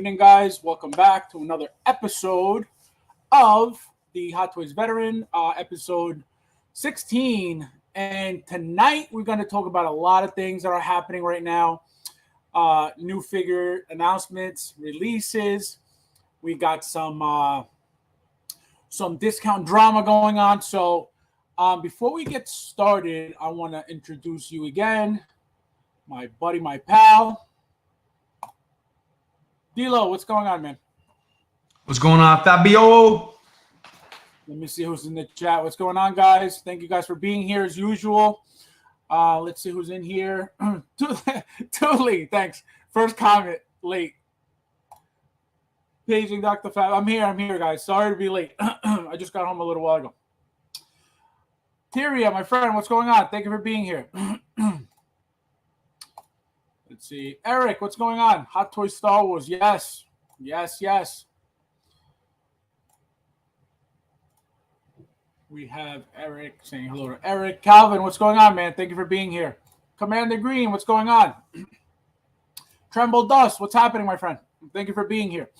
evening, guys. Welcome back to another episode of the Hot Toys Veteran, episode 16. And tonight we're going to talk about a lot of things that are happening right now. New figure announcements, releases. We got some discount drama going on. So before we get started, I want to introduce you again, my buddy, my pal. D-Lo, what's going on, man? What's going on, Fabio? Let me see who's in the chat. What's going on, guys? Thank you guys for being here as usual. Let's see who's in here. Totally, thanks. First comment, late. Paging Dr. Fab. I'm here, guys. Sorry to be late. I just got home a little while ago. Tyria, my friend, what's going on? Thank you for being here. Let's see. Eric, what's going on? Hot Toy Star Wars. Yes. We have Eric saying hello to Eric. Calvin, what's going on, man? Thank you for being here. Commander Green, what's going on? Tremble Dust, what's happening, my friend? Thank you for being here.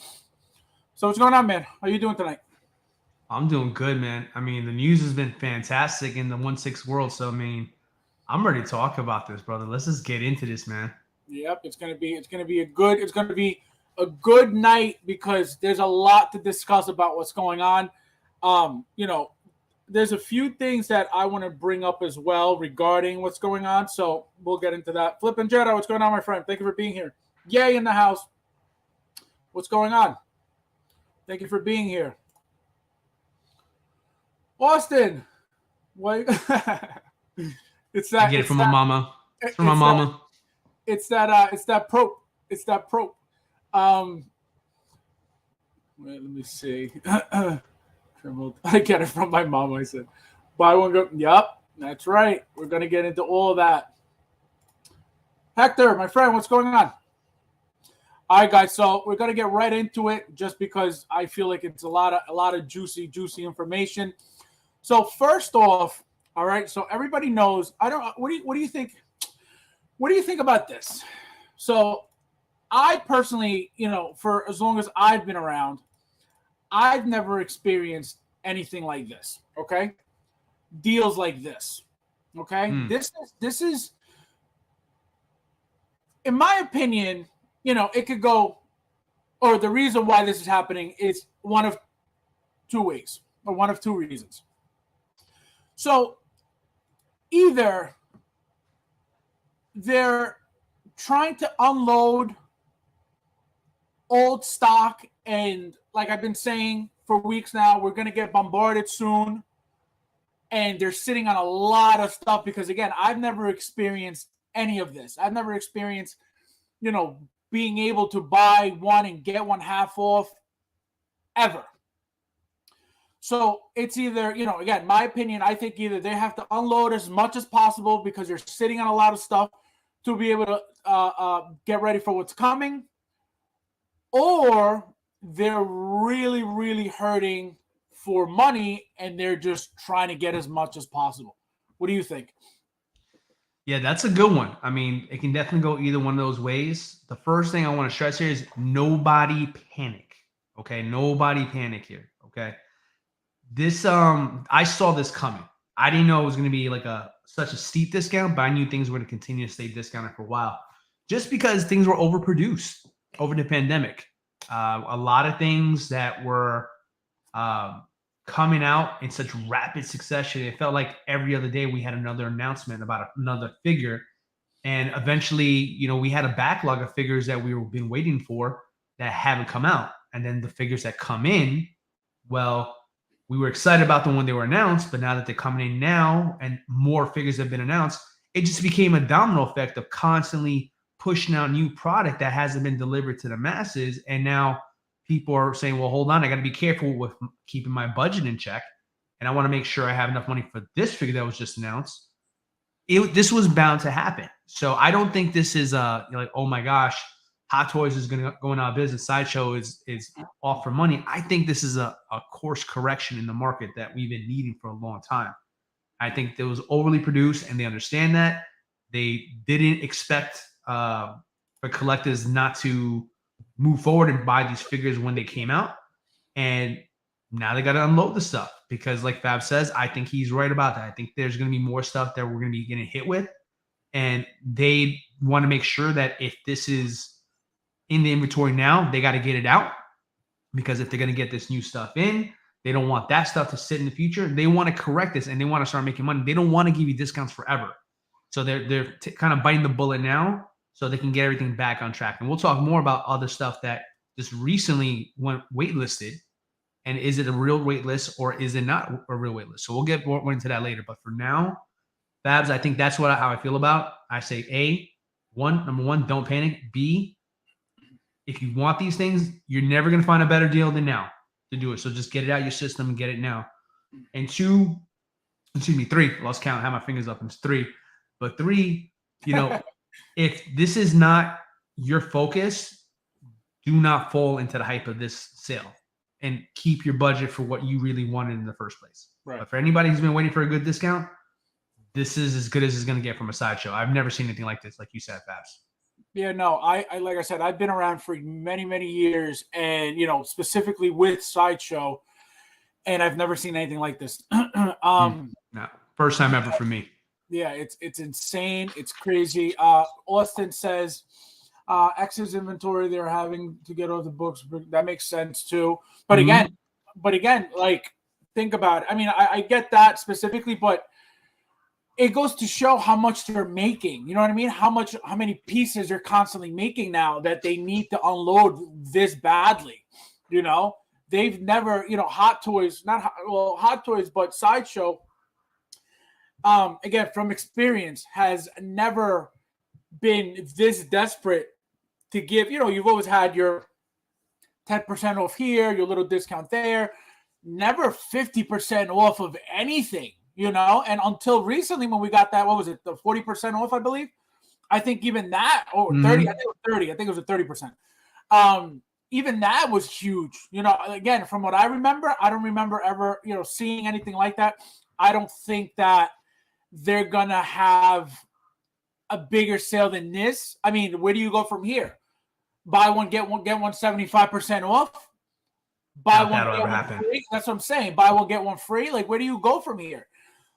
So what's going on, man? How are you doing tonight? I'm doing good, man. I mean, the news has been fantastic in the 1/6 world. So, I mean, I'm ready to talk about this, brother. Let's just get into this, man. Yep, it's gonna be a good night because there's a lot to discuss about what's going on. There's a few things that I want to bring up as well regarding what's going on. So we'll get into that. Flippin' Jedi, what's going on, my friend? Thank you for being here. Yay in the house. What's going on? Thank you for being here. Austin, what? It's that. I get it from my mama. It's from my mama. It's that probe. It's that probe. Wait, let me see. I get it from my mom. I said, buy one, go. Yep, that's right. We're going to get into all of that. Hector, my friend, what's going on? All right, guys. So we're going to get right into it just because I feel like it's a lot of juicy information. So first off, all right, so everybody knows. What do you think? What do you think about this? So I personally, for as long as I've been around, I've never experienced anything like this, okay? Deals like this, okay? This is, in my opinion, it could go, or the reason why this is happening is one of two ways, or one of two reasons. So either they're trying to unload old stock, and like I've been saying for weeks now, we're going to get bombarded soon, and they're sitting on a lot of stuff because, again, I've never experienced any of this. I've never experienced, being able to buy one and get one half off ever. So it's either, again, my opinion, I think either they have to unload as much as possible because they're sitting on a lot of stuff to be able to get ready for what's coming, or they're really, really hurting for money and they're just trying to get as much as possible. What do you think? Yeah, that's a good one. I mean, it can definitely go either one of those ways. The first thing I want to stress here is nobody panic, okay? Nobody panic here, okay? This, I saw this coming. I didn't know it was going to be like such a steep discount, but I knew things were going to continue to stay discounted for a while just because things were overproduced over the pandemic. A lot of things that were coming out in such rapid succession. It felt like every other day we had another announcement about another figure. And eventually, we had a backlog of figures that we've been waiting for that haven't come out. And then the figures that come in, well, we were excited about them when they were announced, but now that they're coming in now and more figures have been announced, it just became a domino effect of constantly pushing out new product that hasn't been delivered to the masses. And now people are saying, well, hold on, I got to be careful with keeping my budget in check. And I want to make sure I have enough money for this figure that was just announced. This was bound to happen. So I don't think this is like, oh my gosh, Hot Toys is going out of business. Sideshow is off for money. I think this is a course correction in the market that we've been needing for a long time. I think it was overly produced, and they understand that. They didn't expect for collectors not to move forward and buy these figures when they came out. And now they got to unload the stuff because, like Fab says, I think he's right about that. I think there's going to be more stuff that we're going to be getting hit with. And they want to make sure that if this is in the inventory now, they got to get it out. Because if they're going to get this new stuff in, they don't want that stuff to sit in the future. They want to correct this and they want to start making money. They don't want to give you discounts forever. So they're kind of biting the bullet now so they can get everything back on track. And we'll talk more about other stuff that just recently went waitlisted. And is it a real wait list or is it not a real wait list? So we'll get more into that later. But for now, Babs, I think that's how I feel about. I say number one, don't panic. B, if you want these things, you're never going to find a better deal than now to do it. So just get it out of your system and get it now. And three, lost count, have my fingers up, and it's three. But three, if this is not your focus, do not fall into the hype of this sale and keep your budget for what you really wanted in the first place. Right. But for anybody who's been waiting for a good discount, this is as good as it's going to get from a Sideshow. I've never seen anything like this, like you said, Babs. Yeah, no, I like I said, I've been around for many, many years, and specifically with Sideshow, and I've never seen anything like this. No, first time ever for me. Yeah, it's insane. It's crazy. Austin says X's inventory they're having to get off the books. That makes sense too. But again, like think about it. I mean, I get that specifically, but it goes to show how much they're making. You know what I mean? How many pieces they're constantly making now that they need to unload this badly. They've never, Hot Toys, Hot Toys, but Sideshow, again, from experience, has never been this desperate to give. You've always had your 10% off here, your little discount there, never 50% off of anything. And until recently when we got that, what was it, the 40% off, I believe? I think even that, 30, I think it was 30. I think it was a 30%. Even that was huge. Again, from what I remember, I don't remember ever, seeing anything like that. I don't think that they're going to have a bigger sale than this. I mean, where do you go from here? Buy one, get one 75% off? Buy one, get one free? That's what I'm saying. Buy one, get one free? Like, where do you go from here?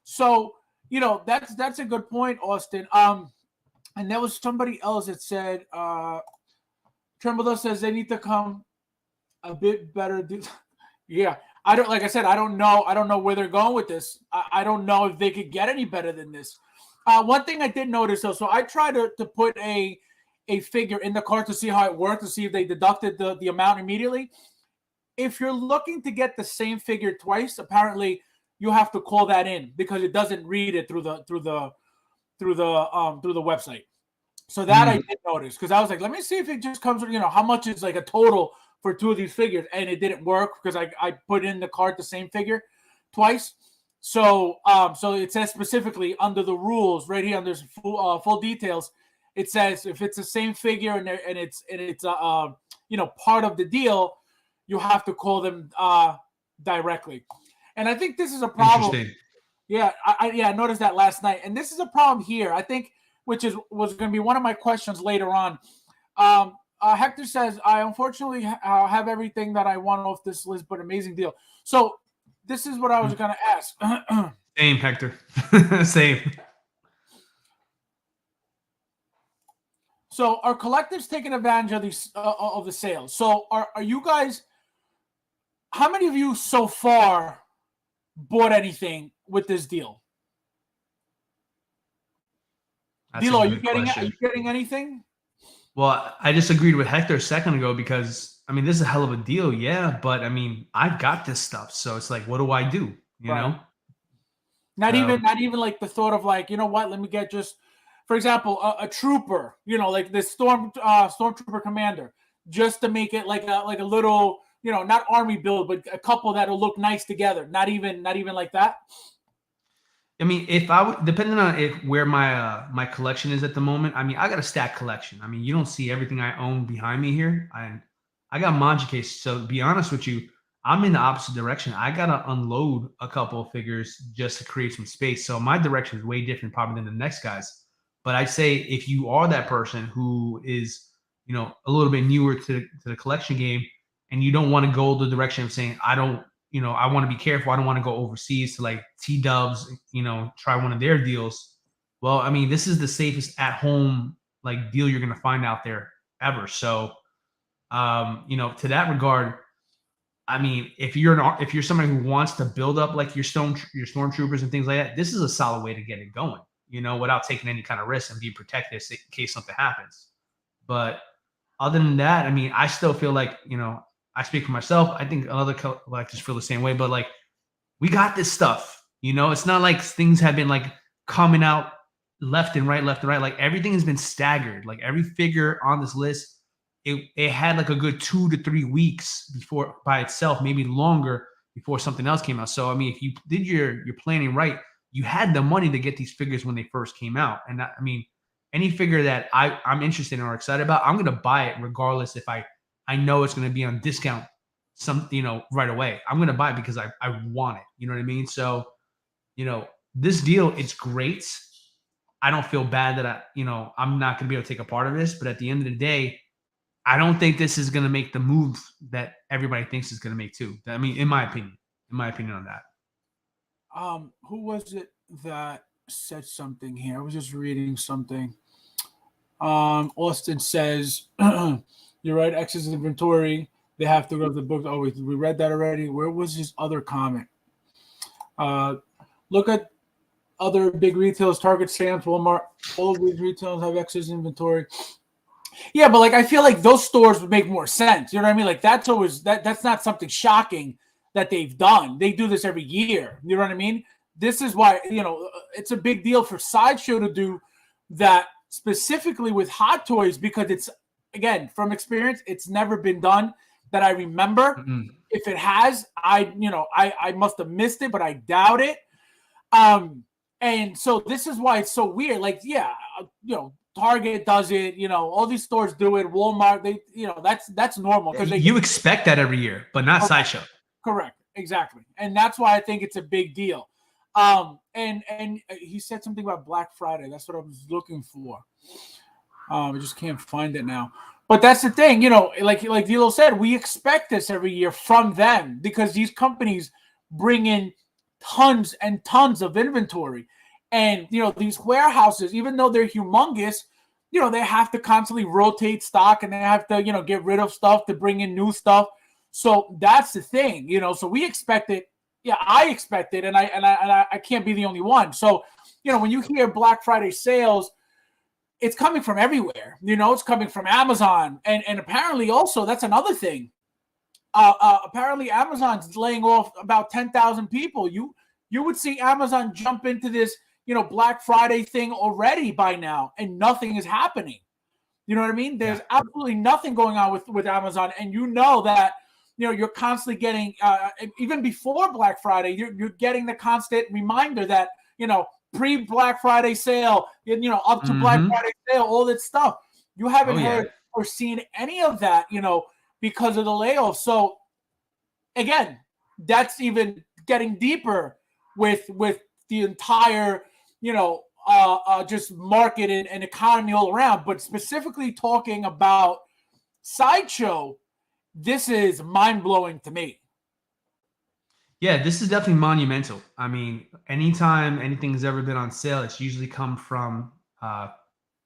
So, that's a good point, Austin. And there was somebody else that said, Tremble says they need to come a bit better. Yeah, I don't know where they're going with this. I don't know if they could get any better than this. One thing I did notice though, so I tried to put a figure in the cart to see how it worked, to see if they deducted the amount immediately. If you're looking to get the same figure twice, apparently you have to call that in because it doesn't read it through the website. So that I did notice because I was like, let me see if it just comes with, how much is like a total for two of these figures, and it didn't work because I put in the cart the same figure twice. So it says specifically under the rules right here, under full details, it says if it's the same figure and it's part of the deal, you have to call them directly. And I think this is a problem. Yeah, I noticed that last night. And this is a problem here, I think, which was going to be one of my questions later on. Hector says, I unfortunately have everything that I want off this list, but amazing deal. So this is what I was going to ask. Same, Hector. Same. So are collectives taking advantage of these of the sales? So are you guys, how many of you so far bought anything with this deal? Dilo, are you getting anything? Well, I just agreed with Hector a second ago because, I mean, this is a hell of a deal, yeah. But, I mean, I got this stuff. So it's like, what do I do? You know? Not even like the thought of like, you know what, let me get just, for example, a trooper, like the stormtrooper commander, just to make it like a little, not army build, but a couple that'll look nice together. Not even like that. I mean, if I would, depending on where my my collection is at the moment, I mean, I got a stacked collection. I mean, you don't see everything I own behind me here. I got Manja case. So to be honest with you, I'm in the opposite direction. I gotta unload a couple of figures just to create some space. So my direction is way different probably than the next guy's. But I'd say if you are that person who is, a little bit newer to the collection game, and you don't want to go the direction of saying, I don't, I want to be careful. I don't want to go overseas to like T-Dubs, try one of their deals. Well, I mean, this is the safest at home like deal you're going to find out there ever. So, to that regard, I mean, if you're somebody who wants to build up like your stormtroopers and things like that, this is a solid way to get it going, without taking any kind of risk and be protected in case something happens. But other than that, I mean, I still feel like, I speak for myself. I think other collectors feel the same way, but like, we got this stuff, it's not like things have been like coming out left and right. Like everything has been staggered. Like every figure on this list, it had like a good 2 to 3 weeks before by itself, maybe longer before something else came out. So, I mean, if you did your planning right, you had the money to get these figures when they first came out. And I mean, any figure that I'm interested in or excited about, I'm going to buy it regardless if I know it's going to be on discount right away. I'm going to buy it because I want it. You know what I mean? So, this deal, it's great. I don't feel bad that I'm not going to be able to take a part of this, but at the end of the day, I don't think this is going to make the move that everybody thinks it's going to make too. I mean, in my opinion on that. Who was it that said something here? I was just reading something. Austin says, you're right, excess inventory. They have to go to the book. Oh, we read that already. Where was his other comment? Look at other big retailers, Target, Sam's, Walmart. All of these retailers have excess inventory. Yeah, but like I feel like those stores would make more sense. You know what I mean? Like that's always that's not something shocking that they've done. They do this every year. You know what I mean? This is why, it's a big deal for Sideshow to do that specifically with Hot Toys, because it's, again, from experience, it's never been done that I remember. Mm-hmm. If it has, I must have missed it, but I doubt it. And so this is why it's so weird. Like, yeah, Target does it, all these stores do it. Walmart, that's normal because you expect that every year, but not Sideshow. Correct, exactly, and that's why I think it's a big deal. And he said something about Black Friday. That's what I was looking for. I just can't find it now. But that's the thing, like Dilo said, we expect this every year from them because these companies bring in tons and tons of inventory. And, these warehouses, even though they're humongous, they have to constantly rotate stock and they have to, get rid of stuff to bring in new stuff. So that's the thing, so we expect it. Yeah, I expect it. And I can't be the only one. So, when you hear Black Friday sales, it's coming from everywhere. It's coming from Amazon. And apparently also that's another thing. Apparently Amazon's laying off about 10,000 people. You would see Amazon jump into this, Black Friday thing already by now, and nothing is happening. You know what I mean? There's absolutely nothing going on with Amazon. And that, you're constantly getting, even before Black Friday, you're getting the constant reminder that, pre-Black Friday sale, up to Black Friday sale, all that stuff. You haven't heard or seen any of that, because of the layoff. So again, that's even getting deeper with the entire, just market and economy all around. But specifically talking about Sideshow, this is mind-blowing to me. Yeah, this is definitely monumental. I mean, anytime anything's ever been on sale, it's usually come from,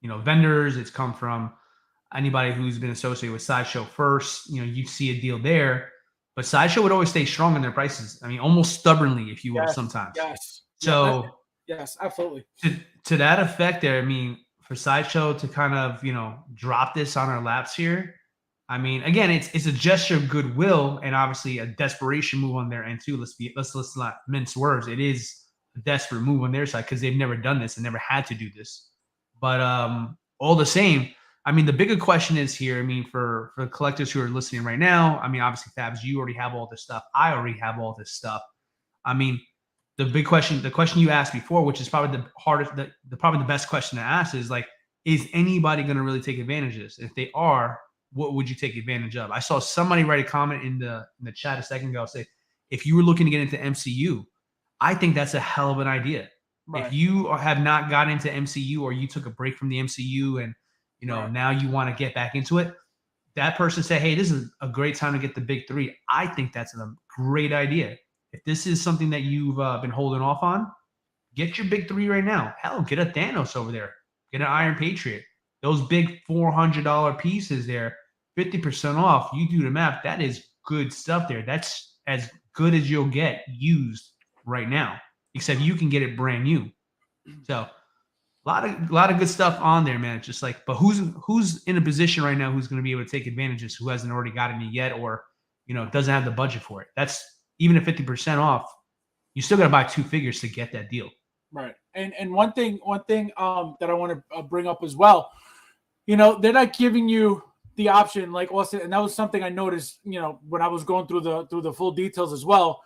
vendors. It's come from anybody who's been associated with Sideshow first. You see a deal there, but Sideshow would always stay strong in their prices. I mean, almost stubbornly, if you will, sometimes. Yes. So yes, absolutely. To that effect there, I mean, for Sideshow to kind of, drop this on our laps here, I mean, again, it's a gesture of goodwill and obviously a desperation move on their end too. Let's not mince words. It is a desperate move on their side because they've never done this and never had to do this. But all the same, I mean, the bigger question is here. I mean, for collectors who are listening right now, I mean, obviously, Fabs, you already have all this stuff. I already have all this stuff. I mean, the big question, the question you asked before, which is probably the hardest, probably the best question to ask is like, is anybody going to really take advantage of this? If they are, what would you take advantage of? I saw somebody write a comment in the chat a second ago say, if you were looking to get into MCU, I think that's a hell of an idea. Right. If you have not gotten into MCU or you took a break from the MCU and know, now you want to get back into it. That person said, hey, this is a great time to get the big three. I think that's a great idea. If this is something that you've been holding off on, get your big three right now. Hell, get a Thanos over there. Get an Iron Patriot. Those big $400 pieces there, 50% off. You do the math. That is good stuff there. That's as good as you'll get used right now, except you can get it brand new. So a lot of good stuff on there, man. It's just like, but who's in a position right now who's going to be able to take advantages who hasn't already gotten it yet, or, you know, doesn't have the budget for it. That's even at 50% off. You still got to buy 2 figures to get that deal. Right. And one thing that I want to bring up as well, you know, they're not giving you the option, like Austin, and that was something I noticed, you know, when I was going through the full details as well.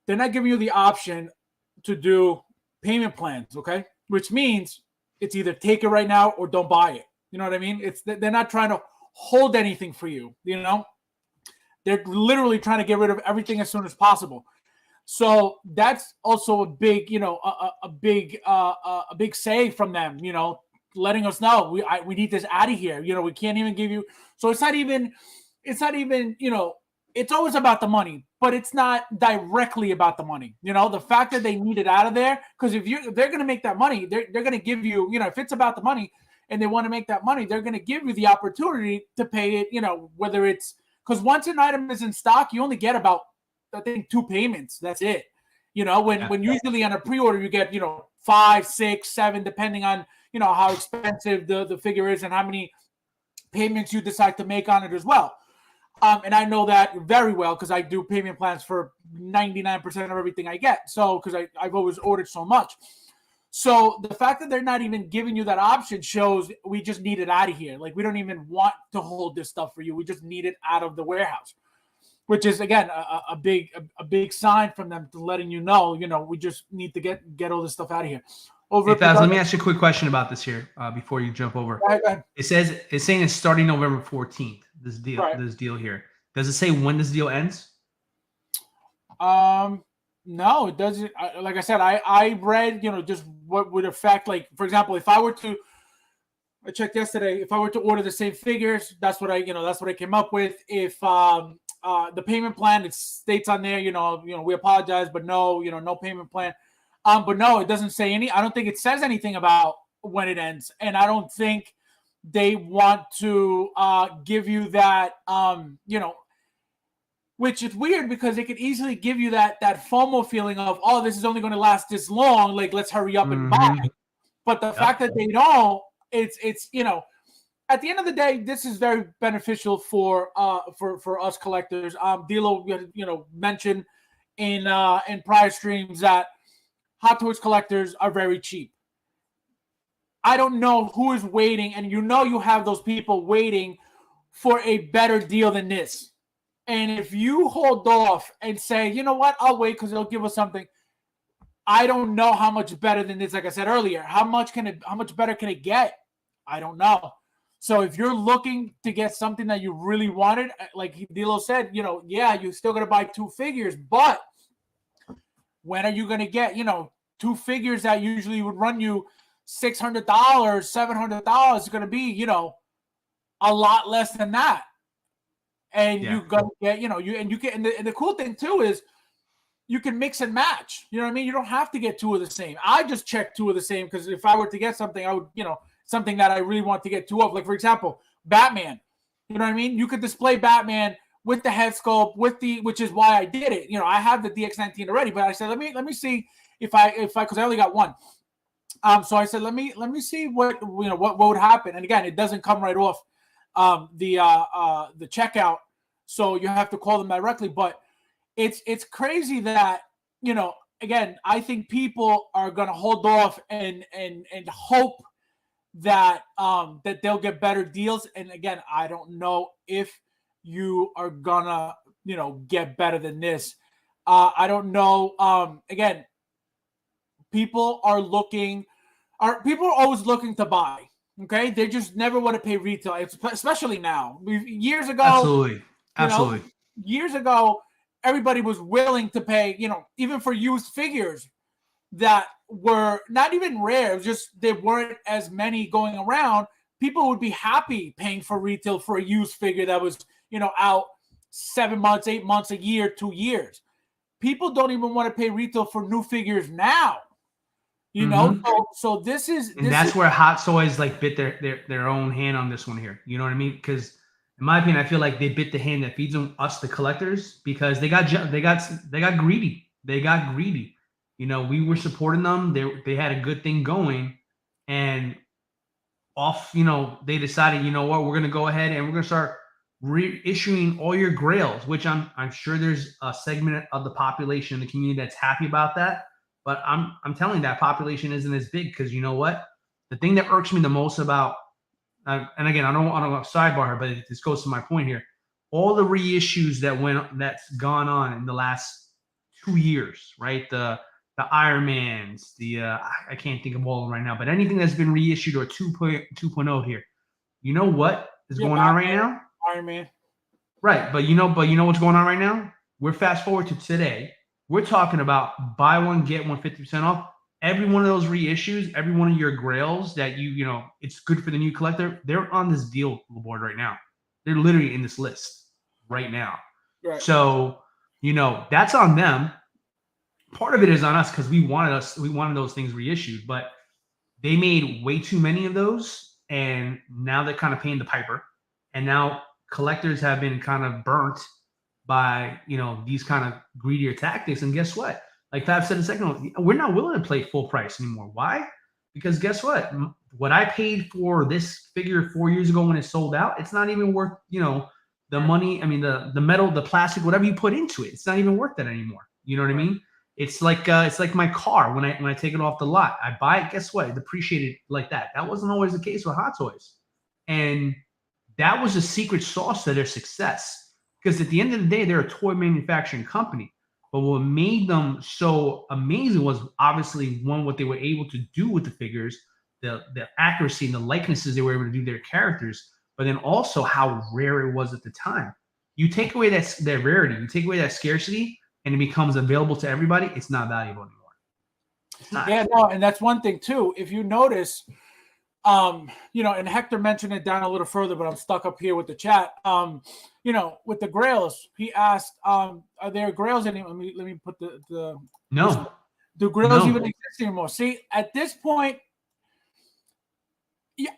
They're not giving you the option to do payment plans, okay? Which means it's either take it right now or don't buy it. You know what I mean? They're not trying to hold anything for you, you know? They're literally trying to get rid of everything as soon as possible. So that's also a big, you know, a big save from them, you know, letting us know we need this out of here. You know, we can't even give you. So it's not even, you know, it's always about the money, but it's not directly about the money. You know, the fact that they need it out of there, because if they're going to make that money, they're going to give you, you know, if it's about the money and they want to make that money, they're going to give you the opportunity to pay it, you know, whether it's, because once an item is in stock, you only get about, I think, 2 payments. That's it. You know, when usually on a pre-order, you get, you know, 5, 6, 7, depending on, you know, how expensive the figure is and how many payments you decide to make on it as well. And I know that very well because I do payment plans for 99% of everything I get. So, because I've always ordered so much. So the fact that they're not even giving you that option shows we just need it out of here. Like, we don't even want to hold this stuff for you. We just need it out of the warehouse, which is, again, a big sign from them to letting you know, we just need to get all this stuff out of here. Hey, Faz, let me ask you a quick question about this here before you jump over. Go ahead. It's saying it's starting November 14th. This deal here. Does it say when this deal ends? No, it doesn't. Like I said, I read, just what would affect. Like, for example, if I were to, I checked yesterday. If I were to order the same figures, that's what I came up with. If the payment plan, it states on there, we apologize, but no, no payment plan. But no, it doesn't say I don't think it says anything about when it ends, and I don't think they want to give you that, which is weird because they could easily give you that FOMO feeling of, oh, this is only going to last this long, like let's hurry up and buy. But the fact that they don't, it's at the end of the day, this is very beneficial for us collectors. Dilo, mentioned in prior streams that Hot Toys collectors are very cheap. I don't know who is waiting, and you have those people waiting for a better deal than this. And if you hold off and say, you know what, I'll wait because it'll give us something. I don't know how much better than this. Like I said earlier, how much better can it get? I don't know. So if you're looking to get something that you really wanted, like Dilo said, you're still going to buy 2 figures, but when are you going to get, 2 figures that usually would run you $600, $700 is going to be, a lot less than that. And you're going to get, and the cool thing too is you can mix and match. You know what I mean? You don't have to get 2 of the same. I just checked 2 of the same because if I were to get something, I would, something that I really want to get 2 of. Like, for example, Batman. You know what I mean? You could display Batman with the head sculpt, which is why I did it. I have the DX19 already, but I said, let me see if I because I only got 1. So I said, let me see what would happen. And again, it doesn't come right off the checkout, so you have to call them directly. But it's crazy that again, I think people are gonna hold off and hope that that they'll get better deals. And again, I don't know if you are gonna get better than this. I don't know. Again, people are always looking to buy. Okay, they just never want to pay retail, especially now. Years ago, absolutely. Years ago, everybody was willing to pay. Even for used figures that were not even rare. It was just there weren't as many going around. people would be happy paying for retail for a used figure that was, out 7 months, 8 months, a year, 2 years. People don't even want to pay retail for new figures now. So this is, that's where Hot Toys like bit their own hand on this one here. You know what I mean? Because in my opinion, I feel like they bit the hand that feeds them, us, the collectors, because they got greedy. They got greedy. We were supporting them. They had a good thing going, and they decided, what, we're gonna go ahead and we're gonna start reissuing all your grails, which I'm sure there's a segment of the population in the community that's happy about that. But I'm telling you, that population isn't as big, because you know what? The thing that irks me the most about, and again, I don't want to sidebar her, but this goes to my point here. All the reissues that's gone on in the last 2 years, right? The Iron Mans, I can't think of all of them right now, but anything that's been reissued or 2.0 here. You know what is going on right now? Iron Man. Right, but you know what's going on right now? We're fast forward to today. We're talking about buy one, get one 50% off. Every one of those reissues, every one of your grails that it's good for the new collector, they're on this deal board right now. They're literally in this list right now. Right. So, that's on them. Part of it is on us, because we wanted those things reissued, but they made way too many of those, and now they're kind of paying the piper. And now collectors have been kind of burnt by these kind of greedier tactics. And guess what? Like Fab said a second ago, we're not willing to play full price anymore. Why? Because guess what? What I paid for this figure 4 years ago when it sold out, it's not even worth the money. I mean, the metal, the plastic, whatever you put into it, it's not even worth that anymore. You know what I mean? It's like my car when I take it off the lot. I buy it. Guess what? It depreciated like that. That wasn't always the case with Hot Toys, and that was the secret sauce to their success. Because at the end of the day, they're a toy manufacturing company. But what made them so amazing was obviously, one, what they were able to do with the figures, the accuracy and the likenesses they were able to do their characters, but then also how rare it was at the time. You take away that rarity, you take away that scarcity, and it becomes available to everybody, it's not valuable anymore. It's not. Yeah, no, and that's one thing too. If you notice, and Hector mentioned it down a little further, but I'm stuck up here with the chat. With the grails, he asked, are there grails anymore? Let me put the no. Do grails even exist anymore? See, at this point,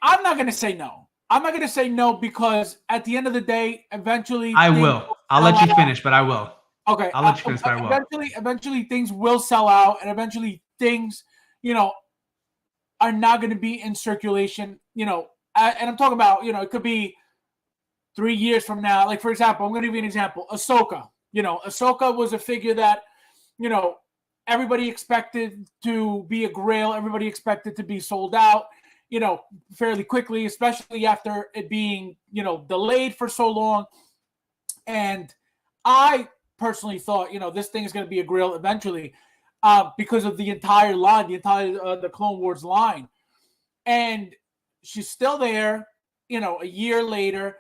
I'm not going to say no. I'm not going to say no, because at the end of the day, eventually I will. I'll let you finish, but I will. Okay. I'll let you finish, but I will. Eventually things will sell out, and eventually things, are not going to be in circulation, and I'm talking about, it could be 3 years from now. Like, for example, I'm going to give you an example. Ahsoka. Ahsoka was a figure that, everybody expected to be a grail. Everybody expected to be sold out, fairly quickly, especially after it being, delayed for so long. And I personally thought, this thing is going to be a grail eventually. Because of the entire line, the Clone Wars line. And she's still there, a year later.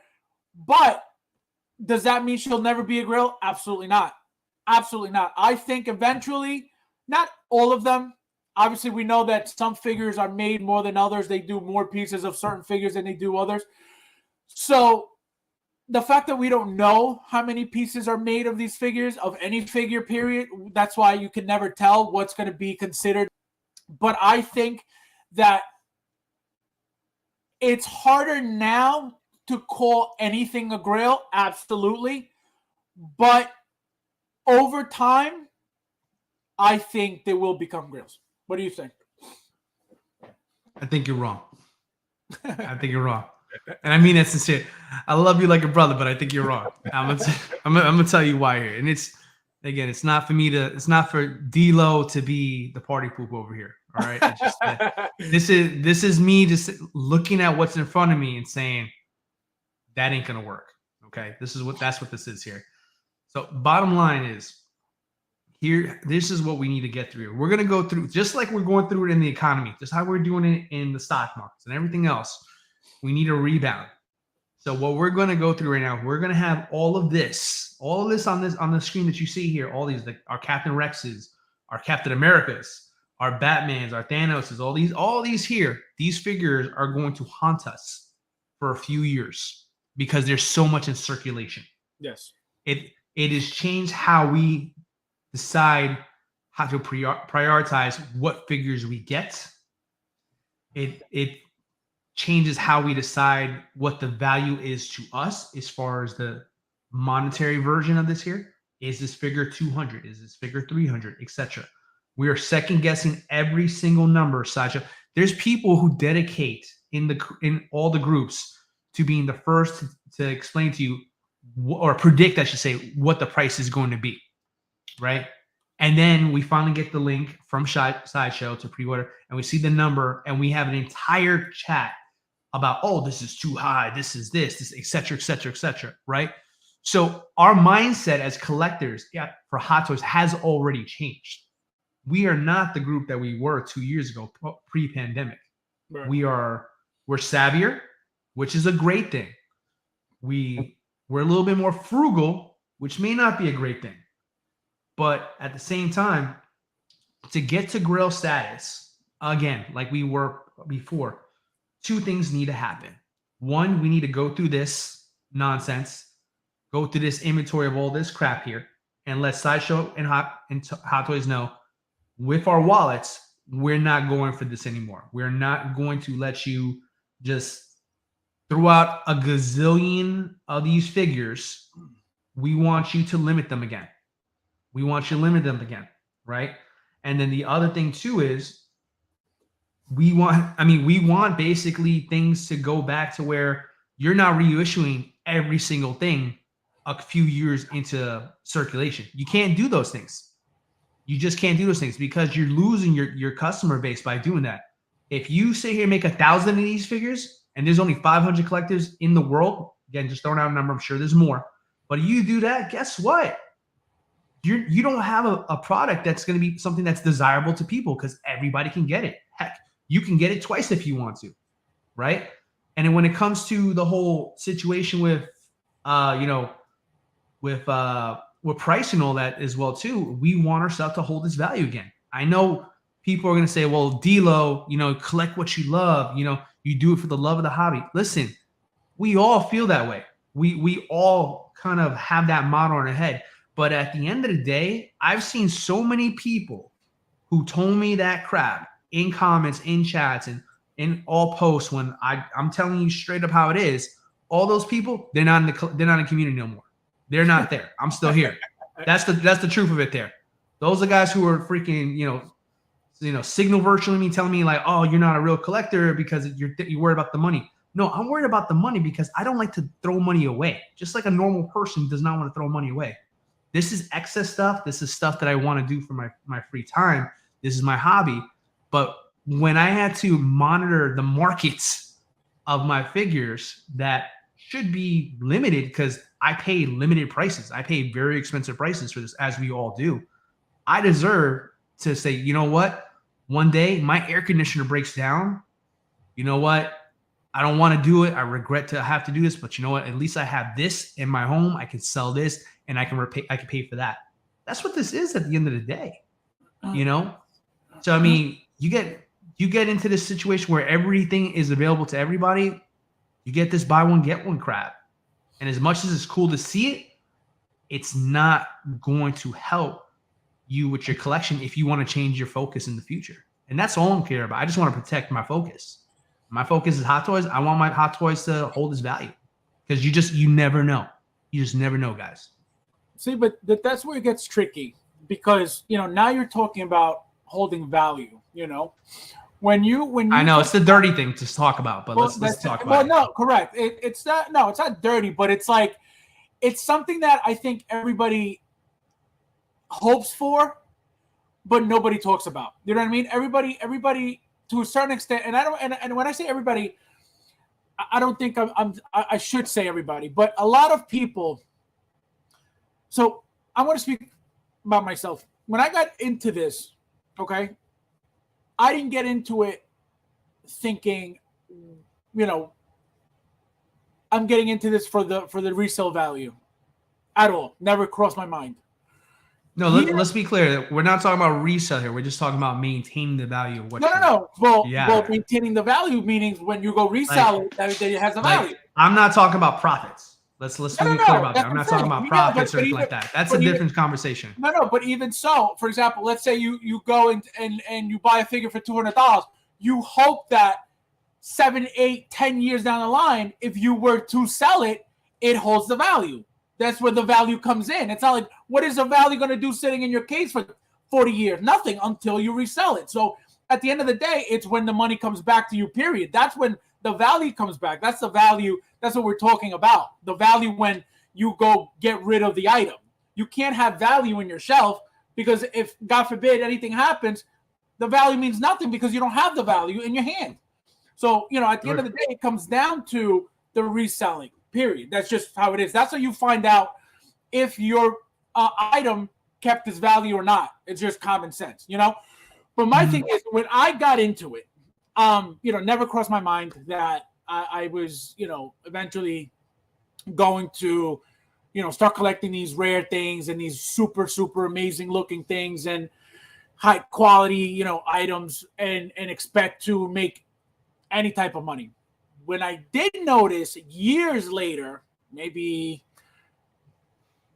But does that mean she'll never be a grail? Absolutely not. Absolutely not. I think eventually, not all of them. Obviously, we know that some figures are made more than others. They do more pieces of certain figures than they do others. So the fact that we don't know how many pieces are made of these figures, of any figure, period, that's why you can never tell what's going to be considered. But I think that it's harder now to call anything a grail, absolutely. But over time, I think they will become grails. What do you think? I think you're wrong. I think you're wrong. And I mean that sincere. I love you like a brother, but I think you're wrong. I'm gonna tell you why here. And it's not for D-Lo to be the party poop over here. All right. It's just this is me just looking at what's in front of me and saying that ain't gonna work. Okay. That's what this is here. So bottom line is here, this is what we need to get through. We're gonna go through just like we're going through it in the economy, just how we're doing it in the stock markets and everything else. We need a rebound. So what we're going to go through right now, we're going to have all of this on the screen that you see here, all these, like our Captain Rexes, our Captain Americas, our Batmans, our Thanoses, all these here, these figures are going to haunt us for a few years because there's so much in circulation. Yes. It has changed how we decide how to prioritize what figures we get. It changes how we decide what the value is to us as far as the monetary version of this here. Is this figure 200? Is this figure 300, etc.? We are second guessing every single number, Sasha. There's people who dedicate in all the groups to being the first to explain to you or predict, I should say, what the price is going to be, right? And then we finally get the link from Sideshow to pre-order, and we see the number, and we have an entire chat about, oh, this is too high, this is this, et cetera, right? So our mindset as collectors for Hot Toys has already changed. We are not the group that we were 2 years ago, pre-pandemic. Right. We're savvier, which is a great thing. We're a little bit more frugal, which may not be a great thing. But at the same time, to get to Grail status, again, like we were before, two things need to happen. One, we need to go through this nonsense, go through this inventory of all this crap here, and let Sideshow and Hot Toys know with our wallets, we're not going for this anymore. We're not going to let you just throw out a gazillion of these figures. We want you to limit them again. Right? And then the other thing too is we want basically things to go back to where you're not reissuing every single thing a few years into circulation. You can't do those things. You just can't do those things because you're losing your customer base by doing that. If you sit here and make 1,000 of these figures and there's only 500 collectors in the world, again, just throwing out a number, I'm sure there's more. But you do that, guess what? You don't have a product that's going to be something that's desirable to people because everybody can get it. Heck, you can get it twice if you want to, right? And then when it comes to the whole situation with, with price and all that as well too, we want ourselves to hold this value again. I know people are going to say, well, D-Lo, collect what you love. You do it for the love of the hobby. Listen, we all feel that way. We all kind of have that motto in our head. But at the end of the day, I've seen so many people who told me that crap in comments, in chats, and in all posts when I'm telling you straight up how it is. All those people, they're not in the community no more. They're not there. I'm still here. That's the truth of it there. Those are guys who are freaking, signal virtually me, telling me like, oh, you're not a real collector because you're worried about the money. No, I'm worried about the money because I don't like to throw money away. Just like a normal person does not want to throw money away. This is excess stuff. This is stuff that I want to do for my free time. This is my hobby. But when I had to monitor the markets of my figures that should be limited because I pay limited prices. I pay very expensive prices for this, as we all do. I deserve to say, you know what? One day my air conditioner breaks down. You know what? I don't want to do it. I regret to have to do this, but you know what? At least I have this in my home. I can sell this and I can pay for that. That's what this is at the end of the day. So I mean, you get into this situation where everything is available to everybody. You get this buy one get one crap. And as much as it's cool to see it, it's not going to help you with your collection if you want to change your focus in the future. And that's all I'm care about. I just want to protect my focus. My focus is Hot Toys. I want my Hot Toys to hold its value because you never know. You just never know, guys. See, but that's where it gets tricky because, now you're talking about holding value, When you I know it's the dirty thing to talk about, but let's talk about it. Well, no, correct. It's not dirty, but it's like it's something that I think everybody hopes for, but nobody talks about. You know what I mean? Everybody to a certain extent, and I don't. And when I say everybody, I don't think I should say everybody, but a lot of people. So I'm going to speak about myself. When I got into this, okay. I didn't get into it thinking, I'm getting into this for the resale value at all. Never crossed my mind. No, let's be clear. We're not talking about resale here. We're just talking about maintaining the value of what. No. Well, Yeah. maintaining the value meaning when you go resell it, that it has a value. I'm not talking about profits. Let's be clear about that. I'm not talking about profits or anything like that. That's a different conversation. No. But even so, for example, let's say you go and you buy a figure for $200. You hope that 7, 8, 10 years down the line, if you were to sell it, it holds the value. That's where the value comes in. It's not like, what is the value going to do sitting in your case for 40 years? Nothing until you resell it. So at the end of the day, it's when the money comes back to you, period. That's when the value comes back. That's the value. That's what we're talking about. The value when you go get rid of the item. You can't have value in your shelf because if, God forbid, anything happens, the value means nothing because you don't have the value in your hand. So, at the end of the day, it comes down to the reselling, period. That's just how it is. That's how you find out if your item kept its value or not. It's just common sense, But my thing is, when I got into it, never crossed my mind that I was, eventually going to, start collecting these rare things and these super, super amazing looking things and high quality, items and expect to make any type of money. When I did notice years later, maybe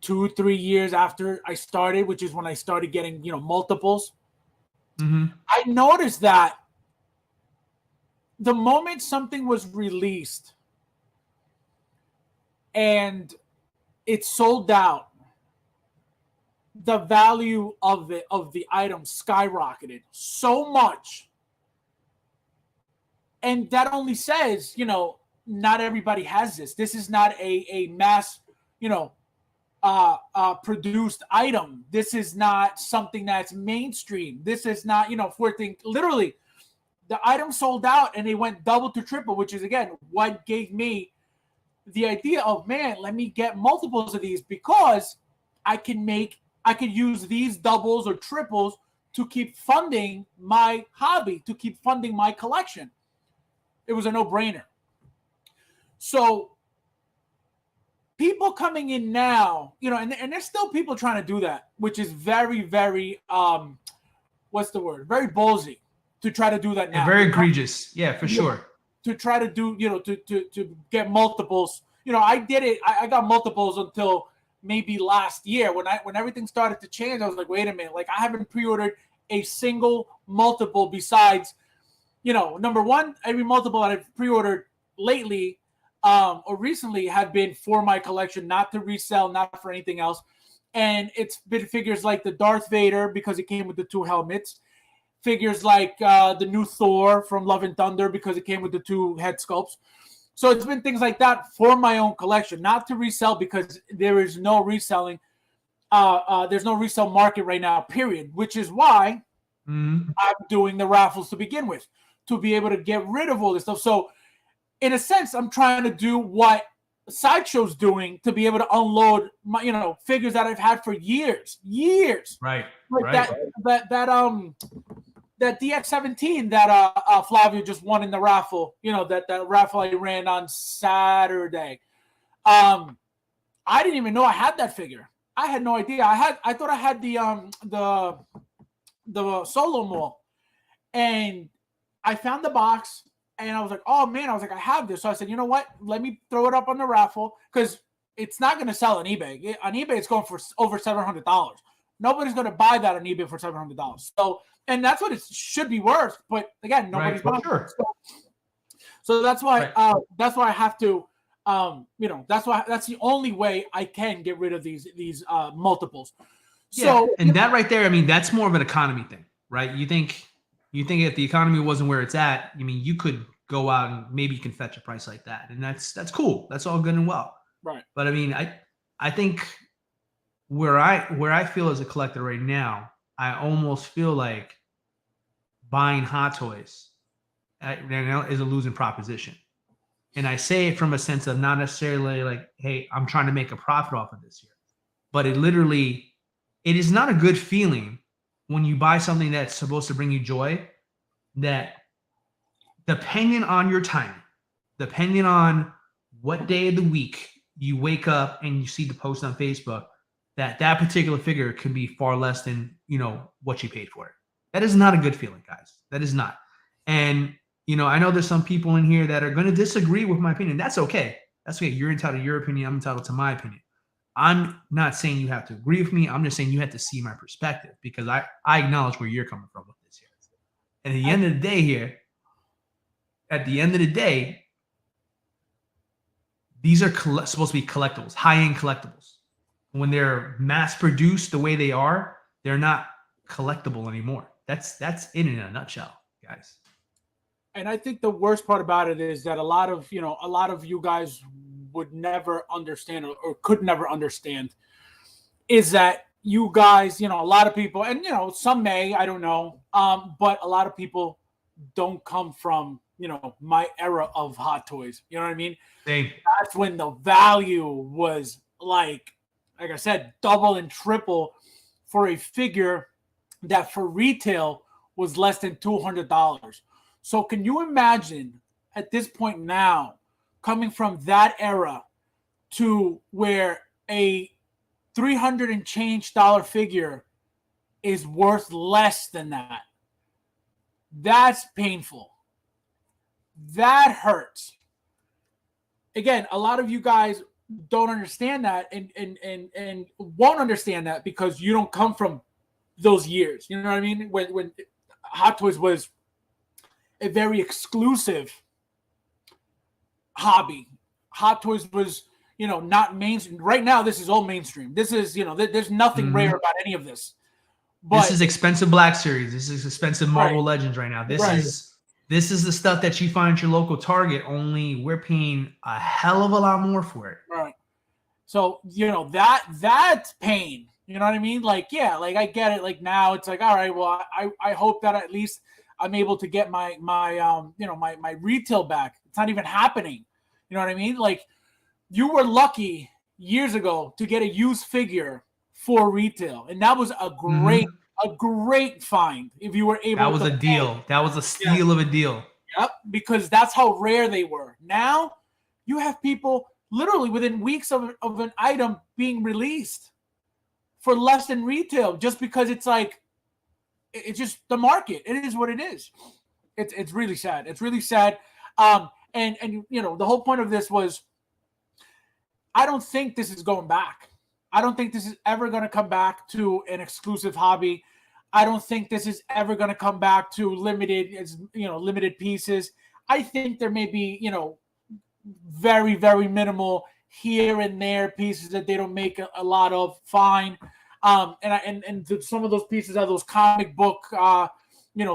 2-3 years after I started, which is when I started getting, multiples, I noticed that the moment something was released and it sold out, the value of the item skyrocketed so much. And that only says, not everybody has this. This is not a mass, produced item. This is not something that's mainstream. This is not, literally the item sold out and they went double to triple, which is again, what gave me the idea of, man, let me get multiples of these because I could use these doubles or triples to keep funding my hobby, to keep funding my collection. It was a no-brainer. So people coming in now, and there's still people trying to do that, which is very, very, what's the word? Very ballsy to try to do that now. Very egregious. Yeah, for sure. To try to do, to get multiples. I did it. I got multiples until maybe last year when everything started to change. I was like, wait a minute. Like I haven't pre-ordered a single multiple besides, number one, every multiple that I've pre-ordered lately or recently have been for my collection, not to resell, not for anything else. And it's been figures like the Darth Vader because it came with the 2 helmets. Figures like the new Thor from Love and Thunder because it came with the 2 head sculpts. So it's been things like that for my own collection, not to resell because there is no reselling. There's no resale market right now, period, which is why I'm doing the raffles to begin with, to be able to get rid of all this stuff. So in a sense, I'm trying to do what Sideshow's doing to be able to unload my, figures that I've had for years. Right. Like right. that DX17 that Flavio just won in the raffle, that raffle I ran on Saturday. I didn't even know I had that figure. I had no idea. I thought I had the Solo Mall, and I found the box and I was like, oh man, I have this. So I said, you know what? Let me throw it up on the raffle because it's not going to sell on eBay. On eBay, it's going for over $700. Nobody's going to buy that on eBay for $700. So, and that's what it should be worth. But again, nobody's buying it. So that's why I have to, that's the only way I can get rid of these multiples. Yeah, so, and that right there, I mean, that's more of an economy thing, right? You think if the economy wasn't where it's at, you could go out and maybe you can fetch a price like that, and that's cool. That's all good and well, right? But I mean, I think where I feel as a collector right now, I almost feel like buying Hot Toys is a losing proposition. And I say it from a sense of not necessarily like, hey, I'm trying to make a profit off of this here, but it is not a good feeling when you buy something that's supposed to bring you joy, that depending on your timing, depending on what day of the week you wake up and you see the post on Facebook, that particular figure could be far less than, what you paid for it. That is not a good feeling, guys. That is not. And, I know there's some people in here that are going to disagree with my opinion. That's okay. That's okay. You're entitled to your opinion. I'm entitled to my opinion. I'm not saying you have to agree with me. I'm just saying you have to see my perspective, because I acknowledge where you're coming from with this here. And at the end of the day, these are supposed to be collectibles, high-end collectibles. When they're mass-produced the way they are, they're not collectible anymore. That's it in a nutshell, guys. And I think the worst part about it is that a lot of you guys would never understand, or could never understand, is that you guys, a lot of people, and some may, I don't know, but a lot of people don't come from my era of Hot Toys. You know what I mean? Same. That's when the value was like I said, double and triple for a figure that for retail was less than $200. So can you imagine at this point now, coming from that era to where a $300 and change figure is worth less than that? That's painful. That hurts. Again, a lot of you guys don't understand that and won't understand that because you don't come from those years. You know what I mean? When Hot Toys was a very exclusive hobby. Hot Toys was, not mainstream. Right now, this is all mainstream. This is, there's nothing rare about any of this. But this is expensive Black Series. This is expensive Marvel Legends right now. This is the stuff that you find at your local Target, only we're paying a hell of a lot more for it. Right. So, that's pain. You know what I mean? Like, yeah, like I get it. Like now it's like, all right, well, I hope that at least I'm able to get my retail back. It's not even happening. You know what I mean? Like you were lucky years ago to get a used figure for retail. And that was a great find if you were able to. That was a deal. That was a steal of a deal. Yep, because that's how rare they were. Now you have people literally within weeks of an item being released for less than retail just because it's like, it's just the market. It is what it is. It's really sad. It's really sad. And the whole point of this was, I don't think this is going back. I don't think this is ever going to come back to an exclusive hobby. I don't think this is ever going to come back to limited pieces. I think there may be, very, very minimal here and there pieces that they don't make a lot of. Fine. And some of those pieces are those comic book,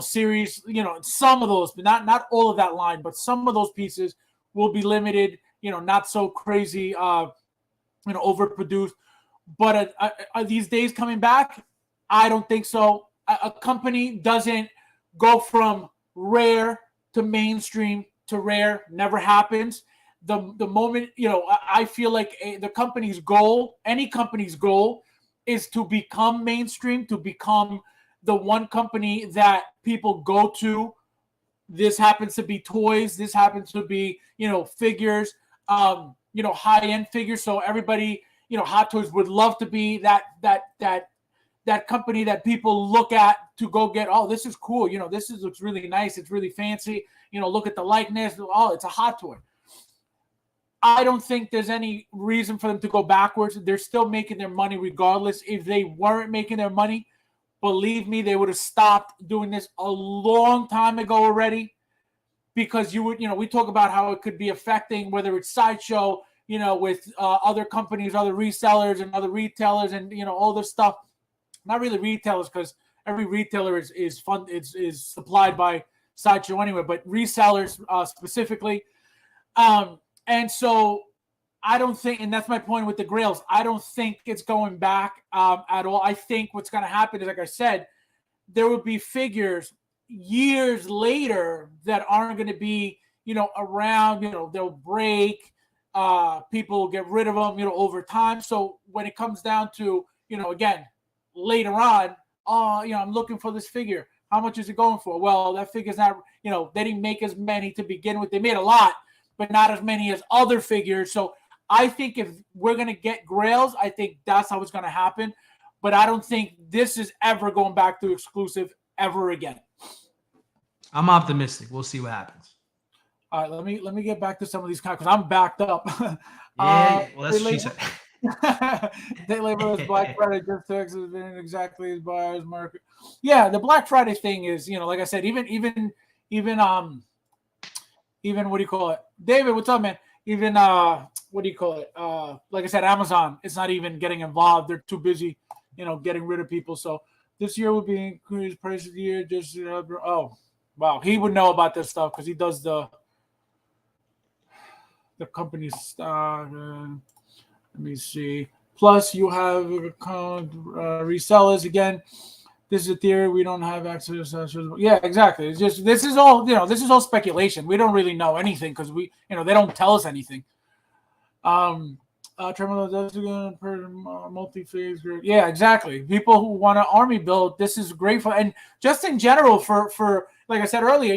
series, some of those, but not all of that line, but some of those pieces will be limited, not so crazy, overproduced. But are these days coming back? I don't think so. A company doesn't go from rare to mainstream to rare. Never happens. The moment, I feel like the company's goal, any company's goal, is to become mainstream, to become the one company that people go to. This happens to be toys. This happens to be, figures, high-end figures. So everybody, Hot Toys would love to be that company that people look at to go get, oh, this is cool. Looks really nice. It's really fancy. Look at the likeness. Oh, it's a Hot Toy. I don't think there's any reason for them to go backwards. They're still making their money regardless. If they weren't making their money, believe me, they would have stopped doing this a long time ago already. Because we talk about how it could be affecting whether it's Sideshow, with other companies, other resellers and other retailers and, all this stuff. Not really retailers because every retailer is supplied by Sideshow anyway, but resellers specifically. And so I don't think, and that's my point with the Grails, I don't think it's going back at all. I think what's going to happen is, like I said, there will be figures years later that aren't going to be, around, they'll break, people will get rid of them, over time. So when it comes down to, again, later on, I'm looking for this figure. How much is it going for? Well, that figure's not, they didn't make as many to begin with. They made a lot, but not as many as other figures. So I think if we're gonna get Grails, I think that's how it's gonna happen. But I don't think this is ever going back to exclusive ever again. I'm optimistic. We'll see what happens. All right, let me get back to some of these because I'm backed up. Yeah, well, that's what she said. They label as Black Friday just Texas has been exactly as buyer's market. Yeah, the Black Friday thing is, like I said, even what do you call it? David, what's up, man? Even what do you call it? Like I said, Amazon is not even getting involved. They're too busy, getting rid of people. So this year would be increased price of the year. Just oh wow, he would know about this stuff because he does the company's stock. Let me see. Plus, you have resellers again. This is a theory. We don't have access to. Yeah, exactly. It's just this is all This is all speculation. We don't really know anything because they don't tell us anything. Terminal does again per multi-phase group. Yeah, exactly. People who want an army build, this is great for, and just in general for like I said earlier,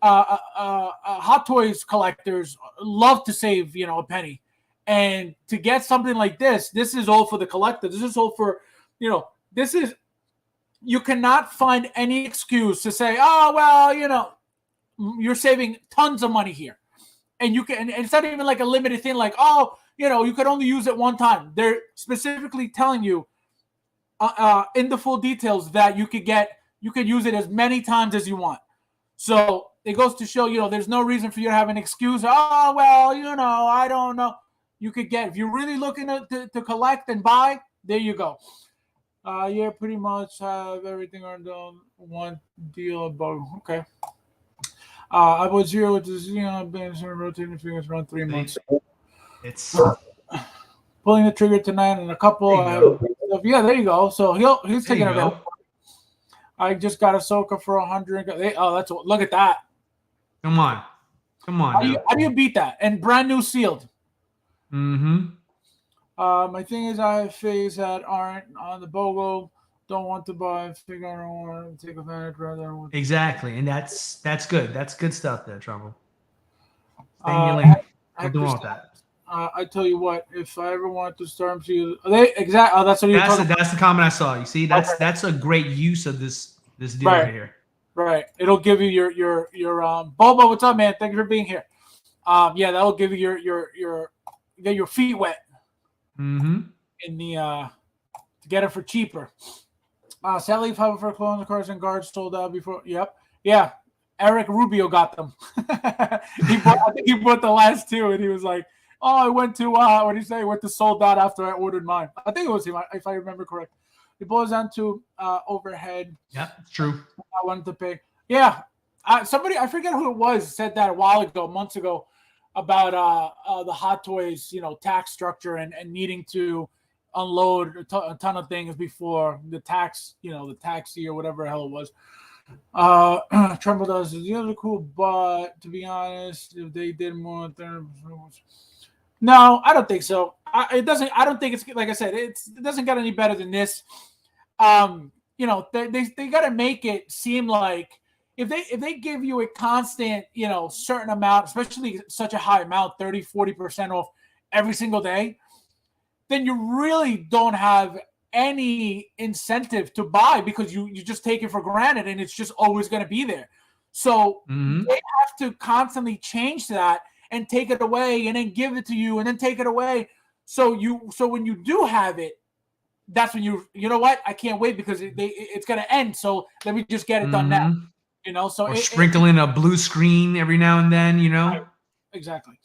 Hot Toys collectors love to save a penny. And to get something like this is all for the collector. This is all for, you cannot find any excuse to say, oh, well, you're saving tons of money here. And and it's not even like a limited thing like, oh, you could only use it one time. They're specifically telling you in the full details that you could use it as many times as you want. So it goes to show, there's no reason for you to have an excuse. Oh, well, I don't know. You could get, if you're really looking to collect and buy, there you go. Yeah, pretty much have everything on one deal above. Okay. I was 0 to 0. Been rotating fingers around 3 months. It's pulling the trigger tonight and a couple. Yeah, there you go. So he's taking it. I just got Ahsoka for 100. Look at that. Come on. How do you beat that? And brand new sealed. Mm-hmm. My thing is, I have phase that aren't on the BOGO. Don't want to buy. Figure I don't want to take advantage rather. Exactly, and that's good. That's good stuff there, Trouble. Stay in your lane. We're doing all that. I tell you what, if I ever want to storm to they exactly. Oh, that's what you're talking about. That's the comment I saw. You see, that's a great use of this deal right here. Right. It'll give you your Bobo. What's up, man? Thank you for being here. Yeah, that'll give you your feet wet. Mm-hmm. In the to get it for cheaper. Sally Five for clones, cars and guards sold out before. Yep. Yeah. Eric Rubio got them. I think he bought the last two, and he was like, "Oh, I went to what did he say? Went to sold out after I ordered mine." I think it was him, if I remember correct. It boils down to overhead. Yeah, it's true. I wanted to pay. Yeah. Somebody, I forget who it was, said that a while ago, months ago, about the Hot Toys, tax structure and needing to unload a ton of things before the tax, the tax year, whatever the hell it was. Trumbull does the other cool, but to be honest, if they did more than no, I don't think so. I don't think it's like I said. It doesn't get any better than this. They got to make it seem like if they give you a constant, certain amount, especially such a high amount, 30-40% off every single day, then you really don't have any incentive to buy because you just take it for granted and it's just always going to be there. So they have to constantly change that and take it away and then give it to you and then take it away. So when you do have it, that's when you know what? I can't wait because it's going to end. So let me just get it done now. So sprinkle in a blue screen every now and then, Right. Exactly.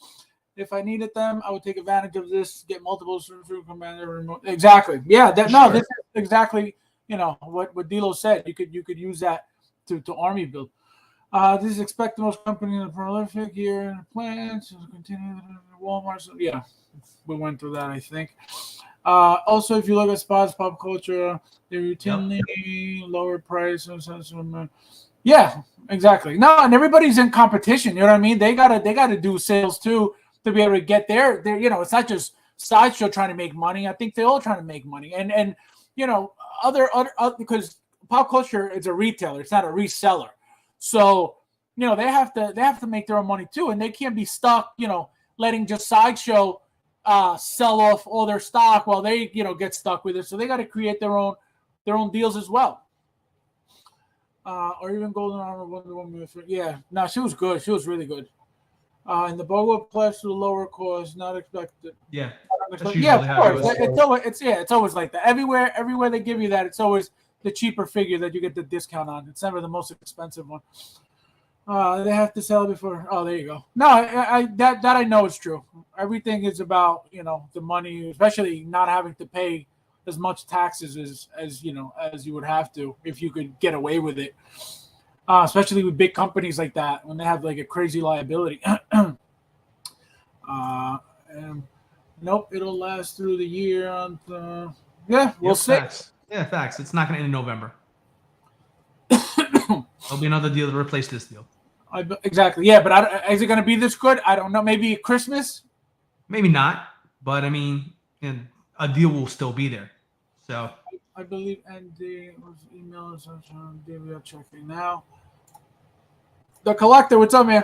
If I needed them, I would take advantage of this, get multiple through commander remote. Exactly. Yeah. This is exactly, what Dilo said. You could use that to army build. This is expect the most company in the prolific year in plans to continue Walmart. So yeah, we went through that, I think. Also, if you look at spots, pop culture, they routinely lower price and yeah, exactly. No, and everybody's in competition. You know what I mean? They gotta do sales too to be able to get there. It's not just Sideshow trying to make money. I think they're all trying to make money, and other because pop culture is a retailer. It's not a reseller. So, they have to make their own money too, and they can't be stuck, letting just Sideshow, sell off all their stock while they get stuck with it. So they got to create their own deals as well. Or even Golden Armor Wonder Woman. Yeah, no, she was good. She was really good. And the BOGO plus to the lower cost, not expected. Yeah. Yeah, of course. It's always like that. Everywhere they give you that, it's always the cheaper figure that you get the discount on. It's never the most expensive one. They have to sell before. Oh, there you go. No, that I know is true. Everything is about the money, especially not having to pay as much taxes as you would have to if you could get away with it. Especially with big companies like that when they have like a crazy liability. Nope, it'll last through the year. We'll see. Facts. Yeah, facts. It's not going to end in November. There'll be another deal to replace this deal. Exactly. Yeah, but is it going to be this good? I don't know. Maybe Christmas? Maybe not. But, I mean, a deal will still be there. So I believe Andy was emailing we are checking now. The Collector, what's up, man?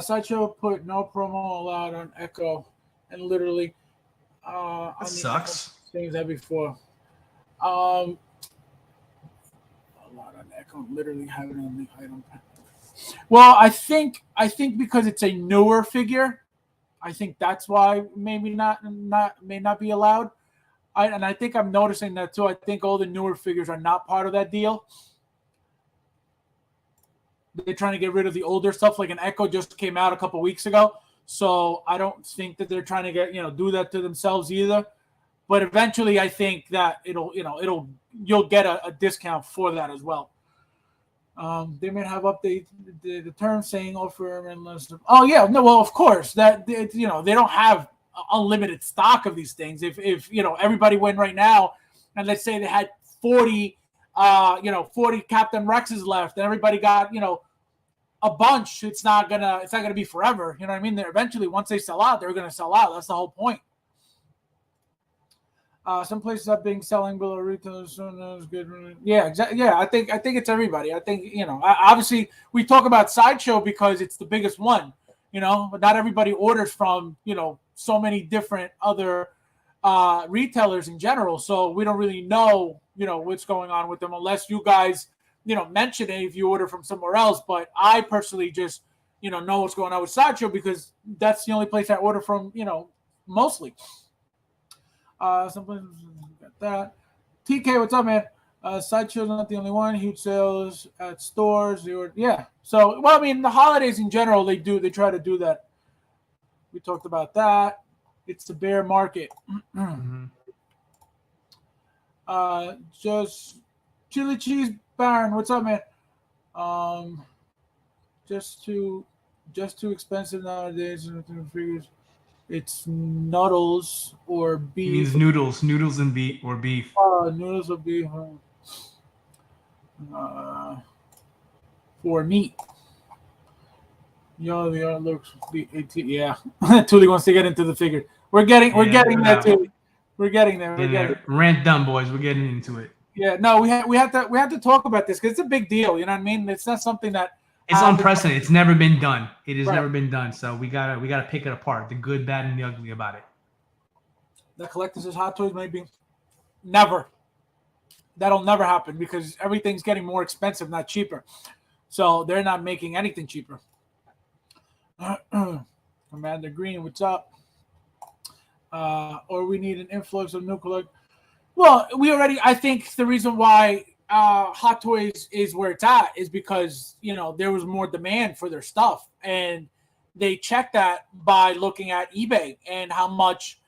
Sideshow put no promo allowed on Echo, and literally that sucks. Things that before. A lot on Echo, literally have it on the item. Well, I think because it's a newer figure, I think that's why maybe may not be allowed. I think I'm noticing that too. I think all the newer figures are not part of that deal. They're trying to get rid of the older stuff. Like an Echo just came out a couple weeks ago, so I don't think that they're trying to get do that to themselves either. But eventually, I think that you'll get a discount for that as well. They may have updated the term saying offer unless. Oh yeah, no. Well, of course that they don't have unlimited stock of these things. If everybody went right now, and let's say they had 40 Captain Rexes left, and everybody got a bunch. It's not gonna be forever. You know what I mean? They're eventually, once they sell out, they're gonna sell out. That's the whole point. Some places have been selling below retail as soon as good. Yeah, exactly. Yeah, I think it's everybody. I think obviously we talk about Sideshow because it's the biggest one. But not everybody orders from so many different other retailers in general. So we don't really know what's going on with them unless you guys mention it if you order from somewhere else. But I personally just know what's going on with Sideshow because that's the only place I order from mostly. Some places got that. TK, what's up, man? Sideshow's not the only one. Huge sales at stores. Yeah. So, well, I mean, the holidays in general, they try to do that. We talked about that. It's the bear market. Mm-hmm. Just Chili Cheese Baron, what's up, man? Just too expensive nowadays. Figures. It's noodles or beef. It means noodles and beef or beef. Noodles or beef. For meat. The art looks yeah. Tuli wants to get into the figure. We're getting there, Tuli. We're getting there. Rant done, boys. We're getting into it. Yeah, no, we have to talk about this because it's a big deal. You know what I mean? It's not something that it's unprecedented. It's never been done. It has never been done. So we gotta pick it apart. The good, bad, and the ugly about it. The collectors' Hot Toys maybe never. That'll never happen because everything's getting more expensive, not cheaper. So they're not making anything cheaper. Commander Green, what's up? Or we need an influx of new collect. Well, I think the reason why Hot Toys is where it's at is because there was more demand for their stuff, and they check that by looking at eBay and how much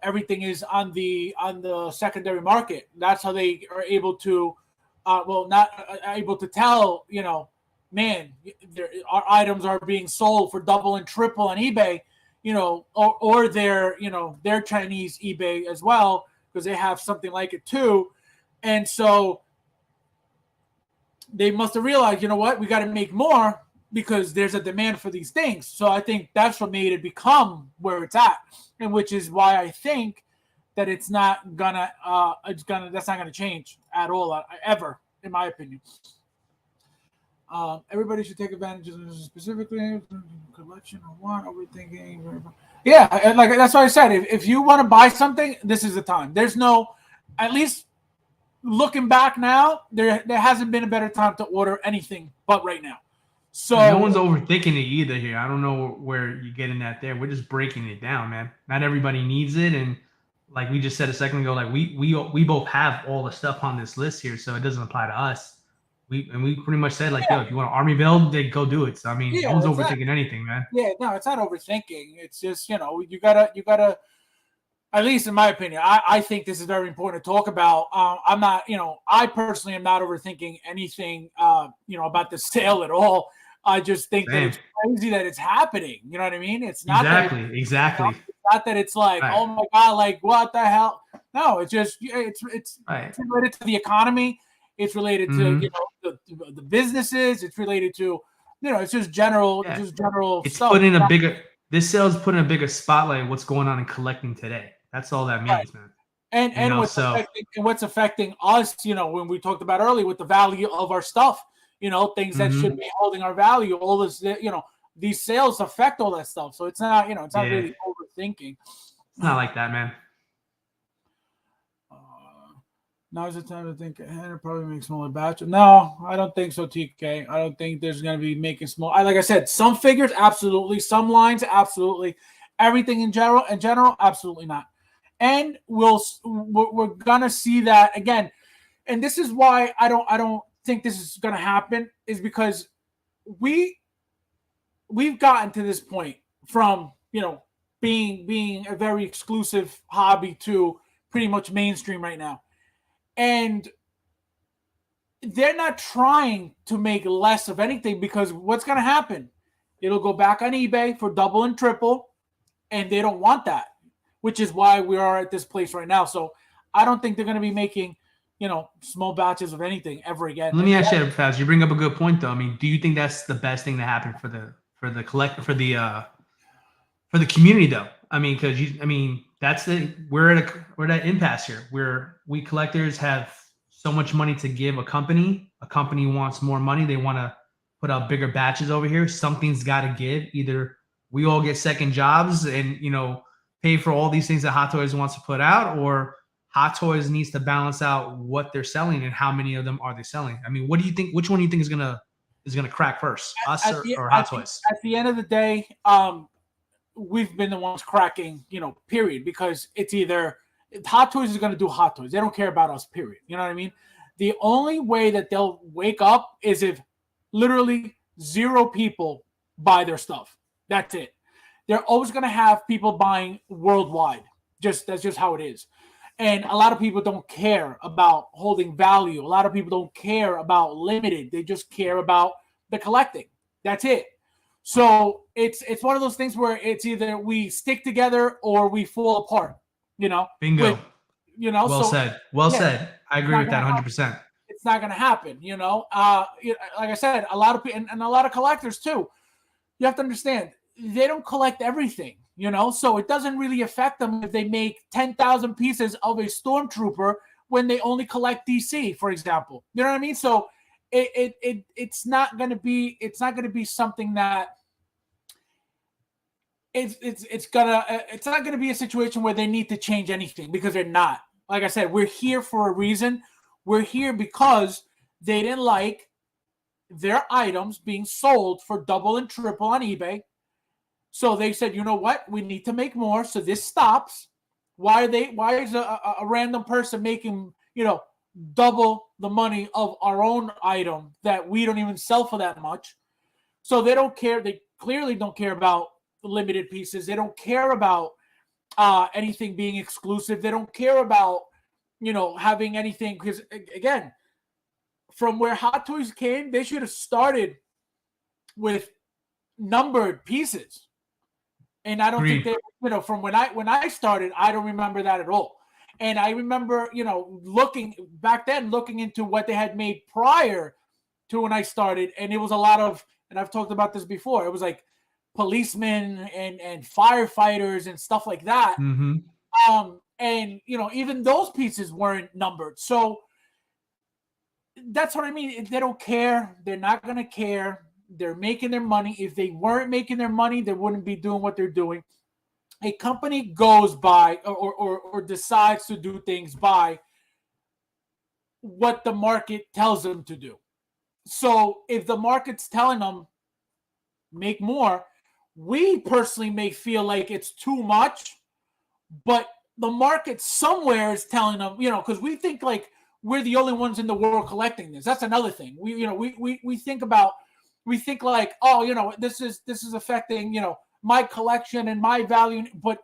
everything is on the secondary market. That's how they are able to able to tell man, our items are being sold for double and triple on eBay, or their Chinese eBay as well, because they have something like it too. And so they must have realized, we got to make more because there's a demand for these things. So I think that's what made it become where it's at, and which is why I think that that's not gonna change at all, ever, in my opinion. Everybody should take advantage of this specifically collection or what overthinking. Yeah, and like that's what I said. If you want to buy something, this is the time. There's no, at least looking back now, there hasn't been a better time to order anything but right now. So no one's overthinking it either here. I don't know where you're getting that there. We're just breaking it down, man. Not everybody needs it, and like we just said a second ago, like we both have all the stuff on this list here, so it doesn't apply to us. We pretty much said like, yo, if you want an army build, then go do it. So I mean, no one's overthinking anything, man. Yeah, no, it's not overthinking. It's just you gotta. At least in my opinion, I think this is very important to talk about. I'm not, I personally am not overthinking anything, about the sale at all. I just think that it's crazy that it's happening. You know what I mean? It's not exactly. It's not that it's like, oh my god, like what the hell? No, it's just it's related to the economy. It's related to the businesses. It's related to it's just general, It's stuff. putting a bigger. This sale's putting a bigger spotlight on what's going on in collecting today. That's all that means, man. And what's affecting us, when we talked about earlier with the value of our stuff, things that should be holding our value, all this, these sales affect all that stuff. So it's not, it's not really overthinking. It's not like that, man. Now's the time to think ahead and probably make smaller batches. No, I don't think so, TK. I don't think there's going to be making small. Like I said, some figures, absolutely. Some lines, absolutely. Everything in general, absolutely not. And we're gonna see that again, and this is why I don't think this is gonna happen, is because we've gotten to this point from being a very exclusive hobby to pretty much mainstream right now, and they're not trying to make less of anything, because what's gonna happen? It'll go back on eBay for double and triple, and they don't want that. Which is why we are at this place right now. So I don't think they're going to be making, small batches of anything ever again. Let me ask you, Faz. You bring up a good point, though. I mean, do you think that's the best thing to happen for the community, though? I mean, because we're at that impasse here, where we collectors have so much money to give a company. A company wants more money. They want to put out bigger batches over here. Something's got to give. Either we all get second jobs and pay for all these things that Hot Toys wants to put out, or Hot Toys needs to balance out what they're selling and how many of them are they selling. I mean, what do you think? Which one do you think is gonna crack first, us or Hot Toys? At the end of the day, we've been the ones cracking, period, because it's either Hot Toys is going to do Hot Toys. They don't care about us, period. You know what I mean? The only way that they'll wake up is if literally 0 people buy their stuff. That's it. They're always going to have people buying worldwide. That's just how it is. And a lot of people don't care about holding value. A lot of people don't care about limited. They just care about the collecting. That's it. So it's one of those things where it's either we stick together or we fall apart. Bingo. Well said. I agree with that 100%. It's not going to happen. Like I said, a lot of people and a lot of collectors too. You have to understand, they don't collect everything, so it doesn't really affect them if they make 10,000 pieces of a Stormtrooper when they only collect DC, for example. You know what I mean? So it's not going to be something that it's not going to be a situation where they need to change anything, because they're not. Like I said, we're here for a reason. We're here because they didn't like their items being sold for double and triple on eBay. So they said, you know what? We need to make more. So this stops. Why is a random person making, double the money of our own item that we don't even sell for that much? So they don't care. They clearly don't care about the limited pieces. They don't care about anything being exclusive. They don't care about, having anything. Because again, from where Hot Toys came, they should have started with numbered pieces. And I don't think they, from when I started, I don't remember that at all. And I remember, looking into what they had made prior to when I started. And it was a lot of, and I've talked about this before, it was like policemen and firefighters and stuff like that. Mm-hmm. And, even those pieces weren't numbered. So that's what I mean. They don't care. They're not going to care. They're making their money. If they weren't making their money, they wouldn't be doing what they're doing. A company goes by or decides to do things by what the market tells them to do. So if the market's telling them make more, we personally may feel like it's too much, but the market somewhere is telling them, because we think like we're the only ones in the world collecting this. That's another thing. We think like, oh, this is affecting, my collection and my value, but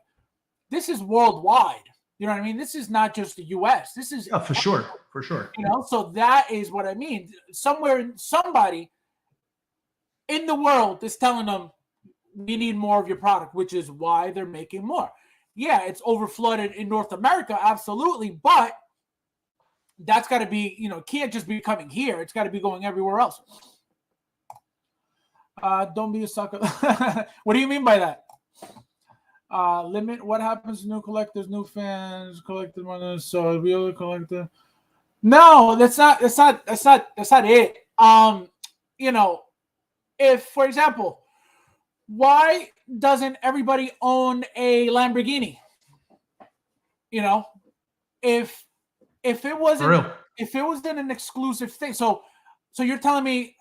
this is worldwide. You know what I mean? This is not just the US. This is for sure. So that is what I mean. Somewhere, somebody in the world is telling them we need more of your product, which is why they're making more. Yeah, it's overflooded in North America, absolutely, but that's got to be, can't just be coming here. It's got to be going everywhere else. Don't be a sucker. What do you mean by that? Limit what happens to new collectors, new fans, collected money, so a real collector. No, that's not it. If, for example, why doesn't everybody own a Lamborghini? If it wasn't an exclusive thing. So you're telling me,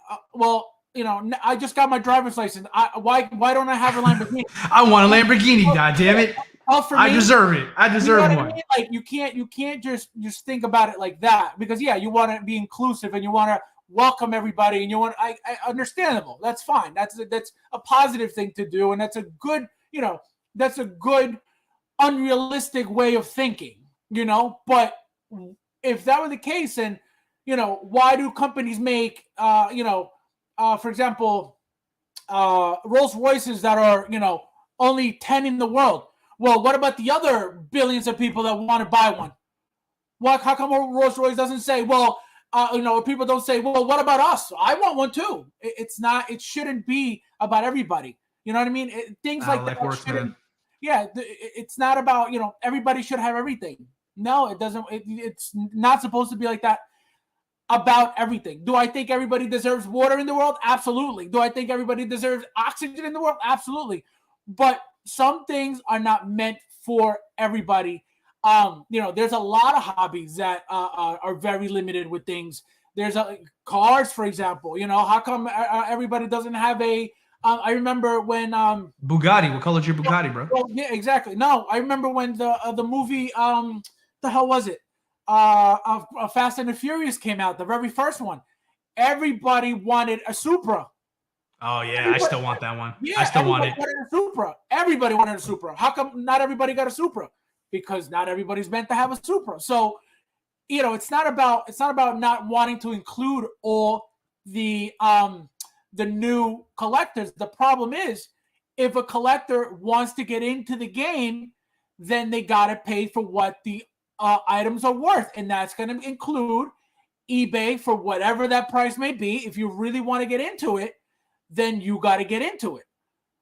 I just got my driver's license. Why don't I have a Lamborghini? I want a Lamborghini, goddammit. I deserve it. I deserve one. Like you can't just think about it like that, because you want to be inclusive and you want to welcome everybody, and you want I understandable. That's fine. That's a positive thing to do, and that's a good unrealistic way of thinking, but if that were the case, then why do companies make for example, Rolls Royces that are only 10 in the world? Well, what about the other billions of people that want to buy one? Well, how come Rolls Royce doesn't say, well, people don't say, well, what about us? I want one too. It shouldn't be about everybody. You know what I mean? Things like that. It's not about, everybody should have everything. No, it doesn't. It's not supposed to be like that about everything. Do I think everybody deserves water in the world? Absolutely. Do I think everybody deserves oxygen in the world? Absolutely. But some things are not meant for everybody. There's a lot of hobbies that are very limited with things. There's cars, for example. How come everybody doesn't have a? I remember when Bugatti. What color is your Bugatti, bro? Well, yeah, exactly. No, I remember when the movie the hell was it? Fast and the Furious came out, the very first one. Everybody wanted a Supra. Oh yeah, I still want that one. Yeah, I still want it. Wanted a Supra. Everybody wanted a Supra. How come not everybody got a Supra? Because not everybody's meant to have a Supra. So, it's not about not wanting to include all the new collectors. The problem is, if a collector wants to get into the game, then they got to pay for what the items are worth, and that's going to include eBay for whatever that price may be. If you really want to get into it, then you got to get into it.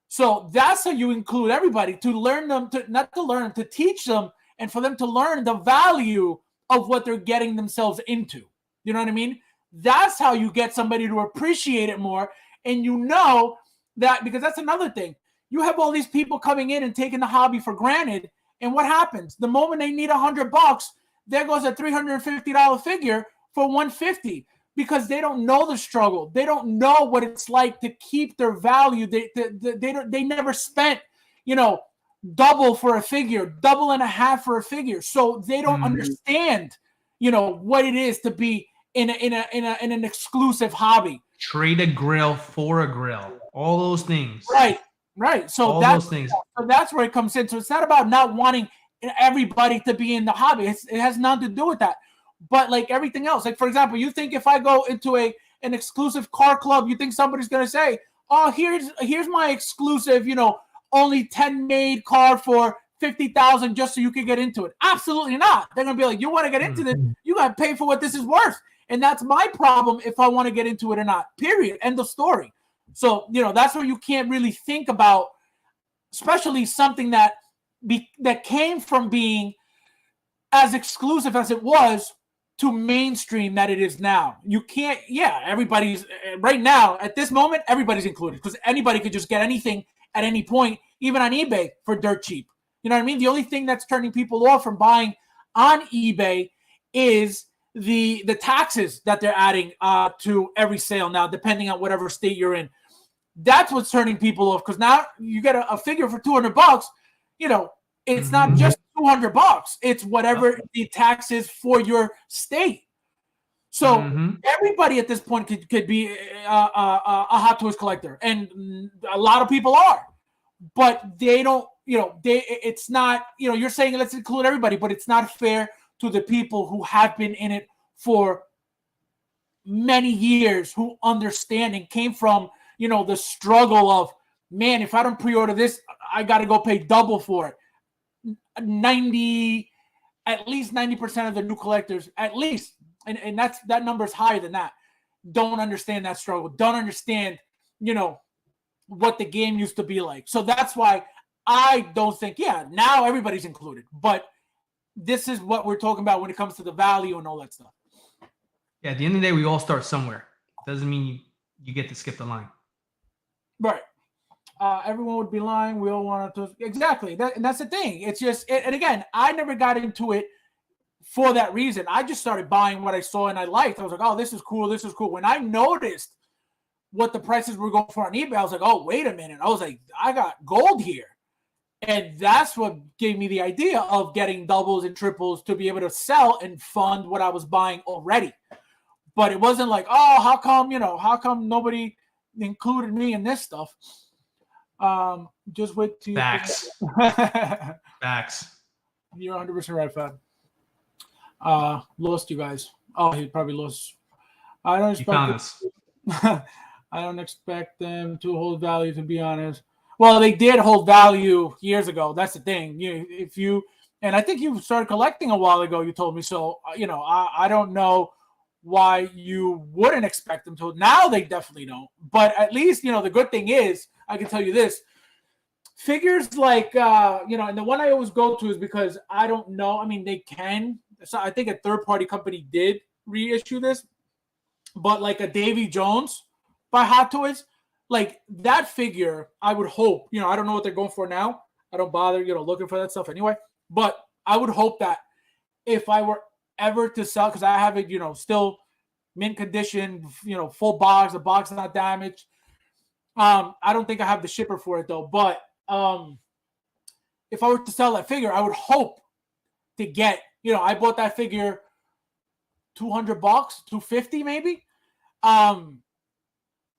So that's how you include everybody, to teach them, and for them to learn the value of what they're getting themselves into. You know what I mean? That's how you get somebody to appreciate it more. And that, because that's another thing. You have all these people coming in and taking the hobby for granted. And what happens? The moment they need $100, there goes a $350 figure for $150, because they don't know the struggle. They don't know what it's like to keep their value. They never spent, double for a figure, double and a half for a figure. So they don't understand, what it is to be in an exclusive hobby. Trade a grill for a grill. All those things. Right. So those things. So that's where it comes in. So it's not about not wanting everybody to be in the hobby. It has nothing to do with that. But like everything else, like for example, you think if I go into an exclusive car club, you think somebody's gonna say, "Oh, here's my exclusive, only 10 made car for 50,000 just so you can get into it." Absolutely not. They're gonna be like, "You want to get into this? You got to pay for what this is worth." And that's my problem if I want to get into it or not. Period. End of story. So that's where you can't really think about, especially something that came from being as exclusive as it was. to mainstream that it is now. You can't, everybody's right now at this moment, everybody's included because anybody could just get anything at any point, even on eBay for dirt cheap. You know what I mean? The only thing that's turning people off from buying on eBay is the taxes that they're adding to every sale now, depending on whatever state you're in. That's what's turning people off because now you get a figure for $200. You know, it's not just $200. It's whatever the tax is for your state. So everybody at this point could be a Hot Toys collector, and a lot of people are, but they don't. You know, it's not. You know, you're saying let's include everybody, but it's not fair to the people who have been in it for many years, who understand and came from, you know, the struggle of, man, if I don't pre-order this, I got to go pay double for it. At least 90% of the new collectors, at least, and that number is higher than that, don't understand that struggle, don't understand, you know, what the game used to be like. So that's why I don't think, now everybody's included, but this is what we're talking about when it comes to the value and all that stuff. Yeah, at the end of the day, we all start somewhere. Doesn't mean you get to skip the line. Right. Everyone would be lying. We all wanted to. Exactly. And that's the thing. It's just, and again, I never got into it for that reason. I just started buying what I saw and I liked. I was like, oh, this is cool. This is cool. When I noticed what the prices were going for on eBay, I was like, oh, wait a minute. I was like, I got gold here. And that's what gave me the idea of getting doubles and triples to be able to sell and fund what I was buying already. But it wasn't like, oh, how come nobody included me in this stuff? Just wait till Facts. Facts. You're 100% right, Fab. Lost you guys. Oh, he probably lost. I don't expect them to hold value, to be honest. Well, they did hold value years ago. That's the thing. And I think you started collecting a while ago, you told me. So, you know, I don't know why you wouldn't expect them to. Now they definitely don't. But at least, you know, the good thing is, I can tell you this, figures like, you know, and the one I always go to is because I don't know. I mean, they can. So I think a third-party company did reissue this. But like a Davy Jones by Hot Toys, like that figure, I would hope, you know, I don't know what they're going for now. I don't bother, you know, looking for that stuff anyway. But I would hope that if I were ever to sell, because I have it, you know, still mint condition, you know, full box, the box is not damaged. I don't think I have the shipper for it though. But if I were to sell that figure, I would hope to get, you know, I bought that figure $200, $250 maybe.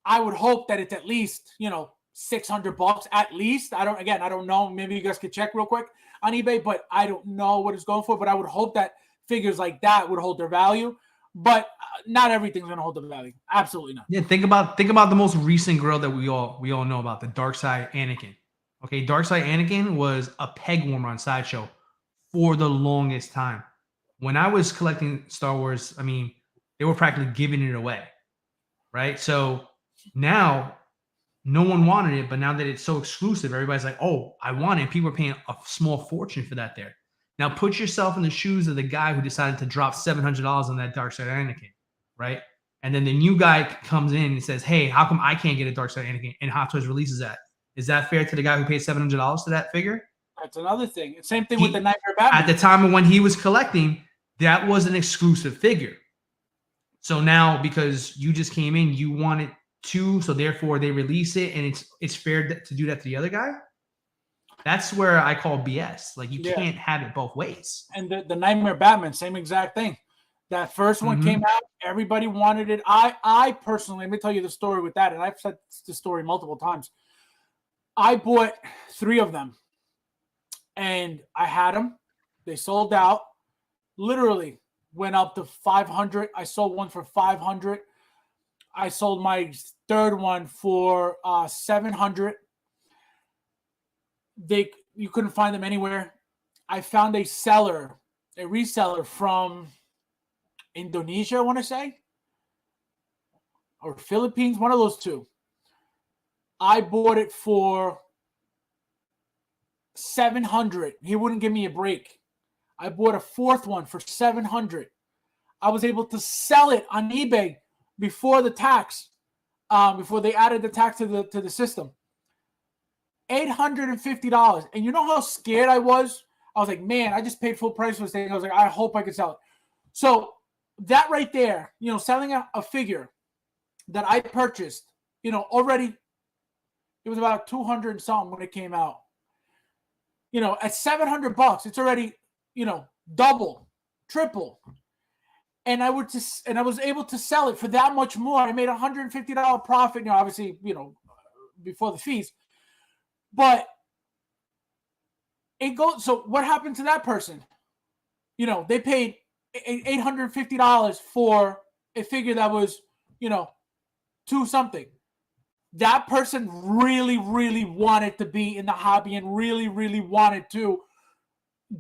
I would hope that it's at least, you know, $600 at least. I don't know. Maybe you guys could check real quick on eBay, but I don't know what it's going for. But I would hope that figures like that would hold their value. But not everything's going to hold the value. Absolutely not. Yeah, think about the most recent girl that we all know about, the Darkside Anakin. Okay, Darkside Anakin was a peg warmer on Sideshow for the longest time. When I was collecting Star Wars, I mean, they were practically giving it away, right? So now no one wanted it, but now that it's so exclusive, everybody's like, oh, I want it. People are paying a small fortune for that there. Now put yourself in the shoes of the guy who decided to drop $700 on that Darkside Anakin, right? And then the new guy comes in and says, hey, how come I can't get a Darkside Anakin? And Hot Toys releases that. Is that fair to the guy who paid $700 to that figure? That's another thing. Same thing with the Nightmare Batman. At the time of when he was collecting, that was an exclusive figure. So now, because you just came in, you wanted to, so therefore they release it, and it's fair to do that to the other guy. That's where I call BS. Like, you can't have it both ways. And the Nightmare Batman, same exact thing. That first one came out, everybody wanted it. I personally, let me tell you the story with that, and I've said the story multiple times. I bought 3 of them, and I had them. They sold out. Literally went up to 500. I sold one for 500. I sold my third one for 700. You couldn't find them anywhere. I found a reseller from Indonesia, I want to say, or Philippines, one of those two. I bought it for 700. He wouldn't give me a break. I bought a fourth one for 700. I was able to sell it on eBay before the tax, before they added the tax to the system. $850. And you know how scared I was? I was like, man, I just paid full price for this thing. I was like, I hope I can sell it. So that right there, selling a figure that I purchased, already, it was about 200 and something when it came out. At $700, it's already, double, triple. And I was able to sell it for that much more. I made $150 profit, obviously, before the fees. But it goes. So what happened to that person? They paid $850 for a figure that was, two something. That person really, really wanted to be in the hobby and really, really wanted to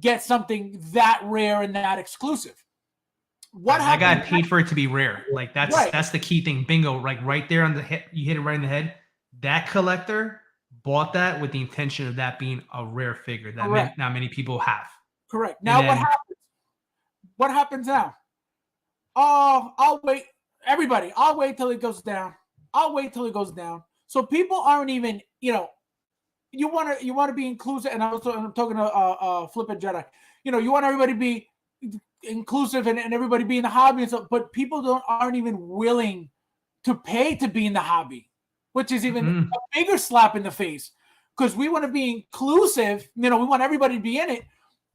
get something that rare and that exclusive. What happened? That guy paid for it to be rare. Like that's the key thing. Bingo. Like right there on the head, you hit it right in the head. That collector bought that with the intention of that being a rare figure that not many people have. Correct. Now what happens? What happens now? Oh, I'll wait. Everybody, I'll wait till it goes down. I'll wait till it goes down. So people aren't even, you want to be inclusive. And I'm talking to Flippin' Jedi. You want everybody to be inclusive and everybody be in the hobby and stuff, but people aren't even willing to pay to be in the hobby, which is even a bigger slap in the face, because we want to be inclusive. We want everybody to be in it,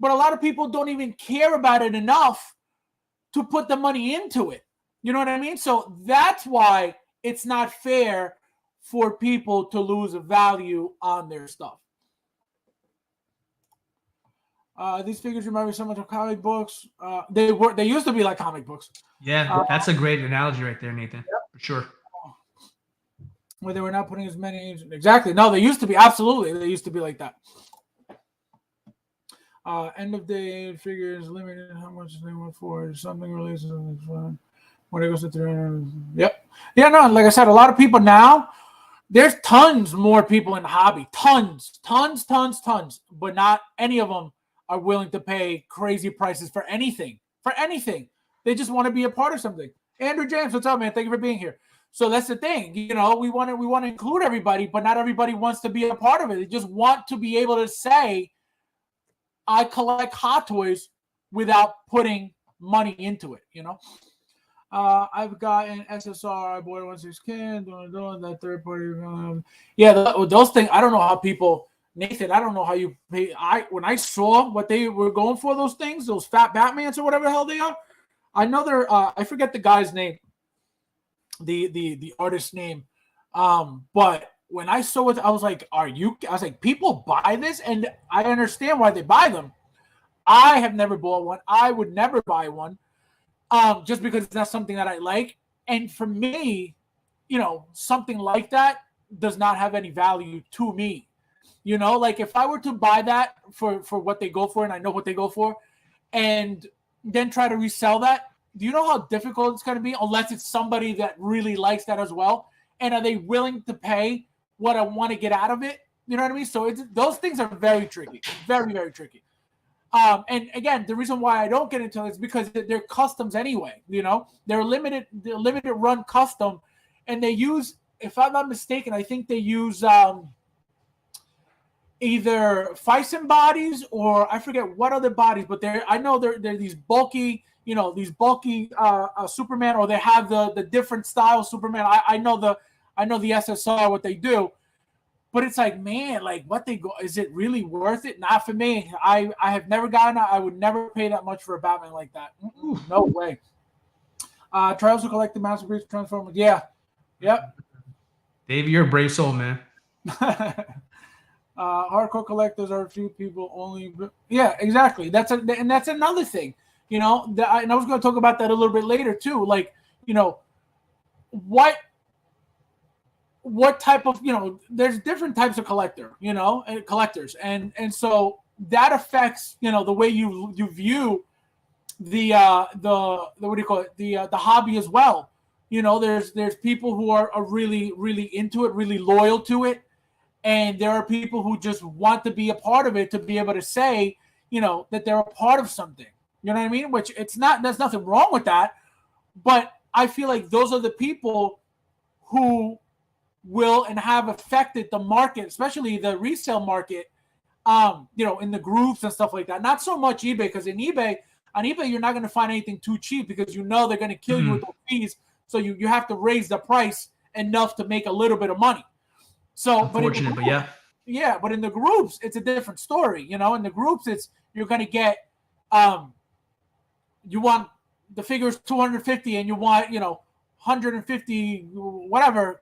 but a lot of people don't even care about it enough to put the money into it. You know what I mean? So that's why it's not fair for people to lose value on their stuff. These figures remind me so much of comic books. They used to be like comic books. Yeah, that's a great analogy right there, Nathan. Yep. For sure. Where they were not putting as many. Exactly. No, they used to be. Absolutely. They used to be like that. End of day figures limited. How much they went for? Something releases when it goes to 300. Yep. Yeah, no, like I said, a lot of people now, there's tons more people in the hobby. Tons. But not any of them are willing to pay crazy prices for anything. They just want to be a part of something. Andrew James, what's up, man? Thank you for being here. So that's the thing. We want to include everybody, but not everybody wants to be a part of it. They just want to be able to say, I collect Hot Toys without putting money into it, I've got an SSR. I bought it 16 that third party. Those things. I don't know how people, Nathan. I don't know how you pay. When I saw what they were going for, those things, those fat Batmans or whatever the hell they are. I know they're. I forget the guy's name, the artist's name. But when I saw it, I was like, I was like, people buy this, and I understand why they buy them. I have never bought one. I would never buy one. Just because it's not something that I like. And for me, something like that does not have any value to me. Like if I were to buy that for what they go for, and I know what they go for, and then try to resell that, do you know how difficult it's going to be unless it's somebody that really likes that as well? And are they willing to pay what I want to get out of it? You know what I mean? So those things are very tricky, very, very tricky. And again, the reason why I don't get into it is because they're customs anyway. They're limited run custom, and they use, if I'm not mistaken, I think they use either Fison bodies or I forget what other bodies, but I know they're these bulky, Superman, or they have the different style Superman. I know the SSR, what they do. But it's like, man, like what they go, is it really worth it? Not for me. I have never gotten it. I would never pay that much for a Batman like that. No way. Trials to collect the Masterpiece Transformers. Yeah. Yep. Dave, you're a brave soul, man. Hardcore collectors are a few people only. Yeah, exactly. That's another thing. And I was going to talk about that a little bit later too. Like, what type of, there's different types of collectors. And so that affects, the way you view the what do you call it? The hobby as well. There's people who are really, really into it, really loyal to it. And there are people who just want to be a part of it, to be able to say, that they're a part of something. You know what I mean? Which there's nothing wrong with that. But I feel like those are the people who will and have affected the market, especially the resale market, in the groups and stuff like that. Not so much eBay, because on eBay, you're not going to find anything too cheap because they're going to kill you with the fees. So you have to raise the price enough to make a little bit of money. So, unfortunate, but yeah. Yeah, but in the groups, it's a different story. In the groups, you're going to get, you want the figures 250 and you want, 150, whatever.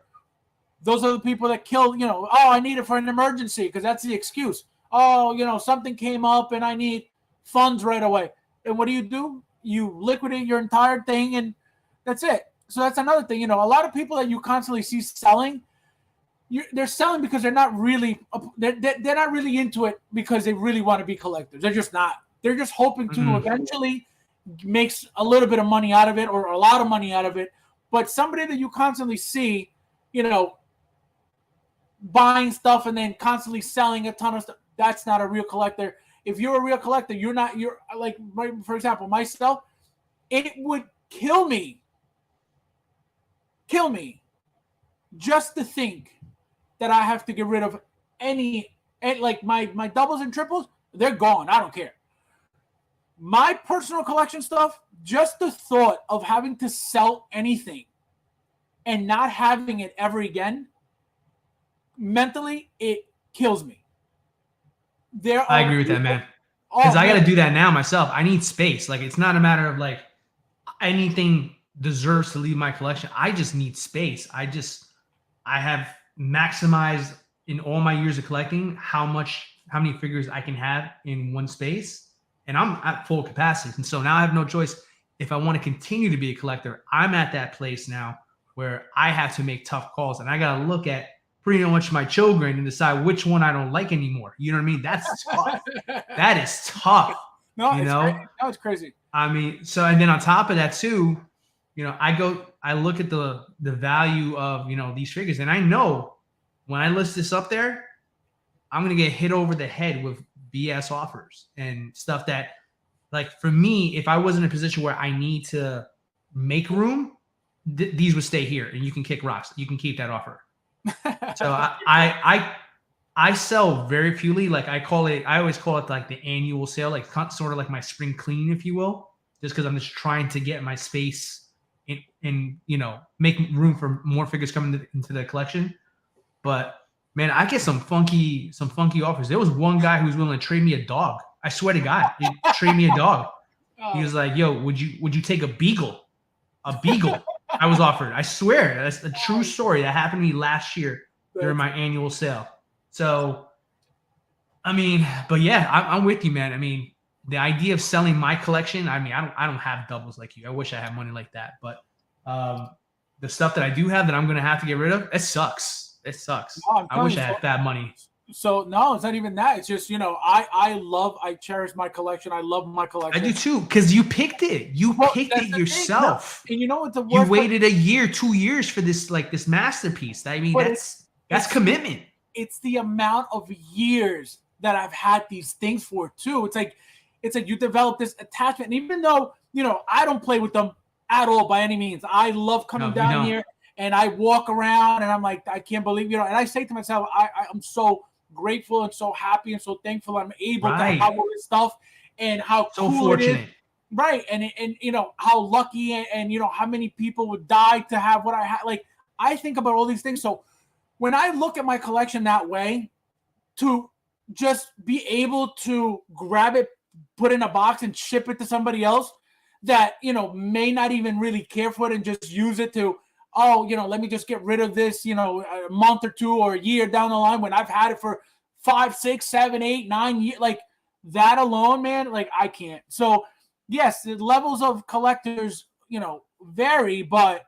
Those are the people that kill, I need it for an emergency, because that's the excuse. Oh, something came up and I need funds right away. And what do? You liquidate your entire thing and that's it. So that's another thing. A lot of people that you constantly see selling, they're selling because they're not really into it because they really want to be collectors. They're just not. They're just hoping to eventually make a little bit of money out of it, or a lot of money out of it. But somebody that you constantly see, buying stuff and then constantly selling a ton of stuff, that's not a real collector. If you're a real collector, you're like, for example, myself, it would kill me just to think that I have to get rid of like my doubles and triples, they're gone. I don't care. My personal collection stuff, just the thought of having to sell anything and not having it ever again, mentally, it kills me. I agree with that, man. Because I got to do that now myself. I need space. Like, it's not a matter of like anything deserves to leave my collection. I just need space. I have maximized in all my years of collecting how many figures I can have in one space, and I'm at full capacity. And so now I have no choice. If I want to continue to be a collector, I'm at that place now where I have to make tough calls, and I got to look at pretty much my children and decide which one I don't like anymore. You know what I mean? That's tough. That is tough. It's crazy. I mean, so, and then on top of that too, I look at the value of, these figures, and I know when I list this up there, I'm going to get hit over the head with BS offers and stuff that, like, for me, if I was in a position where I need to make room, these would stay here and you can kick rocks. You can keep that offer. So I sell very fewly. Like, I always call it like the annual sale, like sort of like my spring clean, if you will, just because I'm just trying to get my space and make room for more figures coming into the collection. But man, I get some funky offers. There was one guy who was willing to trade me a dog. I swear to God, he'd trade me a dog. He was like, "Yo, would you take a beagle?" A beagle. I was offered. I swear, that's a true story that happened to me last year during my annual sale. So, I mean, but yeah, I'm with you, man. I mean, the idea of selling my collection, I mean, I don't have doubles like you. I wish I had money like that. But the stuff that I do have that I'm going to have to get rid of, it sucks. It sucks. No, I wish I had that money. So no, it's not even that. It's just, I cherish my collection. I love my collection. I do too, because you picked it. You picked it yourself. No. And you know what the worst? You waited a year, 2 years for this masterpiece. I mean, that's commitment. It's the amount of years that I've had these things for too. It's like you develop this attachment. And even though, I don't play with them at all by any means. I love coming down here and I walk around and I'm like, I can't believe, and I say to myself, I'm so grateful and so happy and so thankful I'm able to have all this stuff, and how so cool fortunate. It is. Right. And how lucky and how many people would die to have what I have. Like, I think about all these things. So when I look at my collection that way, to just be able to grab it, put it in a box and ship it to somebody else that, may not even really care for it and just use it to, let me just get rid of this, a month or two or a year down the line when I've had it for 5, 6, 7, 8, 9 years. Like, that alone, man, like, I can't. So yes, the levels of collectors, vary, but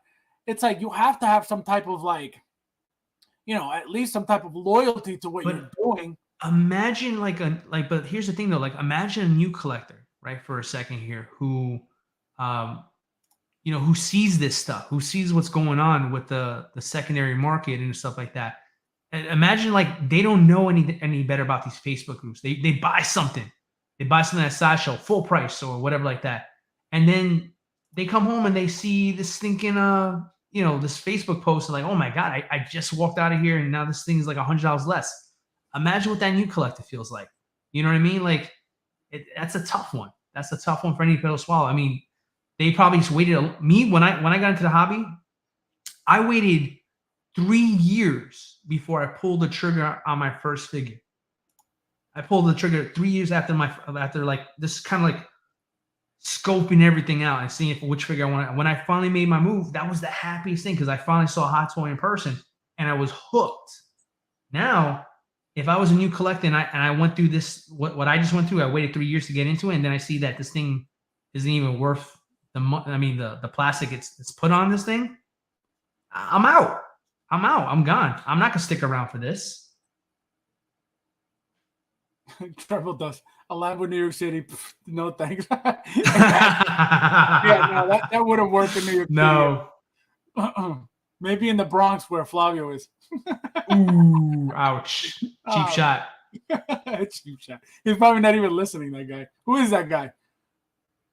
it's like you have to have some type of at least some type of loyalty to what you're doing. Imagine but here's the thing though, like, imagine a new collector, right, for a second here, who who sees this stuff, who sees what's going on with the secondary market and stuff like that. And imagine, like, they don't know any better about these Facebook groups. They buy something. They buy something at Sideshow, full price or whatever like that. And then they come home and they see this stinking this Facebook post like, oh my god, I just walked out of here and now this thing is like $100 less. Imagine what that new collector feels like. You know what I mean? Like that's a tough one. That's a tough one for any people to swallow. I mean, they probably just waited. Me when I got into the hobby, I waited 3 years before I pulled the trigger on my first figure. I pulled the trigger 3 years after like this kind of like scoping everything out and seeing which figure I wanted. When I finally made my move, that was the happiest thing because I finally saw Hot Toy in person and I was hooked. Now, if I was a new collector and I went through this, what I just went through, I waited 3 years to get into it, and then I see that this thing isn't even worth the plastic it's put on this thing. I'm out. I'm gone. I'm not gonna stick around for this. Trevor does a Lambo New York City. Pff, no thanks. No, that wouldn't work in New York City. No. Maybe in the Bronx where Flavio is. Ooh, ouch. Cheap shot. Cheap shot. He's probably not even listening, that guy. Who is that guy?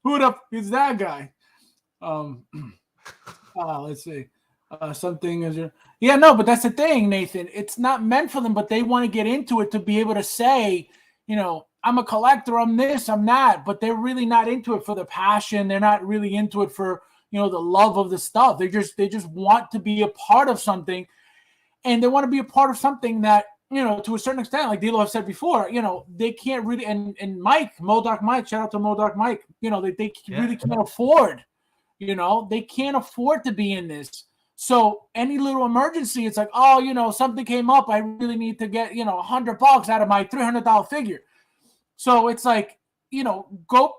Who the is that guy? Let's see. Something is but that's the thing, Nathan. It's not meant for them, but they want to get into it to be able to say, I'm a collector, I'm this, I'm that, but they're really not into it for the passion. They're not really into it for, the love of the stuff. They just want to be a part of something, and they want to be a part of something that, to a certain extent, like D'Lo have said before, they can't really, and Mike, Modoc Mike, shout out to Modoc Mike, they really can't afford, they can't afford to be in this. So any little emergency, it's like, something came up. I really need to get, $100 out of my $300 figure. So it's like, go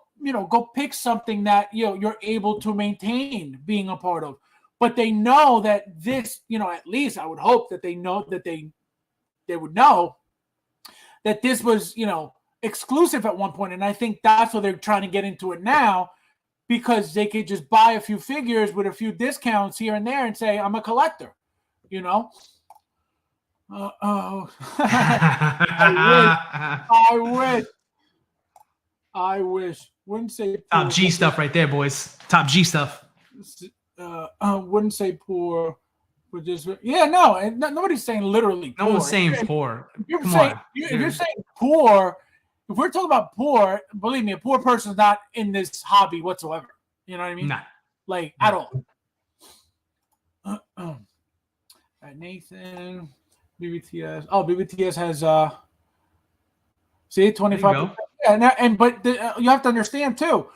pick something that, you're able to maintain being a part of. But they know that this, at least I would hope that they know that they would know that this was, exclusive at one point. And I think that's what they're trying to get into it now, because they could just buy a few figures with a few discounts here and there and say, I'm a collector, I wish. Wouldn't say poor. Top G stuff right there, boys. Top G stuff. Wouldn't say poor. But just, no, and nobody's saying literally poor. No one's saying poor. If you're saying poor, if we're talking about poor, believe me, a poor person's not in this hobby whatsoever. You know what I mean? Nah. Like, at all. Nathan, BBTS. Oh, BBTS has, 25%. But you have to understand, too,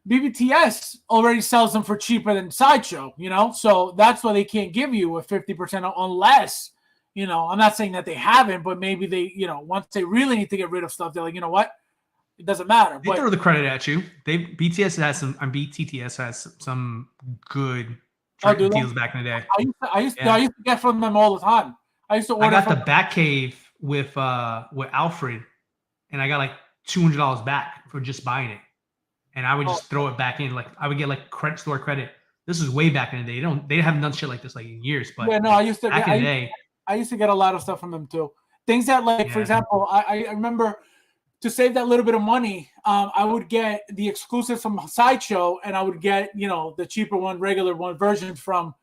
BBTS already sells them for cheaper than Sideshow, So that's why they can't give you a 50% unless, I'm not saying that they haven't, but maybe they, once they really need to get rid of stuff, they're like, you know what? It doesn't matter. They throw the credit at you. BTS has some good deals back in the day. I used to get from them all the time. I used to order. I got the Batcave with Alfred, and I got like $200 back for just buying it, and I would just throw it back in. Like I would get like credit store credit. This was way back in the day. They haven't done shit like this like in years. But I used to back in the day. I used to get a lot of stuff from them too. Things that for example, I remember. To save that little bit of money, I would get the exclusive from Sideshow, and I would get the cheaper one, regular one versions from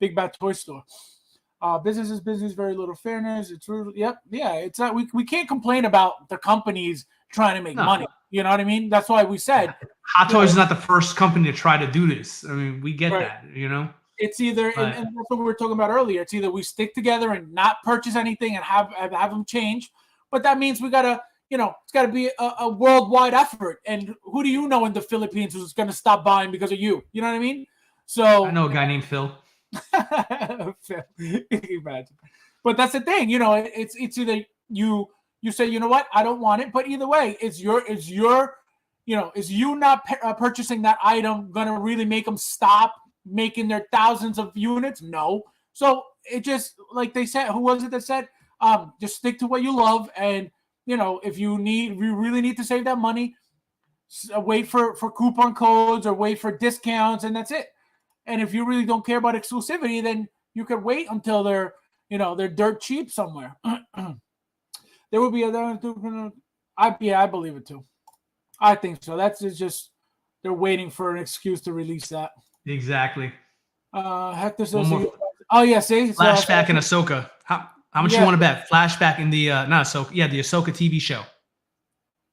Big Bad Toy Store. Business is business, very little fairness. It's rude. Yep, yeah. It's not. We can't complain about the companies trying to make money. You know what I mean? That's why we said Hot Toys is not the first company to try to do this. I mean, we get that. It's either, and that's what we were talking about earlier. It's either we stick together and not purchase anything and have them change, but that means we gotta. It's got to be a worldwide effort. And who do you know in the Philippines who's going to stop buying because of you? You know what I mean? So I know a guy named Phil. Phil. Imagine. But that's the thing. It's either you say, you know what, I don't want it. But either way, is you not purchasing that item going to really make them stop making their thousands of units? No. So it just, like they said, who was it that said, just stick to what you love, and if you really need to save that money, wait for coupon codes or wait for discounts, and that's it. And if you really don't care about exclusivity, then you could wait until they're dirt cheap somewhere. There will be other. I believe it too. I think so. That's just They're waiting for an excuse to release that. Exactly. Hector One says, more. "Oh yeah, see, Flashback in Ahsoka. How much you want to bet? Flashback in the not Ahsoka, the Ahsoka TV show.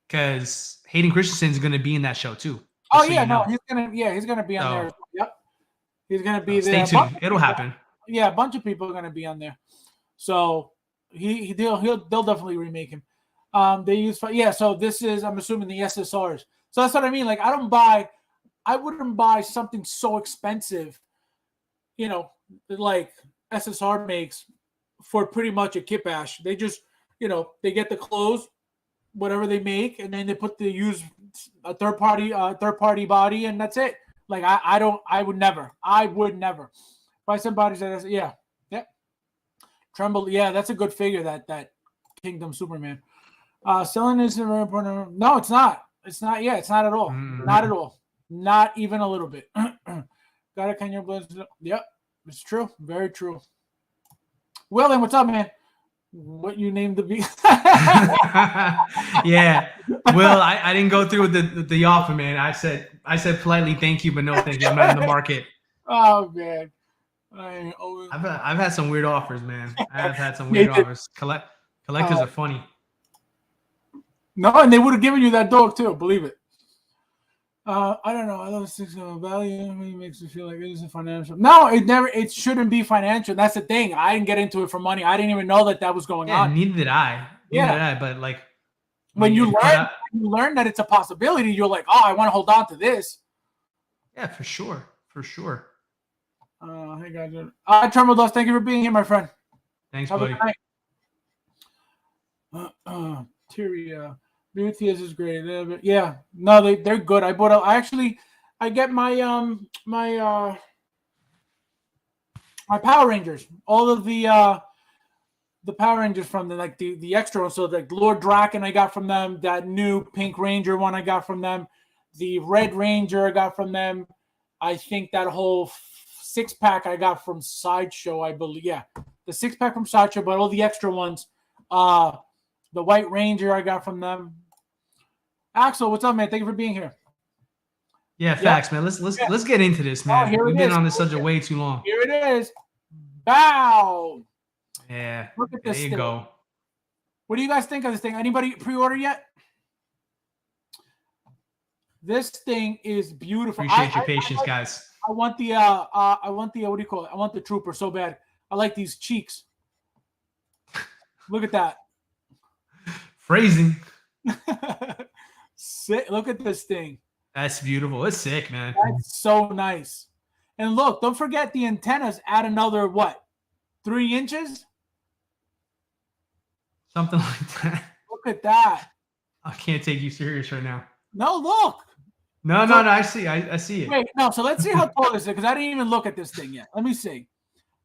Because Hayden Christensen is going to be in that show too. Oh yeah, no, he's gonna be on there. Yep, he's gonna be there. Stay tuned. It'll happen. Yeah, a bunch of people are gonna be on there. So they'll definitely remake him. They use So this is, I'm assuming, the SSRs. So that's what I mean. Like I wouldn't buy something so expensive, like SSR makes for pretty much a kit bash. They just, they get the clothes, whatever they make, and then they use a third party body, and that's it. Like I would never buy some bodies that yeah. Tremble, yeah, that's a good figure, that Kingdom Superman. Selling is very important. No, it's not. It's not. Yeah, it's not at all. Not at all. Not even a little bit. Got it, Kenya Blitz. Yep, it's true. Very true. Well, then, what's up, man? What you named the beast? Yeah. Well, I didn't go through with the offer, man. I said politely thank you, but no thank you. I'm not in the market. Oh man. I've had some weird offers, man. I've had some weird offers. Collectors are funny. No, and they would have given you that dog too. Believe it. I don't know. I love six value. It makes me feel like it isn't financial. No, it shouldn't be financial. That's the thing. I didn't get into it for money. I didn't even know that was going on. Neither did I. But like when you learn that it's a possibility, you're like, oh, I want to hold on to this. Yeah, for sure. Hey guys, Tremble Dust, thank you for being here, my friend. Thanks, Have buddy. a good night. Tyria, BTS is great. Yeah, no, they're good. I get my my Power Rangers, all of the Power Rangers from the extra one. So like Lord Draken, I got from them. That new Pink Ranger one, I got from them. The Red Ranger, I got from them. I think that whole 6-pack I got from Sideshow, I believe. Yeah, the 6-pack from Sideshow, but all the extra ones. The White Ranger I got from them. Axel, what's up, man? Thank you for being here. Yeah, facts, man. Let's get into this, man. We've been on this subject way too long. Here it is. Bow. Yeah. Look at this. There you go. What do you guys think of this thing? Anybody pre-order yet? This thing is beautiful. Appreciate your patience, guys. I want the what do you call it? I want the Trooper so bad. I like these cheeks. Look at that. Phrasing. Look at this thing. That's beautiful. It's sick, man. That's so nice. And look, don't forget the antennas add another 3 inches? Something like that. Look at that. I can't take you serious right now. No, look. No. I see it. Wait, no. So let's see how tall this is, because I didn't even look at this thing yet. Let me see.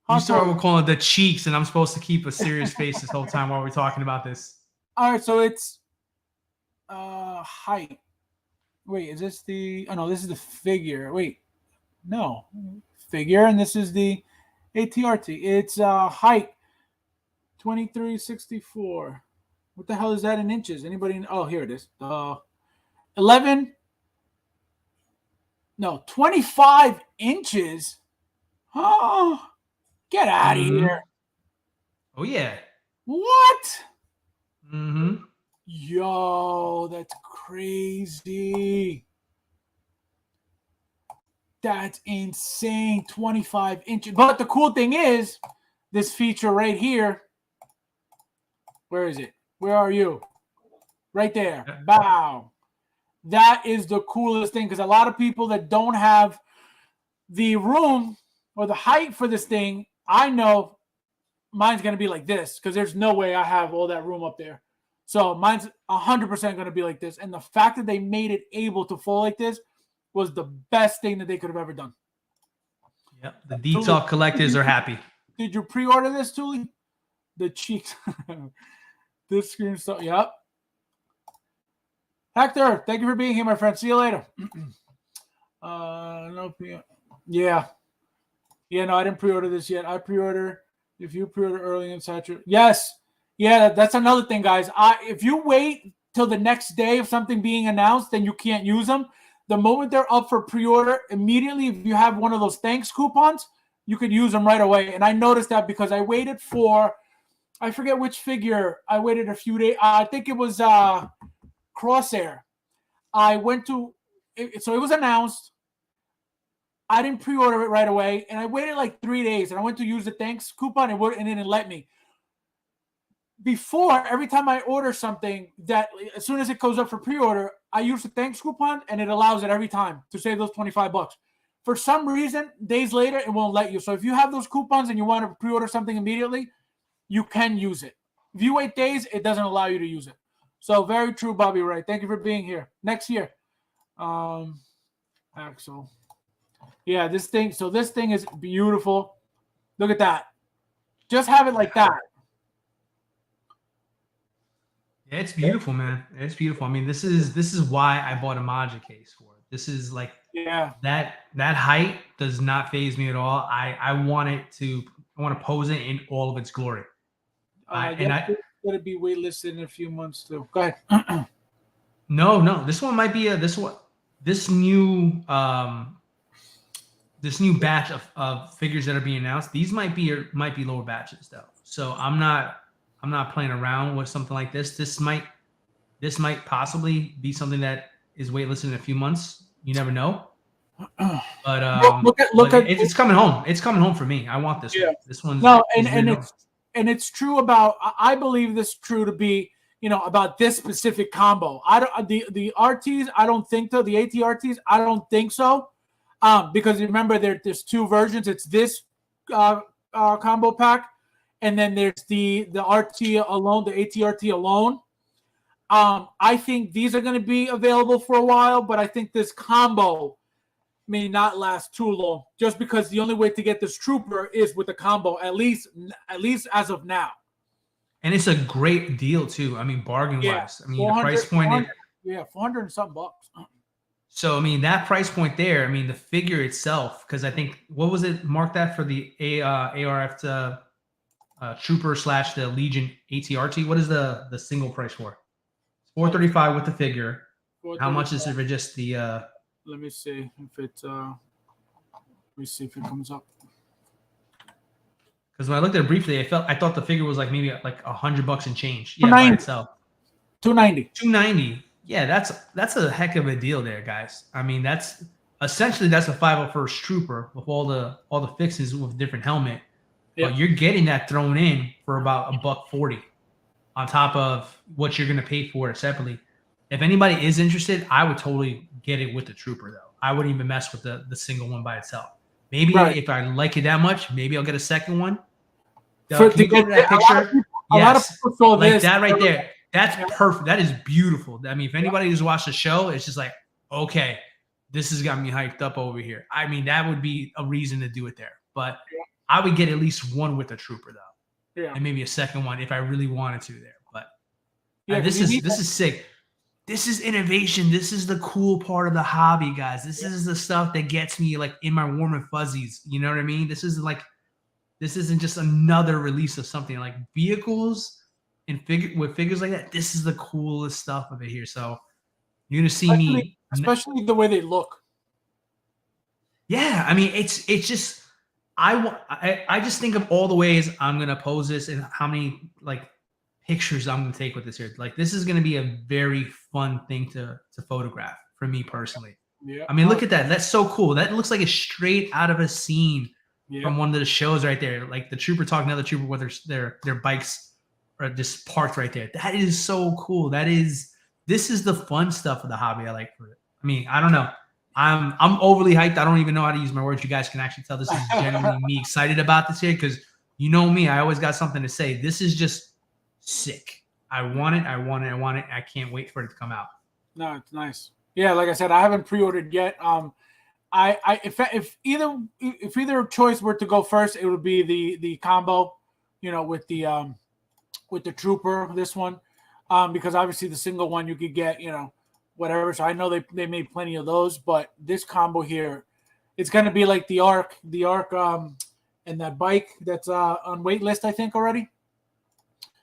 You started calling it the cheeks, and I'm supposed to keep a serious face this whole time while we're talking about this. All right, so it's height. Wait, is this the? Oh no, this is the figure. Wait, no, figure, and this is the ATRT. It's height 2364. What the hell is that in inches? Anybody? Oh, here it is. 25 inches. Oh, get out of here. Oh yeah. What? Mm-hmm. Yo, that's crazy. That's insane. 25 inches. But the cool thing is, this feature right here. Where is it? Where are you? Right there. Bow. That is the coolest thing, because a lot of people that don't have the room or the height for this thing, I know mine's going to be like this, because there's no way I have all that room up there. So mine's 100% going to be like this. And the fact that they made it able to fall like this was the best thing that they could have ever done. Yep. The D-Talk collectors are happy. Did you pre-order this, Thule? The cheeks. This screen so yep. Hector, thank you for being here, my friend. See you later. No pre- Yeah. Yeah, no, I didn't pre-order this yet. I pre-order if you pre-order early in Satchel. Yes. Yeah, that's another thing, guys. If you wait till the next day of something being announced, then you can't use them. The moment they're up for pre-order, immediately, if you have one of those thanks coupons, you could use them right away. And I noticed that because I waited for, I forget which figure. I waited a few days. I think it was Crosshair. I went to, so it was announced. I didn't pre-order it right away, and I waited like 3 days, and I went to use the thanks coupon, and it didn't let me. Before, every time I order something, that as soon as it goes up for pre-order, I use the thanks coupon, and it allows it every time to save those $25. For some reason, days later, it won't let you. So if you have those coupons and you want to pre-order something immediately, you can use it. If you wait days, it doesn't allow you to use it. So very true, Bobby Ray. Thank you for being here. Next year. Axel. Yeah, this thing. So this thing is beautiful. Look at that. Just have it like that. Yeah, it's beautiful, man. It's beautiful. I mean, this is why I bought a Magic case for it. This is like, yeah, that height does not faze me at all. I want to pose it in all of its glory. It's going to be waitlisted in a few months too. Go ahead. No, this one might be this new batch of figures that are being announced. These might be lower batches though. So I'm not playing around with something like this. This might possibly be something that is waitlisted in a few months. You never know. But it's coming home. It's coming home for me. I want this one. This one's it's true about. I believe this true to be, about this specific combo. The RTs. I don't think so. The ATRTs. I don't think so. Because remember, there's two versions. It's this combo pack, and then there's the RT alone, the ATRT alone. I think these are going to be available for a while, but I think this combo may not last too long, just because the only way to get this trooper is with the combo, at least as of now. And it's a great deal too. I mean, bargain wise. I mean, the price point. $400 and something bucks. So I mean, that price point there. I mean, the figure itself, because I think what was it marked at for the ARF Trooper / the Legion ATRT? What is the single price for? $435 with the figure. How much is it for just the? Let me see if it. Let me see if it comes up. Because when I looked at it briefly, I thought the figure was like maybe like $100 and change. Yeah, by itself. $290. Yeah, that's a heck of a deal there, guys. I mean, that's a 501st Trooper with all the fixes with different helmet. Yep. But you're getting that thrown in for about $140 on top of what you're gonna pay for it separately. If anybody is interested, I would totally get it with the Trooper though. I wouldn't even mess with the single one by itself. Maybe if I like it that much, maybe I'll get a second one. Can you go to that picture? A lot of people saw like this. That right there. That's perfect. That is beautiful. I mean, if anybody who's watched the show, it's just like, okay, this has got me hyped up over here. I mean, that would be a reason to do it there. But I would get at least one with the Trooper though. Yeah. And maybe a second one if I really wanted to there. But this is sick. This is innovation. This is the cool part of the hobby, guys. This is the stuff that gets me like in my warm and fuzzies. You know what I mean? This isn't just another release of something. Like vehicles and with figures like that, this is the coolest stuff of it here. So you're gonna see me, especially the way they look. Yeah, I mean, it's just I just think of all the ways I'm gonna pose this and how many like pictures I'm gonna take with this here. Like this is gonna be a very fun thing to photograph for me personally. Yeah. I mean, look at that. That's so cool. That looks like it's straight out of a scene from one of the shows right there. Like the Trooper talking to the Trooper with their bikes are just parked right there. That is so cool. This is the fun stuff of the hobby I like for it. I mean, I don't know. I'm overly hyped. I don't even know how to use my words. You guys can actually tell this is genuinely me excited about this here because you know me. I always got something to say. This is just sick. I want it. I can't wait for it to come out. No, it's nice. Yeah, like I said, I haven't pre-ordered yet. If either choice were to go first, it would be the combo, with the Trooper, this one, because obviously the single one you could get, whatever. So I know they made plenty of those, but this combo here, it's gonna be like the Arc, and that bike that's on wait list, I think already.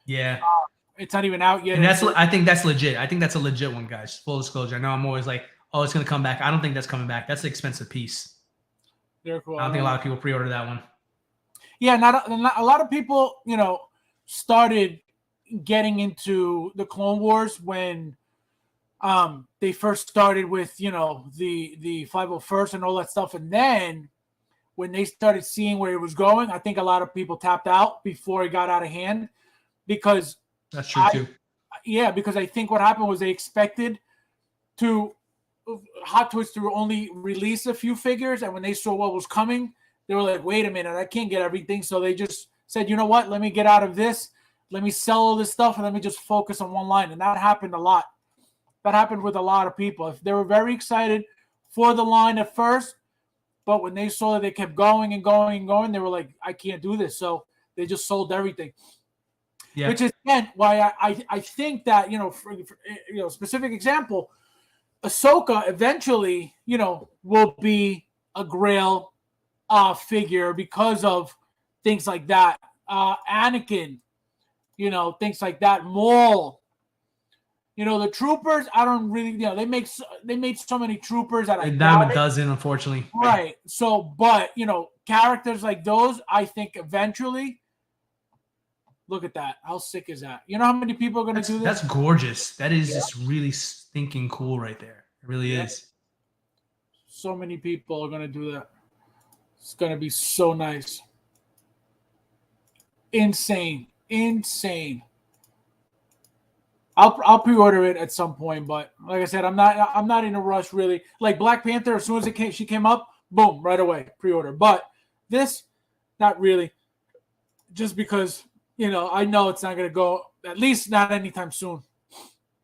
Yeah. It's not even out yet. And I think that's legit. I think that's a legit one, guys. Full disclosure. I know I'm always like, oh, it's going to come back. I don't think that's coming back. That's an expensive piece. Very cool. I don't think a lot of people pre-order that one. Yeah, not a lot of people, started getting into the Clone Wars when they first started with, the 501st and all that stuff. And then when they started seeing where it was going, I think a lot of people tapped out before it got out of hand because that's true too. Yeah, because I think what happened was they expected Hot Toys to only release a few figures, and when they saw what was coming, they were like, wait a minute, I can't get everything. So they just said, you know what, let me get out of this, let me sell all this stuff, and let me just focus on one line. And that happened a lot. That happened with a lot of people. If they were very excited for the line at first, but when they saw that they kept going and going and going, they were like, I can't do this. So they just sold everything. Yeah. Which is, again, why I think that, for specific example, Ahsoka eventually, will be a Grail figure because of things like that. Anakin, things like that. Maul, the troopers. I don't really, they made so many troopers that I doubt a dozen, unfortunately. Right. So, but characters like those, I think eventually. Look at that. How sick is that? You know how many people are going to do this? That's gorgeous. That is just really stinking cool right there. It really is. So many people are going to do that. It's going to be so nice. Insane. I'll pre-order it at some point, but like I said, I'm not in a rush really. Like Black Panther, as soon as she came up, boom, right away, pre-order. But this, not really. Just because I know it's not going to go, at least not anytime soon.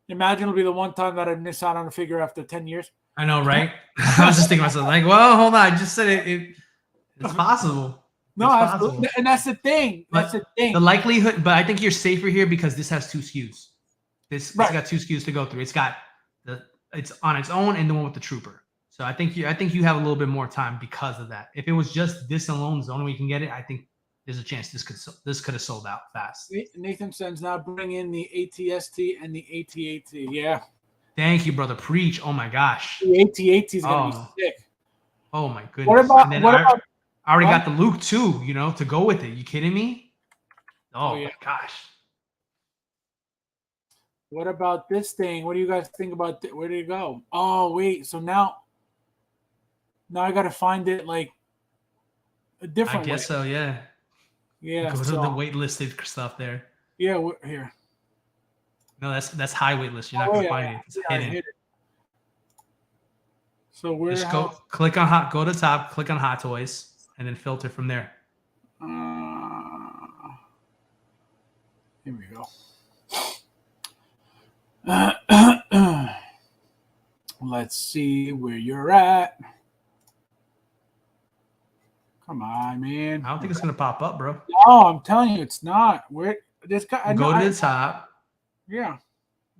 Imagine it'll be the one time that I miss out on a figure after 10 years. I know, right? I was just thinking to myself, like, well, hold on. I just said it's possible. No, absolutely. And that's the thing. The likelihood, but I think you're safer here because this has 2 SKUs. It's got 2 SKUs to go through. It's got it's on its own and the one with the trooper. So I think you have a little bit more time because of that. If it was just this alone, is the only way you can get it, I think there's a chance this could have sold out fast. Nathan says now bring in the ATST and the AT-AT. Yeah. Thank you, brother. Preach. Oh my gosh. The AT-AT is gonna be sick. Oh my goodness. What about? I already got the Luke too. To go with it. You kidding me? Oh yeah. My gosh. What about this thing? What do you guys think about? Where did it go? Oh wait. So now I got to find it like a different. I guess so. Yeah. Yeah. Go to the waitlisted stuff there. Yeah, here. No, that's high waitlist. You're not gonna find it. It's hidden. So where? Just click on go to the top, click on Hot Toys, and then filter from there. Here we go. Let's see where you're at. Come on, man. I don't think it's gonna pop up, bro. No, I'm telling you, it's not. Where this guy? Go to the top. Yeah.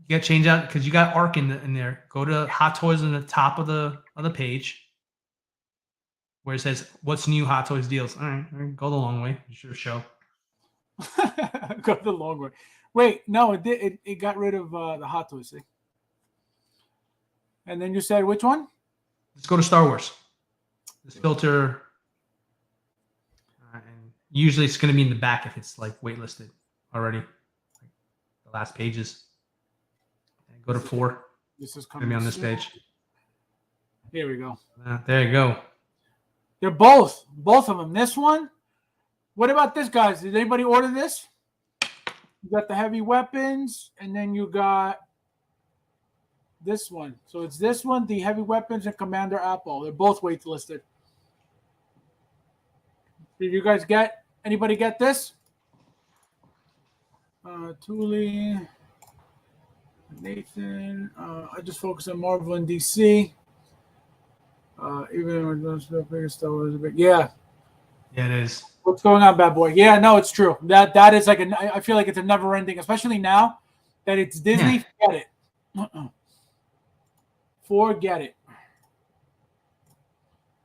You got to change out because you got ARC in there. Go to Hot Toys on the top of the page where it says "What's new Hot Toys deals." All right, go the long way. Sure, show. Go the long way. Wait, no, it did. It got rid of the Hot Toys thing. And then you said which one? Let's go to Star Wars. This filter. And usually it's going to be in the back if it's like waitlisted already. Like the last pages. And go to 4. This is going to be on this page. Here we go. There you go. They're both of them. This one. What about this, guys? Did anybody order this? You got the heavy weapons, and then you got this one. So it's this one, the heavy weapons, and Commander Apple. They're both waitlisted. Did you guys anybody get this? Thule, Nathan. I just focus on Marvel and DC. Even with those biggest Star Wars, yeah. Yeah, it is. What's going on, bad boy? Yeah, no, it's true. That is like I feel like it's a never ending, especially now that it's Disney. Yeah. Forget it. Forget it.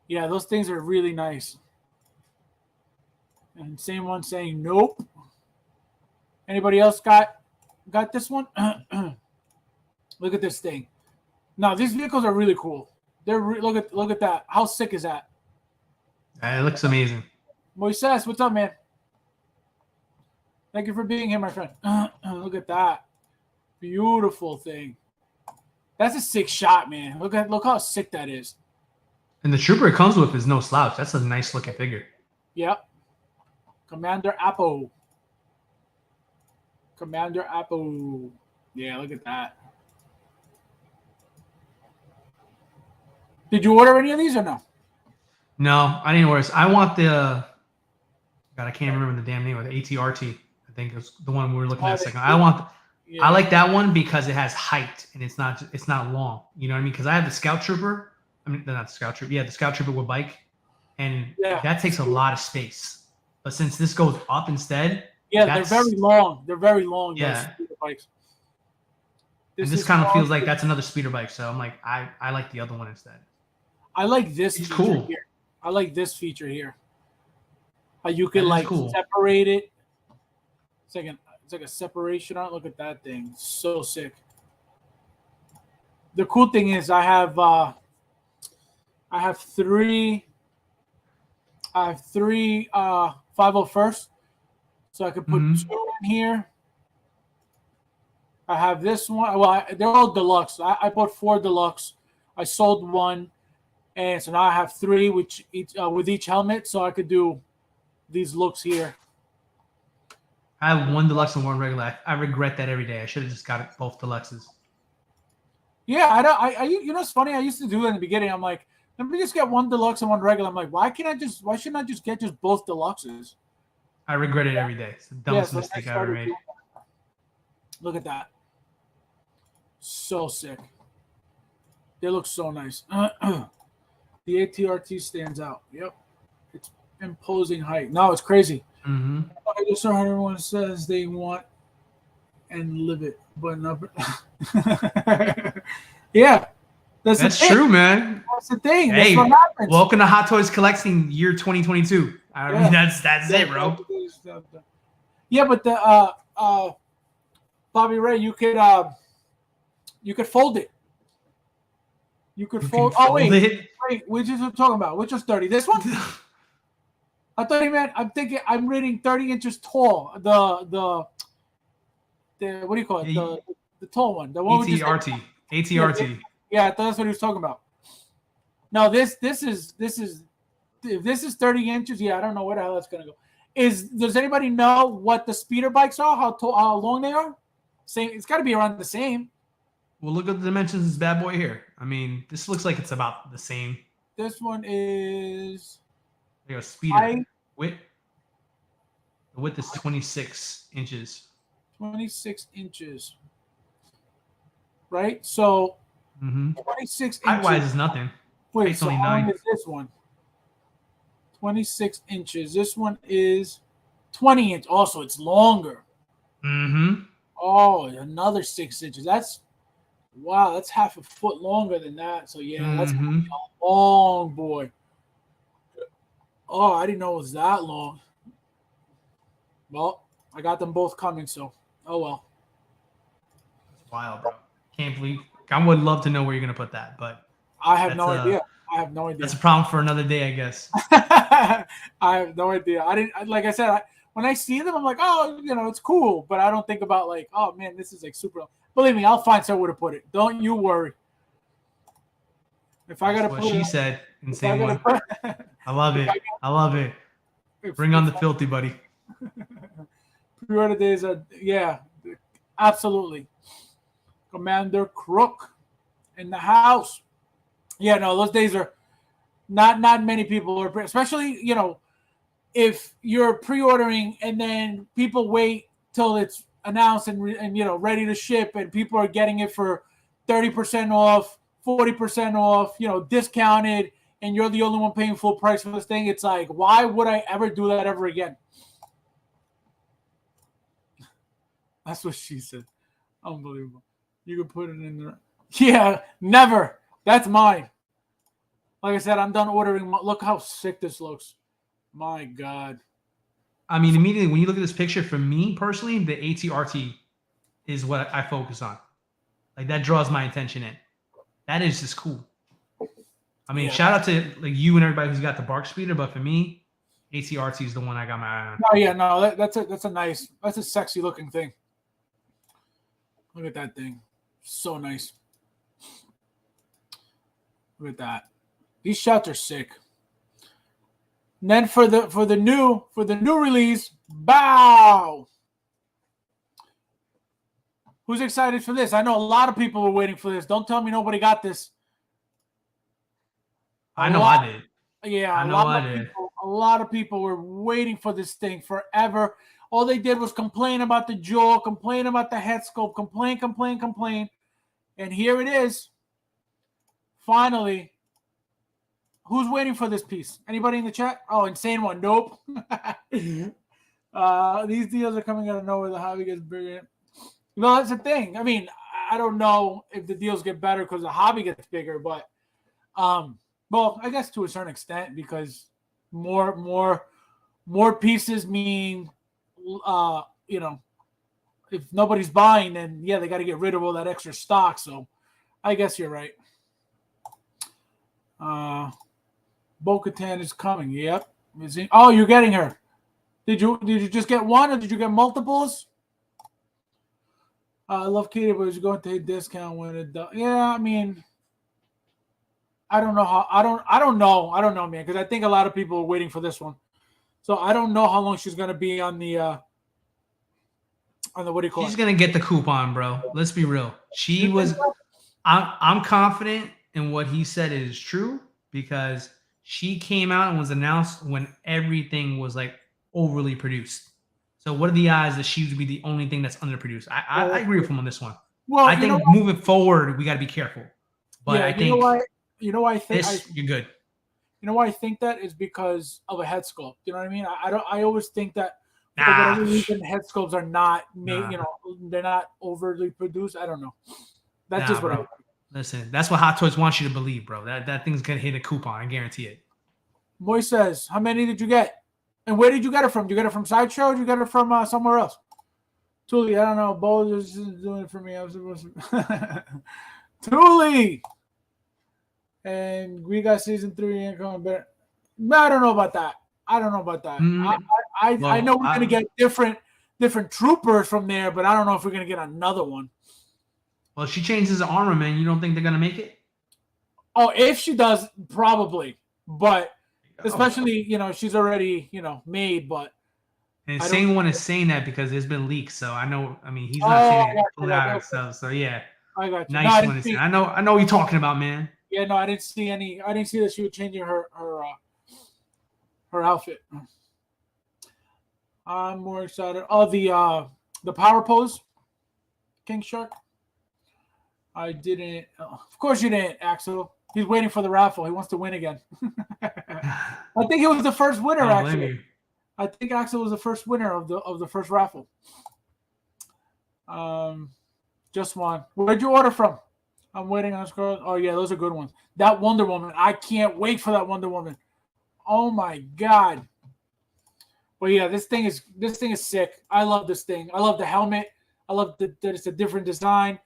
Yeah, those things are really nice. And same one saying nope. Anybody else got this one? Look at this thing. No, these vehicles are really cool. Look at that. How sick is that? It looks amazing. Moises, what's up, man? Thank you for being here, my friend. Look at that. Beautiful thing. That's a sick shot, man. Look how sick that is. And the trooper it comes with is no slouch. That's a nice looking figure. Yep. Commander Apple. Commander Apple. Yeah, look at that. Did you order any of these or no? No, I didn't order this. I want the God, I can't remember the damn name of the ATRT. I think it's the one we were looking at a second. I like that one because it has height and it's not long. You know what I mean? Because I have the Scout Trooper. I mean, not the Scout Trooper. Yeah, the Scout Trooper with bike, and that takes a lot of space. But since this goes up instead, they're very long. They're very long. Yeah. Bikes. This kind of feels like that's another speeder bike. So I'm like, I like the other one instead. I like this. It's cool. Here. I like this feature here. You can separate it. It's like a separation on it. Look at that thing. So sick. The cool thing is I have three 501st. So I could put two in here. I have this one. Well, they're all deluxe. I bought 4 deluxe. I sold one. And so now I have 3 with each helmet. So I could do these looks here. I have 1 deluxe and 1 regular. I regret that every day. I should have just got both deluxes. Yeah, I don't. You know, it's funny. I used to do it in the beginning. I'm like, let me just get 1 deluxe and 1 regular. I'm like, why shouldn't I just get both deluxes? I regret it every day. It's the dumbest mistake I ever made. Look at that. So sick. They look so nice. The ATRT stands out. Yep. It's imposing height. No, it's crazy. Mm-hmm. I just saw how everyone says they want and live it, but not. Yeah. That's true, man. That's the thing. Hey, that's what happens. Welcome to Hot Toys Collecting year 2022. I mean, that's it, bro. Yeah, but the Bobby Ray, you could fold it. You could fold. Oh wait, which is what I'm talking about? Which was 30? This one? I thought he meant. I'm reading 30 inches tall. The what do you call it? The tall one. The one ATRT. ATRT. Yeah, I thought that's what he was talking about. No, this is if this is 30 inches. Yeah, I don't know where the hell that's gonna go. Does anybody know what the speeder bikes are? How long they are? Same. It's got to be around the same. Well, look at the dimensions of this bad boy here. I mean, this looks like it's about the same. This one is. There you go, speeder. Width. The width is 26 inches. 26 inches. Right? So 26 inches. Height-wise is nothing. Wait, so how long is this one? 26 inches. This one is 20 inches. Also, it's longer. Mm-hmm. Oh, another 6 inches. That's half a foot longer than that. So yeah, that's a long boy. Oh, I didn't know it was that long. Well, I got them both coming, so oh well. That's wild, bro. Can't believe. I would love to know where you're gonna put that, but I have no idea. I have no idea. That's a problem for another day, I guess. I have no idea. I didn't. Like I said, when I see them, I'm like, oh, it's cool, but I don't think about like, oh man, this is like super. Believe me, I'll find somewhere to put it. Don't you worry. If I gotta That's put what she it, said. Insane one. I love it. I love it. Bring on the filthy, buddy. Pre-order days are absolutely. Commander Crook in the house. Yeah, no, those days are not many people are, especially if you're pre-ordering and then people wait till it's announced and ready to ship, and people are getting it for 30% off, 40% off, discounted, and you're the only one paying full price for this thing. It's like, why would I ever do that ever again? That's what she said. Unbelievable. You can put it in there. Yeah, never. That's mine. Like I said, I'm done ordering. Look how sick this looks. My God. I mean, immediately when you look at this picture, for me personally, the ATRT is what I focus on. Like that draws my attention in. That is just cool. I mean, Yeah. shout out to like you and everybody who's got the Bark Speeder, but for me, ATRT is the one I got my eye on. No, yeah, no, that's a sexy looking thing. Look at that thing, so nice. Look at that. These shots are sick. And then for the new release, bow. Who's excited for this? I know a lot of people were waiting for this. Don't tell me nobody got this. I know I did. Yeah, I know I did. A lot of people were waiting for this thing forever. All they did was complain about the jaw, complain about the head sculpt, complain. And here it is. Finally. Who's waiting for this piece? Anybody in the chat? Oh, Insane One. Nope. These deals are coming out of nowhere. The hobby gets bigger. No, that's the thing. I mean, I don't know if the deals get better because the hobby gets bigger, but well, I guess to a certain extent because more pieces mean if nobody's buying, then yeah, they got to get rid of all that extra stock. So I guess you're right. Bo-Katan is coming. Yep. Oh, you're getting her. Did you just get one or did you get multiples? I love Katie, but it's going to take discount when it does. Yeah, I mean, I don't know how. I don't know, man, because I think a lot of people are waiting for this one. So I don't know how long she's going to be on the what do you call it? She's gonna get the coupon, bro. Let's be real. She was. I'm confident in what he said is true because she came out and was announced when everything was like overly produced. So what are the odds that she would be the only thing that's underproduced? I agree with him on this one. Well, I think moving forward, we got to be careful. But yeah, I think you know why I think you're good. You know why I think that is because of a head sculpt. You know what I mean? I always think that for whatever reason head sculpts are not made. You know, they're not overly produced. I don't know. That's just what I. Listen, that's what Hot Toys wants you to believe, bro. That thing's gonna hit a coupon. I guarantee it. Moy says, "How many did you get? And where did you get it from? Did you get it from Sideshow? Or did you get it from somewhere else?" Thule, I don't know. Bo is doing it for me. I was supposed to. Thule. And we got season 3 ain't coming better. No, I don't know about that. I know we're gonna get different troopers from there, but I don't know if we're gonna get another one. Well, she changes the armor, man. You don't think they're gonna make it? Oh, if she does, probably. But especially, she's already, made. But and Insane One is saying that because there's been leaks. So I know. I mean, he's not saying it pull out himself. So yeah, I got you. Nice one. I know what you're talking about, man. Yeah, no, I didn't see that she was changing her outfit. I'm more excited. Oh, the power pose, King Shark. I didn't. Of course you didn't, Axel. He's waiting for the raffle. He wants to win again. I think he was the first winner. Actually, I think Axel was the first winner of the first raffle. Just one. Where'd you order from? I'm waiting on scroll. Oh yeah, those are good ones. That Wonder Woman. I can't wait for that Wonder Woman. Oh my god. But yeah, this thing is sick. I love this thing. I love the helmet. I love that it's a different design.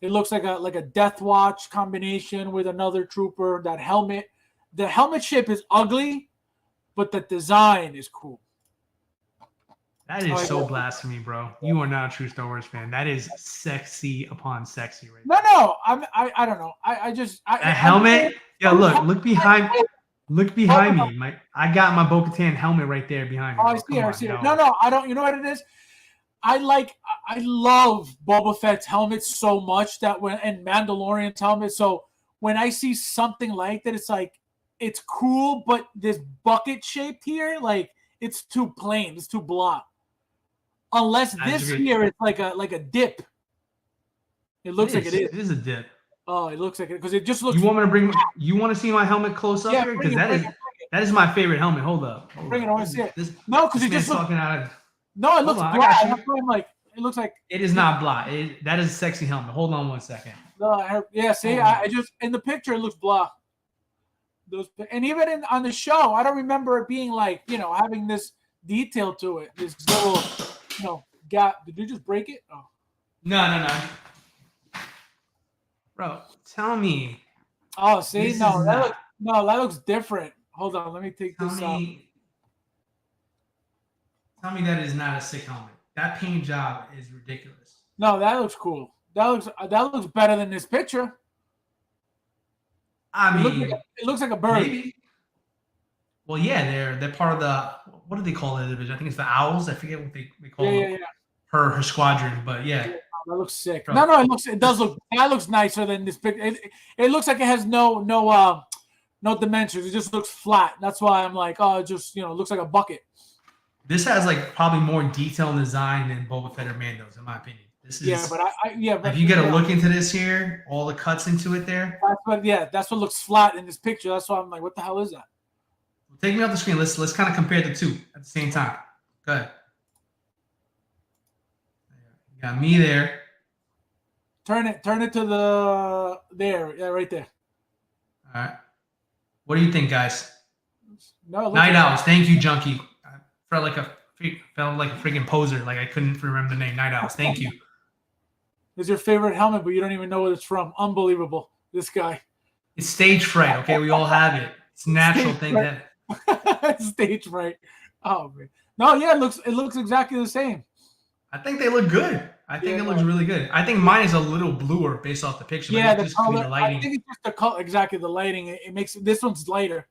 It looks like a Death Watch combination with another trooper. That helmet. The helmet shape is ugly, but the design is cool. That is so blasphemy, bro. You are not a true Star Wars fan. That is sexy upon sexy right now. No. I don't know. A helmet? Yeah, look behind me. I got my Bo-Katan helmet right there behind me. Oh, I see it. No, I don't. You know what it is? I love Boba Fett's helmet so much and Mandalorian's helmet. So when I see something like that, it's like it's cool, but this bucket shaped here, like it's too plain, it's too blah. Unless this here is like a dip. It looks like it is. It is a dip. Oh, it looks like it because it just looks. You want to see my helmet close up here? Because that is my favorite helmet. Hold up. Bring it. I want to see it. No, because it just looks. No, it looks black. It looks like it is not black. That is a sexy helmet. Hold on 1 second. No, yeah. See, I just in the picture it looks blah. And even on the show, I don't remember it being like having this detail to it. This little gap. Did you just break it? Oh. No. Bro, tell me Oh, see, this is not. that looks different. Hold on, let me take Tell this out. me, tell me that is not a sick helmet. That paint job is ridiculous. No, that looks cool. That looks better than this picture. I mean, It looks like a bird. maybe. Well, yeah, they're part of the what do they call the division? I think it's the Owls. I forget what they call Yeah. her squadron, but yeah, That looks sick. bro. No, it does look. That looks nicer than this picture. It looks like it has no dimensions. It just looks flat. That's why I'm like, oh, it just looks like a bucket. This has like probably more detail and design than Boba Fett or Mando's, in my opinion. This is but if you get a look into this here, all the cuts into it there. That's what looks flat in this picture. That's why I'm like, what the hell is that? Take me off the screen. Let's kind of compare the two at the same time. Go ahead. You got me there. Turn it to the there. Yeah, right there. All right. What do you think, guys? No, Night Owls. Thank you, Junkie. I felt like a freaking poser. Like I couldn't remember the name. Night Owls. Thank you. Is your favorite helmet, but you don't even know what it's from. Unbelievable. This guy. It's stage fright. Okay, we all have it. It's a natural thing that. Stage fright. Oh man. No, yeah, it looks exactly the same. I think they look good. I think it looks really good. I think mine is a little bluer based off the picture. Yeah, the color. The lighting. I think it's just the color. Exactly, the lighting. It makes this one's lighter.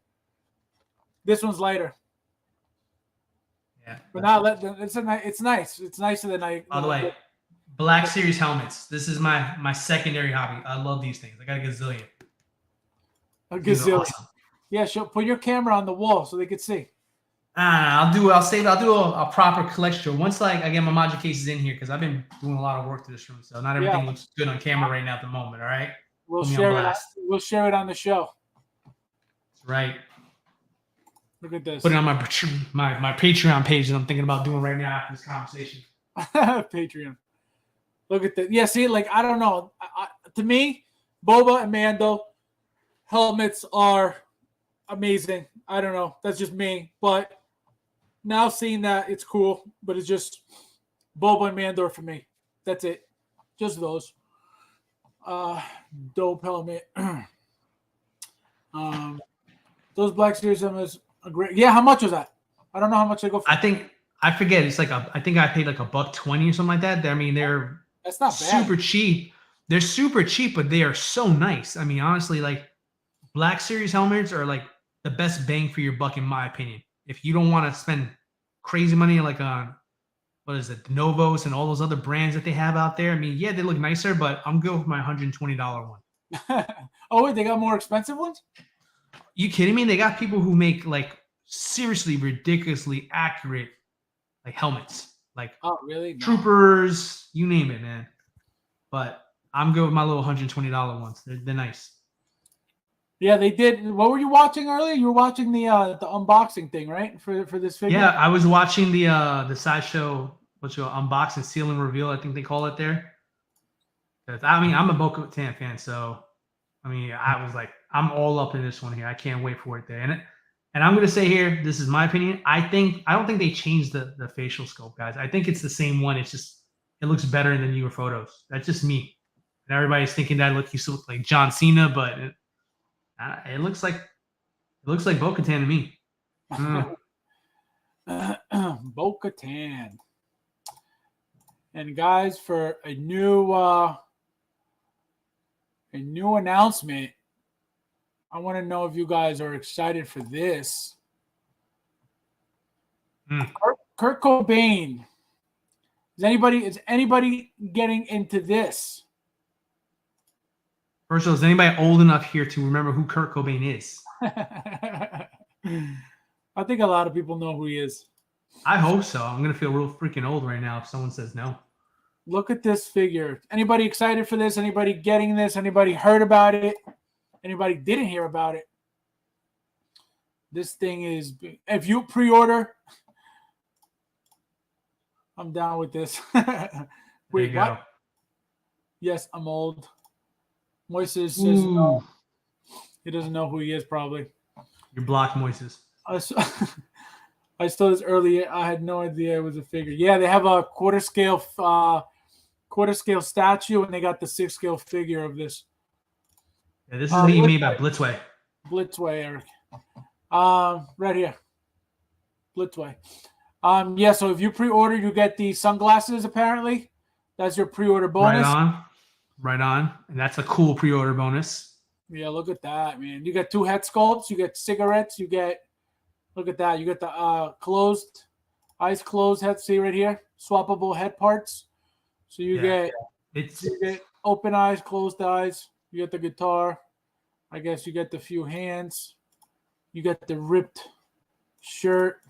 This one's lighter. Yeah. But now it's nice. It's nicer than I. By the way, Black Series helmets. This is my secondary hobby. I love these things. I got a gazillion. A gazillion. Awesome. Yeah, put your camera on the wall so they could see. I'll do a proper collection once I get my module cases in here because I've been doing a lot of work to this room, so not everything looks good on camera right now at the moment. All right, we'll share it on the show. That's right. Look at this. Put it on my Patreon page that I'm thinking about doing right now after this conversation. Patreon. Look at that. Yeah, see, like I don't know. To me, Boba and Mando helmets are amazing. I don't know. That's just me. But now seeing that, it's cool. But it's just Boba and Mandor for me. That's it. Just those. Dope helmet. Those Black Series helmets are great. Yeah, how much was that? I don't know how much they go for. I forget. It's like I think I paid like $120 or something like that. I mean, that's not bad. Super cheap. They're super cheap, but they are so nice. I mean, honestly, like Black Series helmets are like the best bang for your buck, in my opinion. If you don't want to spend crazy money like on Novos and all those other brands that they have out there. I mean, yeah, they look nicer, but I'm good with my $120 one. Oh, wait, they got more expensive ones? You kidding me? They got people who make like seriously ridiculously accurate like helmets. Like really? No. Troopers, you name it, man. But I'm good with my little $120 ones. They're nice. Yeah, they did. What were you watching earlier? You were watching the unboxing thing, right? For this figure. Yeah, I was watching the Sideshow unbox and seal and reveal. I think they call it there. I mean, I'm a Bo-Katan fan, so I mean, I was like, I'm all up in this one here. I can't wait for it there. And I'm gonna say here, this is my opinion. I don't think they changed the facial sculpt, guys. I think it's the same one. It's just it looks better in the newer photos. That's just me. And everybody's thinking that he used to look like John Cena, but it looks like Bo-Katan to me. Bo-Katan. And guys, for a new announcement, I want to know if you guys are excited for this. Kurt Cobain. Is anybody getting into this? First of all, is anybody old enough here to remember who Kurt Cobain is? I think a lot of people know who he is. I hope so. I'm going to feel real freaking old right now if someone says no. Look at this figure. Anybody excited for this? Anybody getting this? Anybody heard about it? Anybody didn't hear about it? This thing is, if you pre-order, I'm down with this. Wait, what? Yes, I'm old. Moises says no. He doesn't know who he is, probably. You're blocked, Moises. I saw this earlier. I had no idea it was a figure. Yeah, they have a quarter scale statue, and they got the 6 scale figure of this. Yeah, this is being made by Blitzway. Blitzway, Eric. Right here. Blitzway. Yeah, so if you pre-order, you get the sunglasses, apparently. That's your pre-order bonus. Right on. And that's a cool pre-order bonus. Yeah, look at that, man. You get 2 head sculpts, you get cigarettes, you get, look at that. You get the eyes closed head, see right here? Swappable head parts. So you get open eyes, closed eyes. You get the guitar. I guess you get the few hands. You get the ripped shirt,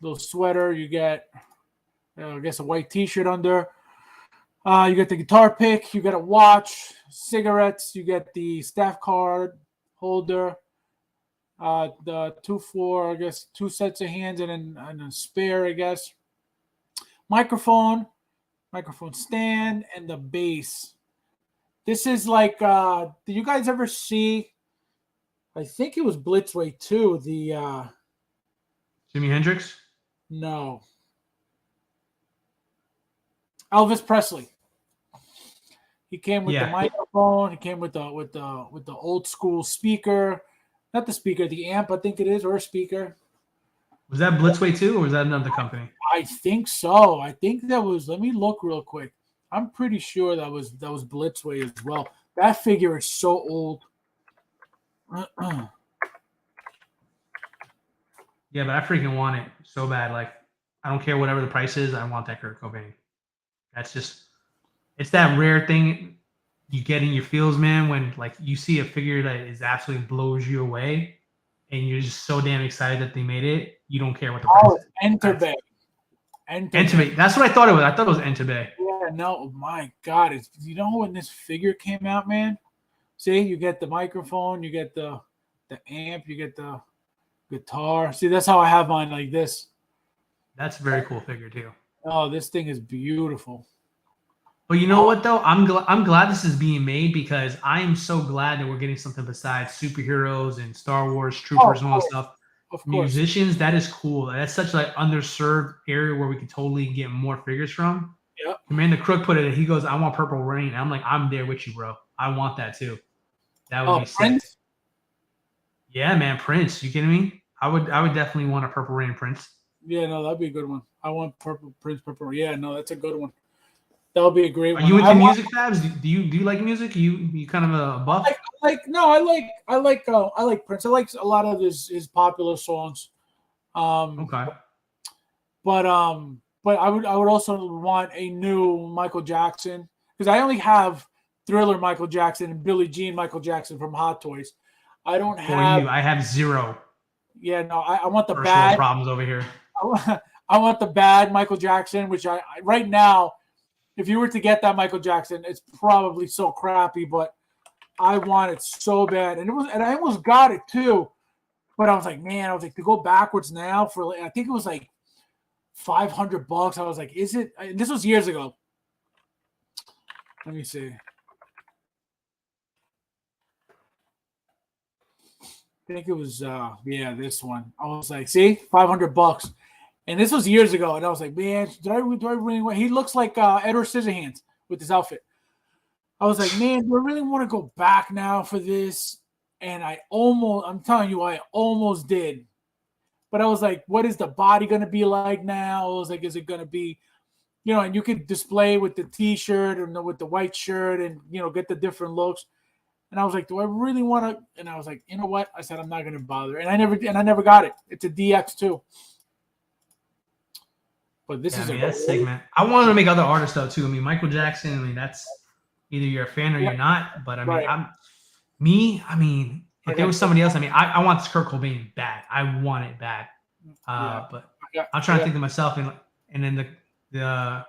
little sweater. You get, I guess, a white T-shirt under. You get the guitar pick. You get a watch, cigarettes. You get the staff card holder. The 2 sets of hands and a spare, I guess. Microphone stand, and the bass. This is like, did you guys ever see, I think it was Blitzway too, the Jimi Hendrix? No. Elvis Presley. He came with the microphone, he came with the old school speaker. Not the speaker, the amp, I think it is, or a speaker. Was that Blitzway too, or was that another company? I think so. I think that was, let me look real quick. I'm pretty sure that was Blitzway as well. That figure is so old. Yeah, but I freaking want it so bad. Like, I don't care whatever the price is. I want that Kurt Cobain. That's just, it's that rare thing you get in your feels, man, when like you see a figure that is absolutely blows you away and you're just so damn excited that they made it. You don't care what the price is. Enterbay. Enterbay. That's what I thought it was. I thought it was Enterbay. Yeah, no, my God. You know when this figure came out, man? See, you get the microphone, you get the amp, you get the guitar. See, that's how I have mine like this. That's a very cool figure too. Oh, this thing is beautiful. But you know what though? I'm glad this is being made because I am so glad that we're getting something besides superheroes and Star Wars troopers and all that stuff. Of course. Musicians, that is cool. That's such like underserved area where we could totally get more figures from. Yeah. Commander Crook put it. He goes, "I want Purple Rain." And I'm like, "I'm there with you, bro. I want that too." That would be Prince? sick. Yeah, man, Prince. You kidding me? I would definitely want a Purple Rain Prince. Yeah, no, that'd be a good one. I want Purple Yeah, no, that's a good one. That would be a great one. Are you into music, Fabs? Do you like music? You kind of a buff? I like Prince. I like a lot of his popular songs. Okay. But I would also want a new Michael Jackson because I only have Thriller Michael Jackson and Billie Jean Michael Jackson from Hot Toys. I don't have. I have zero. Yeah, no, I want the personal bad problems over here. I want the bad Michael Jackson, which I right now, if you were to get that Michael Jackson, it's probably so crappy, but I want it so bad, and I almost got it too, but I was like, to go backwards now for I think it was like $500. I was like, is it? And this was years ago. Let me see. I think it was this one. I was like, see, $500, and this was years ago, and I was like, man, do I really want? He looks like Edward Scissorhands with his outfit. I was like, man, do I really want to go back now for this? And I'm telling you, I almost did, but I was like, what is the body going to be like now? I was like, is it going to be, and you could display with the T-shirt or with the white shirt, and get the different looks. And I was like, do I really want to? And I was like, you know what? I said, I'm not going to bother. And I never got it. It's a DX too. But this is that's sick, man. I wanted to make other artists though too. I mean, Michael Jackson. I mean, that's either you're a fan or you're not. But I mean, right. If there was somebody else, I want this Kurt Cobain bad. I want it bad. But I'm trying to think to myself, and then the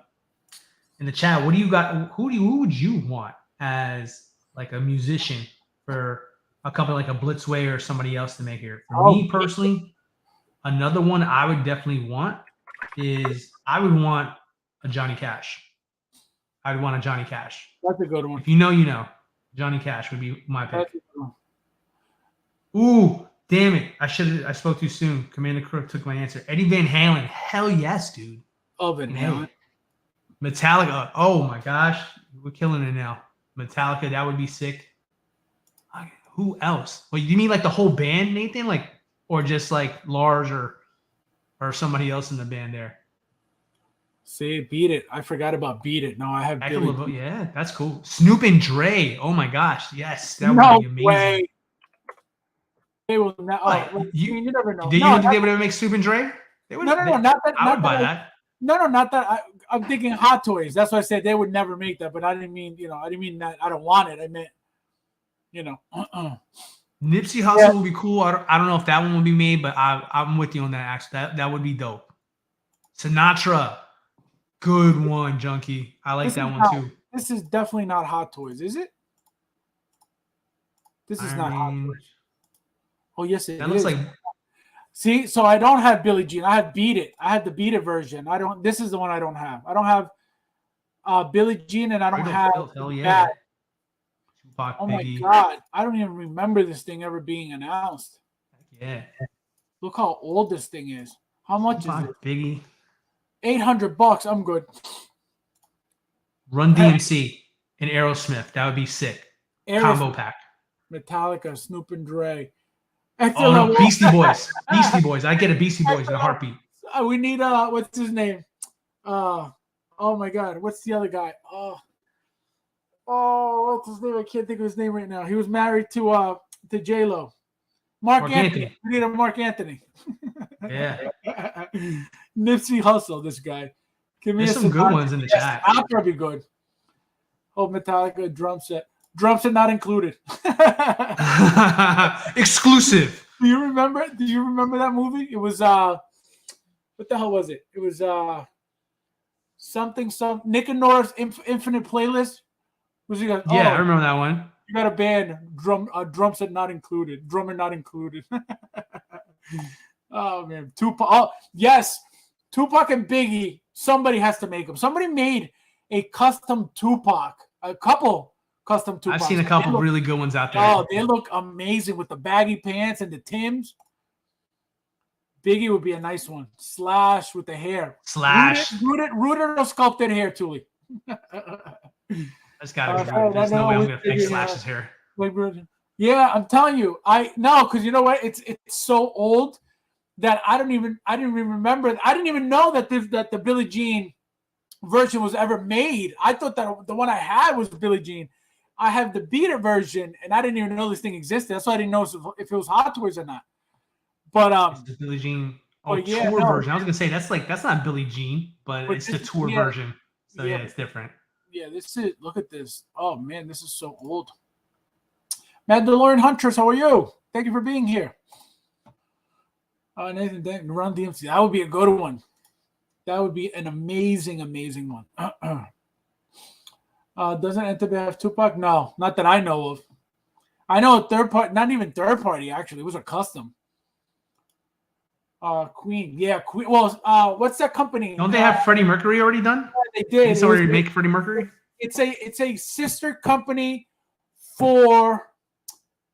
in the chat, what do you got? Who would you want as like a musician for a company like a Blitzway or somebody else to make here? For me personally, another one I would definitely want is I would want a Johnny Cash. I would want a Johnny Cash. That's a good one. If you know. Johnny Cash would be my pick. Ooh, damn it. I spoke too soon. Commander Crook took my answer. Eddie Van Halen. Hell yes, dude. Oh, Van Halen. Metallica. Oh my gosh. We're killing it now. Metallica, that would be sick. Who else? Well, you mean like the whole band, Nathan? Like, or just like Lars or somebody else in the band there? See, Beat It. I forgot about Beat It. No, I have Echo Billy. Lavo- yeah, that's cool. Snoop and Dre. Oh my gosh, yes, that No would be amazing. way. They will not. What? Oh, well, I mean, you never know. Do you No, think they would ever make Snoop and Dre? They would. no, not that. I Not would that. buy that. No, not that. I'm thinking Hot Toys. That's why I said they would never make that. But I didn't mean, I didn't mean that. I don't want it. I meant, Nipsey Hussle would be cool. I don't know if that one would be made, but I'm with you on that. Actually, that would be dope. Sinatra, good one, Junkie. I like that one too. This is definitely not Hot Toys, is it? This is not Hot Toys. Oh yes, it is. That looks like. See, so I don't have Billie Jean. I have Beat It. I have the Beat It version. I don't. This is the one I don't have. I don't have Billie Jean, and I don't have. Hell yeah. Tupac, oh my God! I don't even remember this thing ever being announced. Yeah. Look how old this thing is. How much Tupac, is it? Biggie. $800. I'm good. Run DMC and Aerosmith. That would be sick. Combo pack. Metallica, Snoop and Dre. Oh no, Beastie Boys. Beastie Boys. I get a Beastie Boys in a heartbeat. We need what's his name? Oh my God, what's the other guy? What's his name? I can't think of his name right now. He was married to J-Lo. Mark Anthony. We need a Mark Anthony. Yeah. Nipsey Hussle, this guy. Give me some good ones in the chat. I'll probably be good. Oh, Metallica drum set. Drum set not included. Exclusive. Do you remember that movie? It was what the hell was it? It was something Nick and Nora's Infinite Playlist. I remember that one. You got a band, drum set not included, drummer not included. Oh man, Tupac. Oh, yes, Tupac and Biggie. Somebody has to make them. Somebody made a custom Tupac. A couple custom Tupac. I've seen a couple really good ones out there. Oh, they look amazing with the baggy pants and the Timbs. Biggie would be a nice one. Slash with the hair. Slash. Rooted or sculpted hair, Tuli. That's gotta be good. There's no way I'm gonna fix Slash's hair. Yeah, I'm telling you. Because you know what? It's so old that I didn't even remember. I didn't even know that the Billie Jean version was ever made. I thought that the one I had was Billie Jean. I have the Beat It version, and I didn't even know this thing existed. That's why I didn't know if it was Hot Toys or not. But it's the Billie Jean tour version. I was gonna say that's not Billie Jean, but it's the tour version. So yeah, it's different. Yeah, this is. Look at this. Oh man, this is so old. Mandalorian Huntress, how are you? Thank you for being here. Nathan, Run DMC. That would be a good one. That would be an amazing one. Doesn't Entebbe have Tupac? No, not that I know of. I know a third party, not even third party, actually. It was a custom. Queen. Yeah, Queen. Well, what's that company? Don't they have Freddie Mercury already done? Yeah, they did. They already make Freddie Mercury? It's a sister company for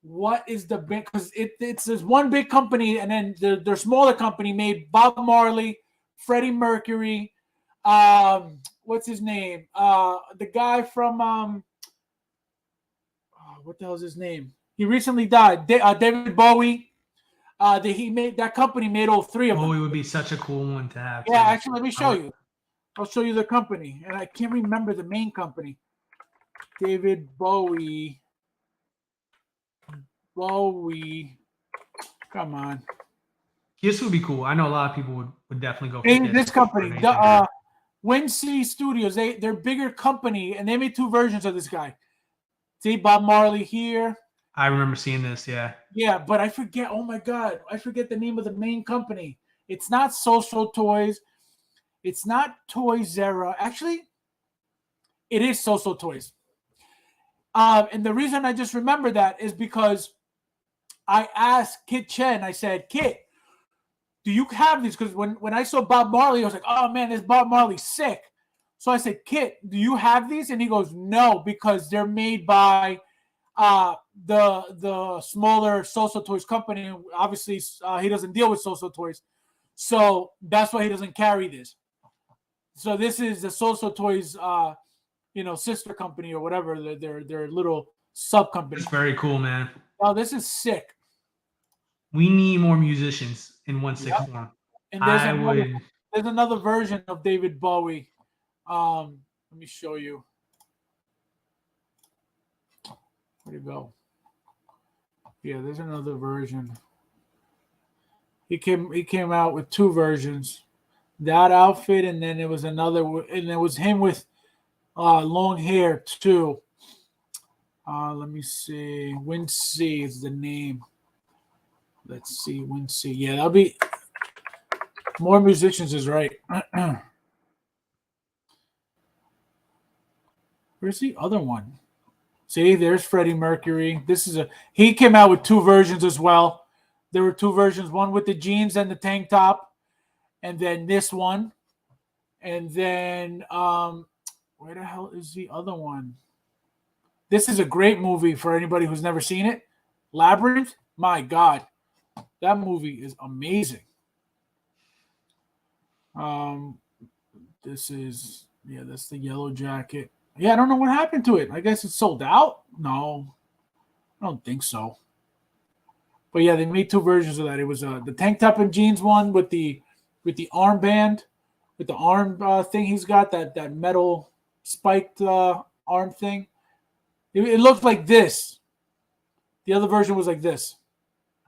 what is the big, because it's this one big company, and then their smaller company made Bob Marley, Freddie Mercury, what's his name? The guy from what the hell is his name? He recently died. David Bowie. That company made all three of them. Bowie would be such a cool one to have. Yeah, actually, let me show you. I'll show you the company, and I can't remember the main company. David Bowie. Come on. This would be cool. I know a lot of people would definitely go for this company. Wind City Studios. They're bigger company, and they made two versions of this guy. See Bob Marley here. I remember seeing this. Yeah. Yeah, but I forget. Oh my God, I forget the name of the main company. It's not Social Toys. It's not Toys R Us. Actually, it is Social Toys. And the reason I just remember that is because I asked Kit Chen. I said, Kit, do you have these? Because when I saw Bob Marley, I was like, oh man, this Bob Marley's sick. So I said, Kit, do you have these? And he goes, no, because they're made by the smaller Social Toys company. Obviously, he doesn't deal with Social Toys, so that's why he doesn't carry this. So this is the Social Toys, sister company or whatever, their little sub company. It's very cool, man. Oh, this is sick. We need more musicians in 1/6 form. And there's I would. another version of David Bowie. Let me show you. Where'd it go? Yeah, there's another version. He came out with two versions. That outfit, and then there was another, and it was him with long hair too. Let me see. Wincy is the name. Let's see, Wincy. Yeah, that'll be more musicians is right. Where's the other one? See, there's Freddie Mercury. He came out with two versions as well. There were two versions, one with the jeans and the tank top, and then this one. And then where the hell is the other one? This is a great movie for anybody who's never seen it. Labyrinth. My God. That movie is amazing. That's the Yellow Jacket. Yeah, I don't know what happened to it. I guess it's sold out. No, I don't think so. But yeah, they made two versions of that. It was the tank top and jeans one with the armband, with the arm thing he's got, that metal spiked arm thing. It looked like this. The other version was like this.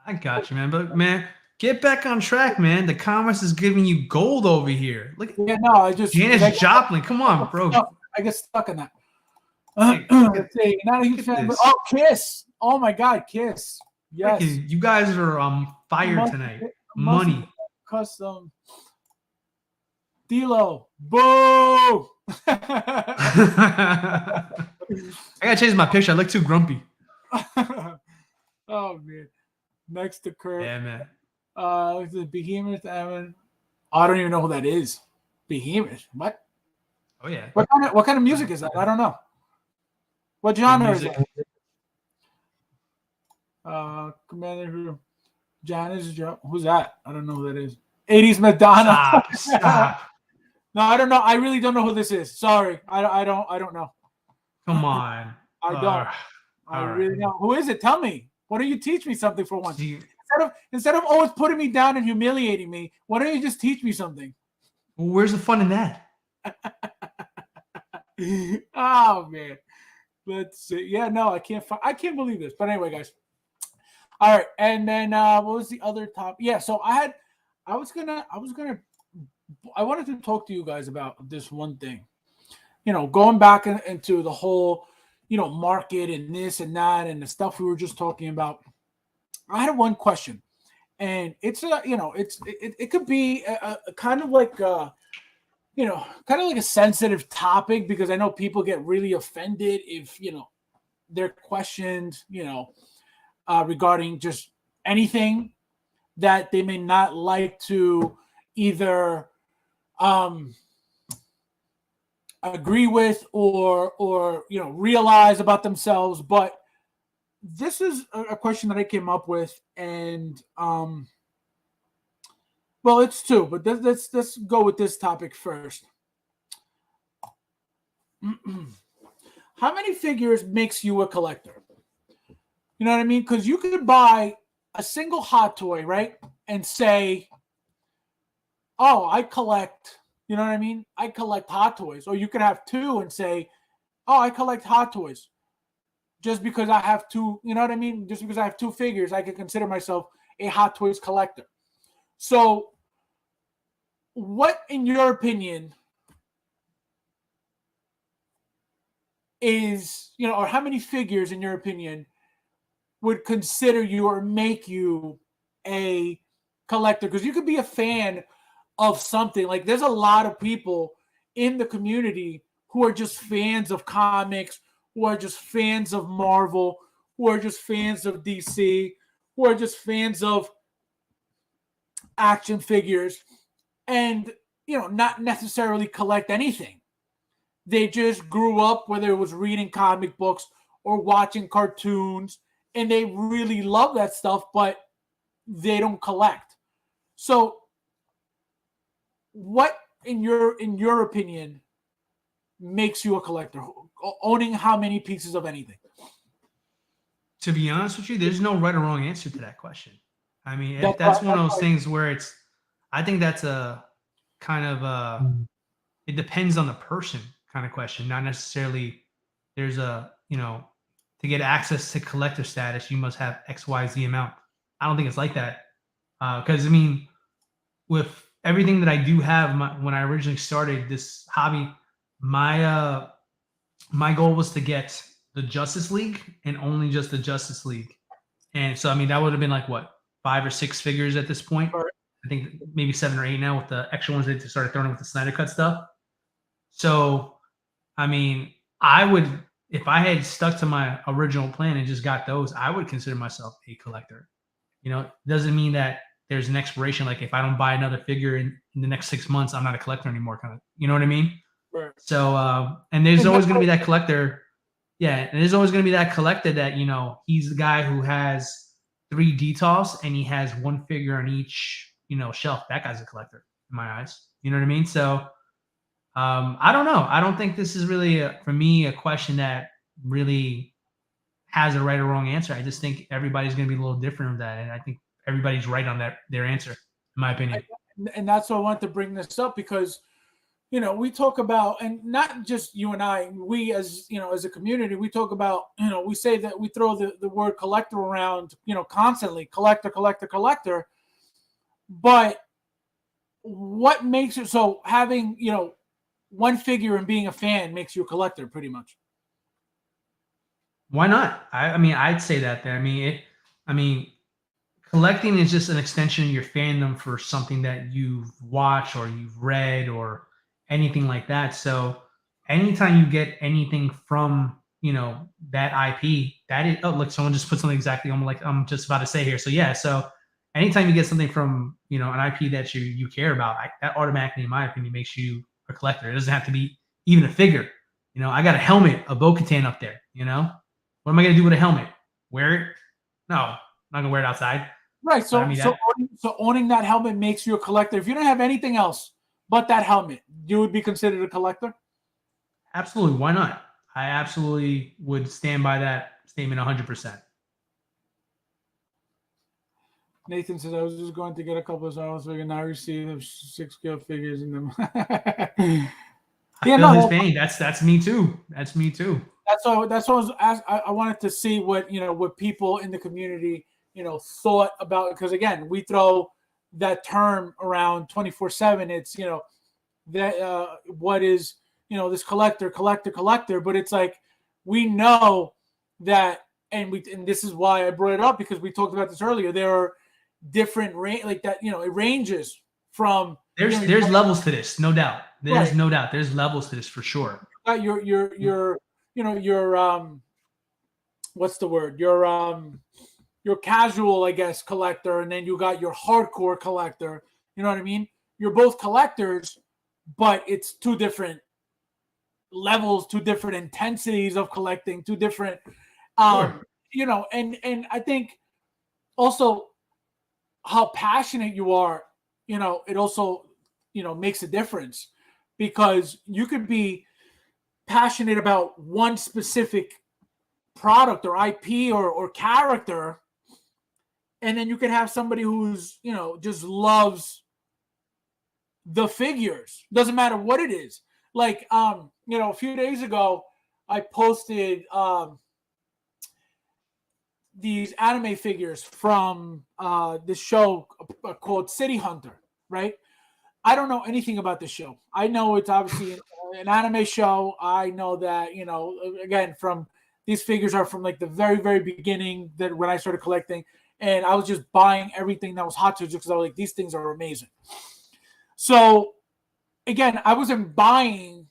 I got you, man. But man, get back on track, man. The comments is giving you gold over here. Look. Yeah, no, I just Janis Joplin. Come on, bro. I get stuck in that. Let's see. Not a huge fan, but Kiss. Oh my God, Kiss. Yes. You guys are fire tonight. Money. Custom. D-Lo. Boo! I gotta change my picture. I look too grumpy. Oh man. Next to Kurt. Yeah, man. The Behemoth Evan. I don't even know who that is. Behemoth. What? Oh yeah. What kind of music is that? I don't know. What genre is it? Commander Janice. Who's that? I don't know who that is. 80s Madonna. Stop. No, I don't know. I really don't know who this is. Sorry. I don't know. Come on. I don't. I really don't. Who is it? Tell me. Why don't you teach me something for once? Instead of always putting me down and humiliating me, why don't you just teach me something? Well, where's the fun in that? Oh man. Let's see. Yeah, no, I can't believe this. But anyway, guys. All right, and then what was the other top? Yeah, so I wanted to talk to you guys about this one thing. You know, going back into the whole, market and this and that and the stuff we were just talking about. I had one question, and it's it could be a kind of like kind of like a sensitive topic, because I know people get really offended if they're questioned, regarding just anything that they may not like to either agree with or realize about themselves. But this is a question that I came up with, and well, it's two, but let's go with this topic first. How many figures makes you a collector? You know what I mean? Because you could buy a single Hot Toy, right? And say, oh, I collect, you know what I mean? I collect Hot Toys. Or you could have two and say, oh, I collect Hot Toys. Just because I have two, you know what I mean? Just because I have two figures, I can consider myself a Hot Toys collector. So, what, in your opinion, is, or how many figures, in your opinion, would consider you or make you a collector? Because you could be a fan of something. Like, there's a lot of people in the community who are just fans of comics, who are just fans of Marvel, who are just fans of DC, who are just fans of action figures, and not necessarily collect anything. They just grew up, whether it was reading comic books or watching cartoons, and they really love that stuff, but they don't collect. So what, in your opinion, makes you a collector? Owning how many pieces of anything? To be honest with you, there's no right or wrong answer to that question. I mean, if That's that's one why, of those things where I think that's a kind of it depends on the person kind of question, not necessarily there's to get access to collector status, you must have XYZ amount. I don't think it's like that. Because I mean, with everything that I do have, when I originally started this hobby, my my goal was to get the Justice League and only just the Justice League. And so, I mean, that would have been like what, 5 or 6 figures at this point. Right. I think maybe 7 or 8 now with the extra ones they started throwing with the Snyder Cut stuff. So, I mean, I would, if I had stuck to my original plan and just got those, I would consider myself a collector. You know, it doesn't mean that there's an expiration. Like if I don't buy another figure in the next 6 months, I'm not a collector anymore. Kind of, you know what I mean? Right. So, and there's always going to be that collector. Yeah, and there's always going to be that collector that, you know, he's the guy who has 3 DTOS and he has 1 figure on each, you know, shelf. That guy's a collector in my eyes. You know what I mean? So, I don't know. I don't think this is really, for me, a question that really has a right or wrong answer. I just think everybody's going to be a little different with that. And I think everybody's right on their answer, in my opinion. And that's why I wanted to bring this up because, you know, we talk about, and not just you and I, we as, you know, as a community, we talk about, you know, we say that we throw the word collector around, you know, constantly, collector, collector, collector. But what makes it so having, you know, 1 figure and being a fan makes you a collector pretty much? Why not? I mean, I'd say that there. I mean, collecting is just an extension of your fandom for something that you've watched or you've read or anything like that. So anytime you get anything from, you know, that IP, that is, oh, look, someone just put something exactly I'm just about to say here. So yeah, so anytime you get something from, you know, an IP that you care about, that automatically, in my opinion, makes you a collector. It doesn't have to be even a figure. You know, I got a helmet, a Bo-Katan up there, you know? What am I going to do with a helmet? Wear it? No, I'm not going to wear it outside. Right. So, I mean, so owning that helmet makes you a collector. If you don't have anything else but that helmet, you would be considered a collector? Absolutely. Why not? I absolutely would stand by that statement 100%. Nathan says, I was just going to get a couple of hours so I can now receive the 6 gift figures in them. I feel his pain. That's me too. That's me too. That's what I was asked. I wanted to see what, you know, what people in the community, you know, thought about, because again, we throw that term around 24/7. It's, you know, that what is, you know, this collector, but it's like we know that, and this is why I brought it up, because we talked about this earlier. There are different like that, you know, it ranges from there's levels to this, no doubt. There's no doubt. There's levels to this for sure. Your you know, your what's the word? Your casual, I guess, collector, and then you got your hardcore collector. You know what I mean? You're both collectors, but it's 2 different levels, 2 different intensities of collecting, 2 different Sure. you know, and I think also how passionate you are, you know, it also, you know, makes a difference, because you could be passionate about one specific product or IP or character, and then you could have somebody who's, you know, just loves the figures. Doesn't matter what it is. Like, you know, a few days ago, I posted these anime figures from this show called City Hunter, right? I don't know anything about the show. I know it's obviously an anime show. I know that, you know, again, from these figures are from like the very, very beginning, that when I started collecting, and I was just buying everything that was hot to because I was like, these things are amazing. So again, I wasn't buying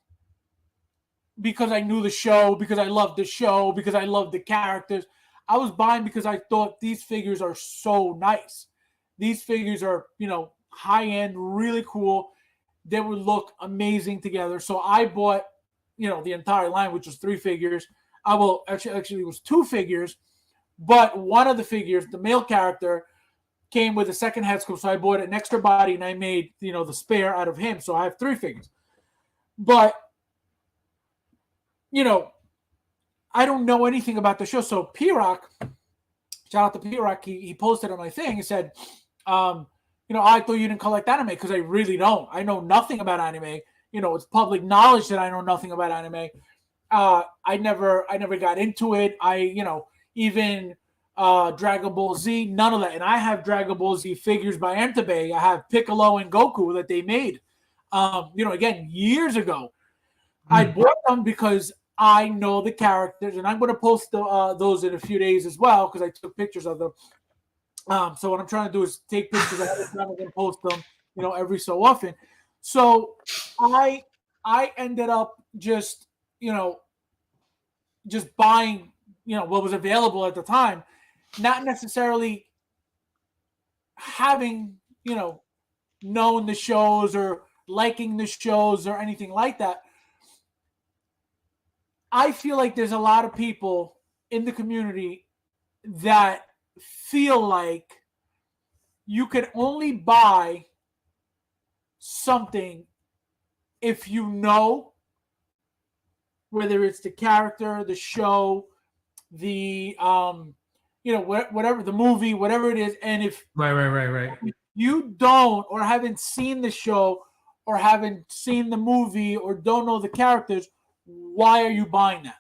because I knew the show, because I loved the show, because I loved the characters. I was buying because I thought these figures are so nice. These figures are, you know, high end, really cool. They would look amazing together. So I bought, you know, the entire line, which was 3 figures. I will actually it was 2 figures, but one of the figures, the male character, came with a second head sculpt. So I bought an extra body and I made, you know, the spare out of him. So I have 3 figures. But, you know, I don't know anything about the show. So P-Rock, shout out to P Rock. He posted on my thing. He said, I thought you didn't collect anime because I really don't. I know nothing about anime. It's public knowledge that I know nothing about anime. I never got into it. Even Dragon Ball Z, none of that. And I have Dragon Ball Z figures by Entebbe. I have Piccolo and Goku that they made. Again, years ago. I bought them because I know the characters, and I'm going to post those in a few days as well because I took pictures of them. So what I'm trying to do is take pictures ahead of time and then post them, every so often. So I ended up just buying, what was available at the time, not necessarily having, known the shows or liking the shows or anything like that. I feel like there's a lot of people in the community that feel like you can only buy something if you know, whether it's the character, the show, the whatever, the movie, whatever it is, and if right, you don't or haven't seen the show or haven't seen the movie or don't know the characters, why are you buying that?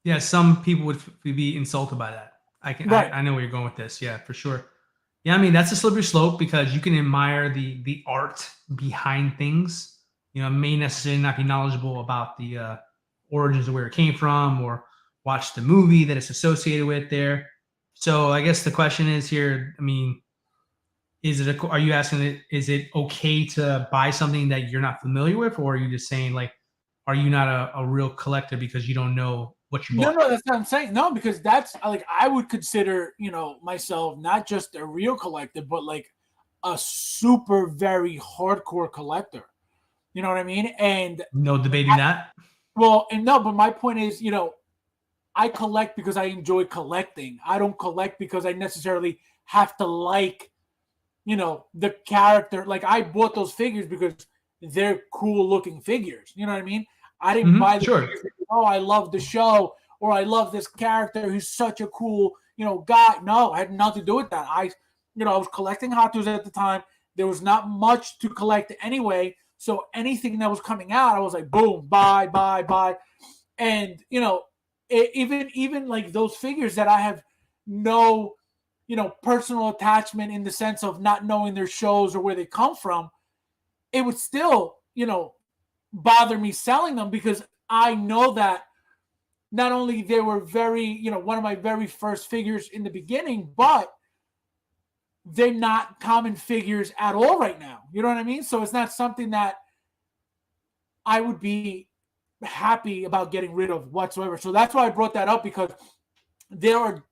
Yeah, some people would be insulted by that. I know where you're going with this. Yeah, for sure. Yeah, I mean, that's a slippery slope because you can admire the art behind things. May necessarily not be knowledgeable about the origins of where it came from or watch the movie that it's associated with there. So I guess the question is here, I mean, are you asking, is it okay to buy something that you're not familiar with, or are you just saying, like, are you not a real collector because you don't know what you bought? No, that's what I'm saying. No, because that's like, I would consider, myself not just a real collector, but like a super, very hardcore collector. You know what I mean? And no debating that. Well, and no, but my point is, I collect because I enjoy collecting. I don't collect because I necessarily have to like, the character. Like, I bought those figures because they're cool looking figures. You know what I mean? I didn't buy the figures because, I love the show or I love this character who's such a cool, guy. No, I had nothing to do with that. I was collecting Hot Toys at the time. There was not much to collect anyway. So anything that was coming out, I was like, boom, buy. And, even like those figures that I have no, personal attachment in the sense of not knowing their shows or where they come from, it would still, bother me selling them because I know that not only they were very, one of my very first figures in the beginning, but they're not common figures at all right now. You know what I mean? So it's not something that I would be happy about getting rid of whatsoever. So that's why I brought that up, because there are,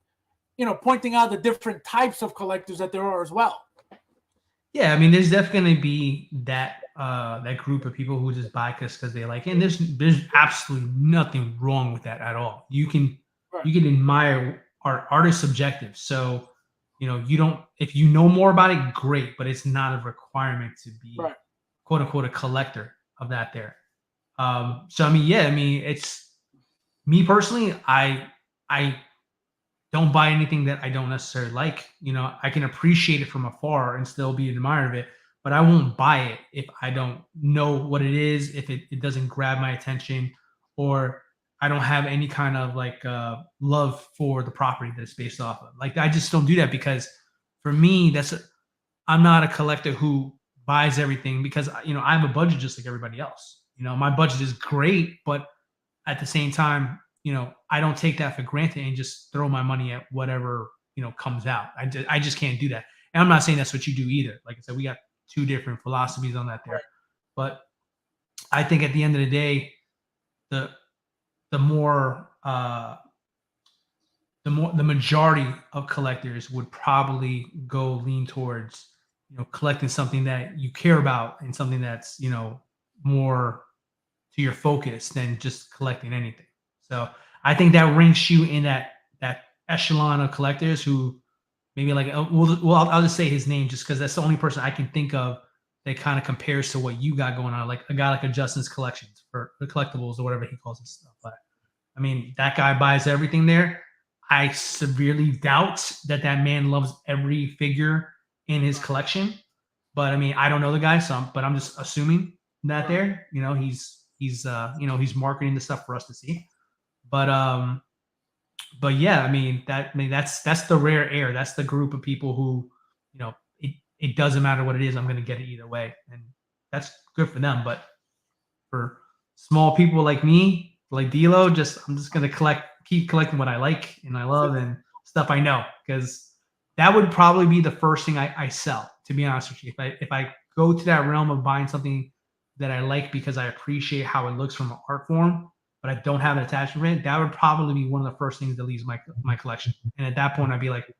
pointing out the different types of collectors that there are as well. Yeah, I mean, there's definitely going to be that group of people who just buy because they like it. And there's absolutely nothing wrong with that at all. You can admire art. Art is subjective. So, you don't, if you know more about it, great, but it's not a requirement to be quote unquote a collector of that there. So I mean, it's me personally, I don't buy anything that I don't necessarily like. I can appreciate it from afar and still be an admirer of it, but I won't buy it if I don't know what it is, if it doesn't grab my attention, or I don't have any kind of like love for the property that it's based off of. Like, I just don't do that because for me, I'm not a collector who buys everything because, I have a budget just like everybody else. My budget is great, but at the same time, I don't take that for granted and just throw my money at whatever, comes out. I just can't do that. And I'm not saying that's what you do either. Like I said, we got two different philosophies on that there. But I think at the end of the day, the majority of collectors would probably lean towards, collecting something that you care about and something that's, more to your focus than just collecting anything. So I think that ranks you in that echelon of collectors who maybe like, I'll just say his name just because that's the only person I can think of that kind of compares to what you got going on, like a guy like a Justin's Collections for the collectibles or whatever he calls his stuff. But I mean, that guy buys everything there. I severely doubt that man loves every figure in his collection. But I mean, I don't know the guy, but I'm just assuming that there, he's marketing the stuff for us to see. But yeah, I mean that's the rare air. That's the group of people who, it doesn't matter what it is, I'm going to get it either way, and that's good for them. But for small people like me, like D'Lo, I'm just going to keep collecting what I like and I love and stuff I know, because that would probably be the first thing I sell, to be honest with you. If I go to that realm of buying something that I like because I appreciate how it looks from an art form, but I don't have an attachment for it, that would probably be one of the first things that leaves my collection. And at that point, I'd be like,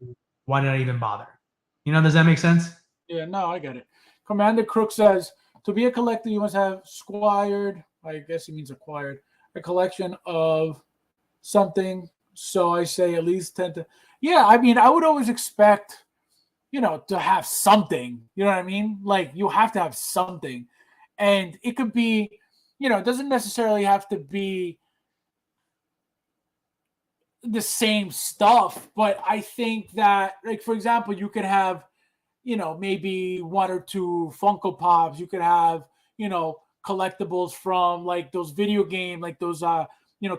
why did I even bother? Does that make sense? Yeah, no, I get it. Commander Crook says, to be a collector, you must have squired, I guess he means acquired, a collection of something. So I say at least 10 to, yeah, I mean, I would always expect, to have something, you know what I mean? Like, you have to have something. And it could be, it doesn't necessarily have to be the same stuff, but I think that, like, for example, you could have, maybe one or two Funko Pops. You could have, collectibles from like those video game, like those,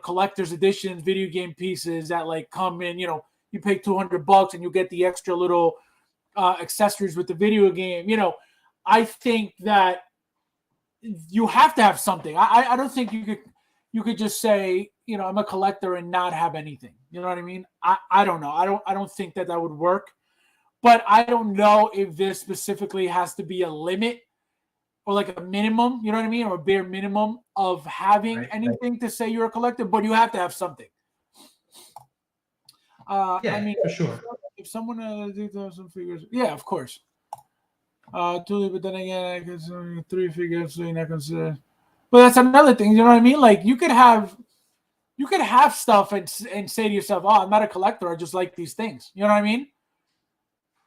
collector's editions, video game pieces that like come in, you pay $200 and you get the extra little accessories with the video game. I think that you have to have something. I don't think you could just say, I'm a collector and not have anything. You know what I mean? I don't know. I don't think that would work. But I don't know if this specifically has to be a limit or like a minimum, you know what I mean? Or a bare minimum of having anything to say you're a collector, but you have to have something. Yeah, I mean, for sure. If someone does some figures, yeah, of course. Two, but then again, I guess 3 figures, so you're not considered. But that's another thing, you know what I mean? Like you could have stuff and say to yourself, "Oh, I'm not a collector. I just like these things." You know what I mean?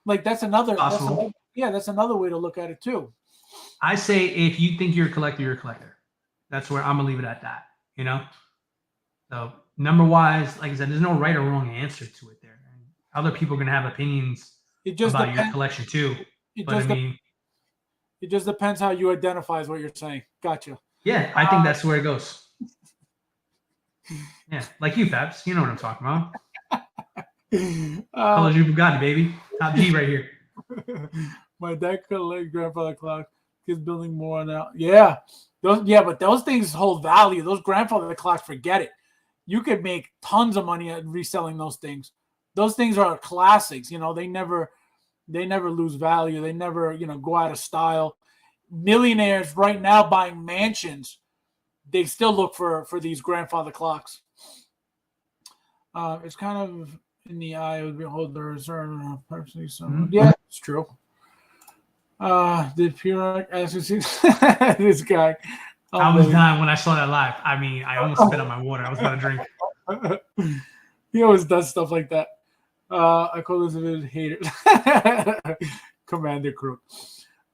Like that's another way to look at it too. I say if you think you're a collector, you're a collector. That's where I'm gonna leave it at that. So number wise, like I said, there's no right or wrong answer to it there. And other people are gonna have opinions about your collection too. It just depends how you identify is what you're saying. Gotcha. Yeah, I think that's where it goes. Yeah, like you, Fabs. You know what I'm talking about. Colors you Bugatti, baby. Top G right here. My dad collects grandfather clock. He's building more now. Yeah, but those things hold value. Those grandfather clocks, forget it. You could make tons of money at reselling those things. Those things are classics. They never lose value. They never, go out of style. Millionaires right now buying mansions, they still look for these grandfather clocks. It's kind of in the eye of the beholder. Personally, yeah, it's true. Did Pure this guy? I was dying when I saw that live. I mean, I almost spit out my water. I was going to drink. He always does stuff like that. I call this a hater. Commander Crew.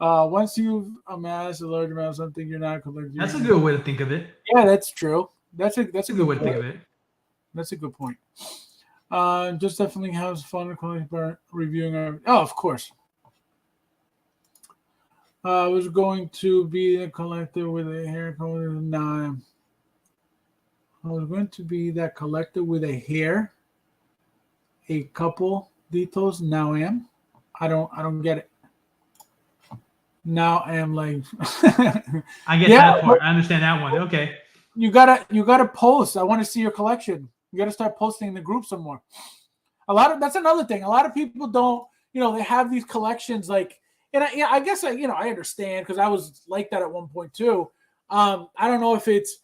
Once you've amassed a large amount of something, you're not collecting. That's a good way to think of it. Yeah, that's true. That's a good way to think of it. That's a good point. Just definitely has fun reviewing our. Oh, of course. I was going to be a collector with a hair color. Nah. I was going to be that collector with a hair. A couple details. Now I am. I don't get it. Now I am like. I get that part. I understand that one. Okay. You gotta post. I want to see your collection. You gotta start posting in the group some more. That's another thing. A lot of people don't. They have these collections like. And I guess I understand because I was like that at one point too. I don't know if it's,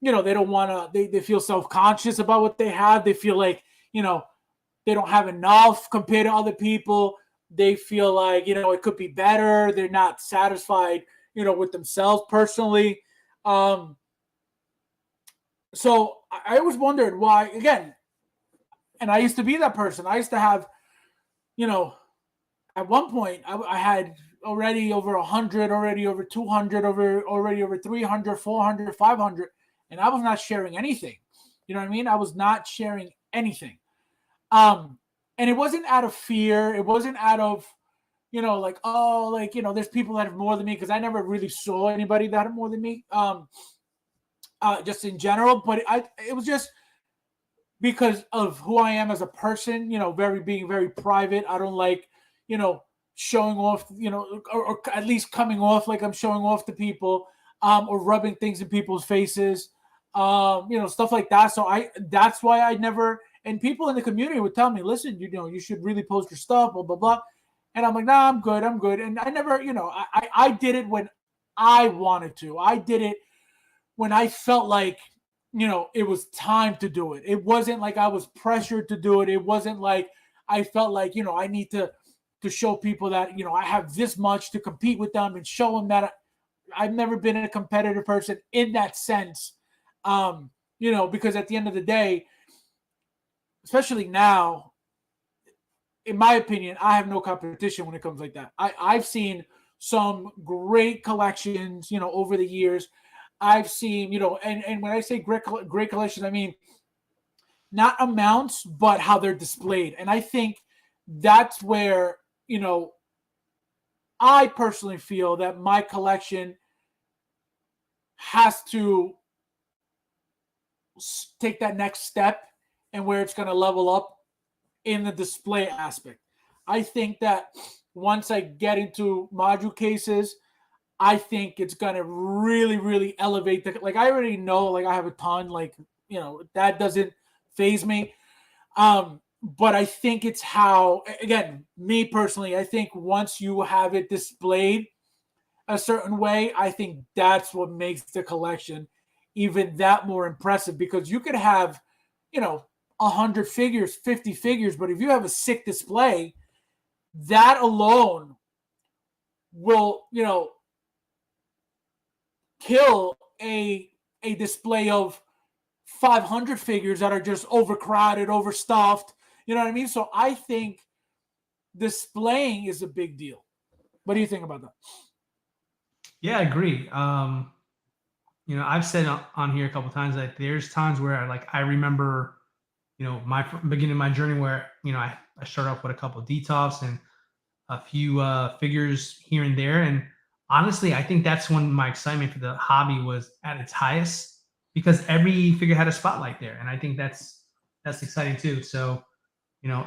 they don't want to, they feel self-conscious about what they have. They feel like, they don't have enough compared to other people. They feel like, it could be better. They're not satisfied, with themselves personally. So I always wondered why, again, and I used to be that person. I used to have, at one point, I had already over 100, already over 200, already over 300, 400, 500, and I was not sharing anything. You know what I mean? I was not sharing anything. And it wasn't out of fear. It wasn't out of, like, oh, like, there's people that have more than me, because I never really saw anybody that had more than me, just in general. But it was just because of who I am as a person, being very private. I don't like, showing off, or at least coming off like I'm showing off to people, or rubbing things in people's faces, stuff like that. So that's why I never, and people in the community would tell me, listen, you should really post your stuff, blah, blah, blah. And I'm like, nah, I'm good. And I never, I did it when I wanted to. I did it when I felt like, it was time to do it. It wasn't like I was pressured to do it. It wasn't like I felt like, I need to show people that, I have this much to compete with them and show them that I've never been a competitive person in that sense. Because at the end of the day, especially now, in my opinion, I have no competition when it comes like that. I've seen some great collections, over the years. I've seen, and when I say great collections, I mean not amounts, but how they're displayed. And I think that's where, I personally feel that my collection has to take that next step, and where it's going to level up in the display aspect. I think that once I get into module cases, I think it's going to really, really elevate like, I already know, like, I have a ton, like, that doesn't phase me. But I think it's how, again, me personally, I think once you have it displayed a certain way, I think that's what makes the collection even that more impressive, because you could have, 100 figures, 50 figures, but if you have a sick display, that alone will, kill a display of 500 figures that are just overcrowded, overstuffed. You know what I mean? So I think displaying is a big deal. What do you think about that? Yeah, I agree. I've said on here a couple of times that there's times where I remember, my beginning of my journey where, I started off with a couple of detox and a few figures here and there. And honestly, I think that's when my excitement for the hobby was at its highest, because every figure had a spotlight there. And I think that's exciting too. So,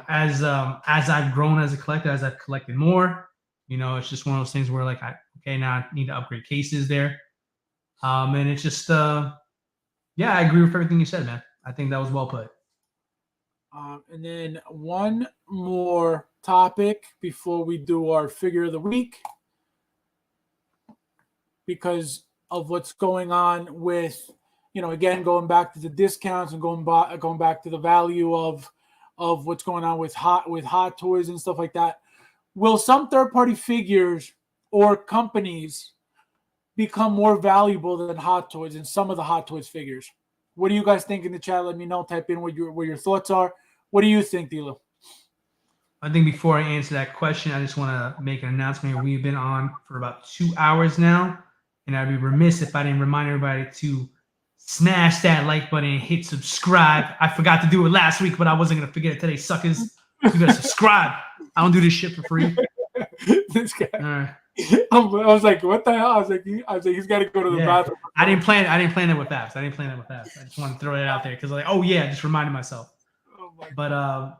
as I've grown as a collector, as I've collected more, it's just one of those things where now I need to upgrade cases there. And it's just, yeah, I agree with everything you said, man. I think that was well put. And then one more topic before we do our figure of the week, because of what's going on with, again, going back to the discounts and going back to the value of what's going on with Hot Toys and stuff like that. Will some third-party figures or companies become more valuable than Hot Toys and some of the Hot Toys figures? What do you guys think in the chat? Let me know. Type in what your thoughts are. What do you think, Dilo? I think before I answer that question, I just want to make an announcement. We've been on for about 2 hours now, and I'd be remiss if I didn't remind everybody to smash that like button and hit subscribe. I forgot to do it last week, but I wasn't going to forget it today, suckers. You got to subscribe. I don't do this shit for free. This guy. All right. I was like, what the hell? I was like, he's got to go to the bathroom. I didn't plan that with Fabs. I just want to throw it out there because I just reminded myself. But to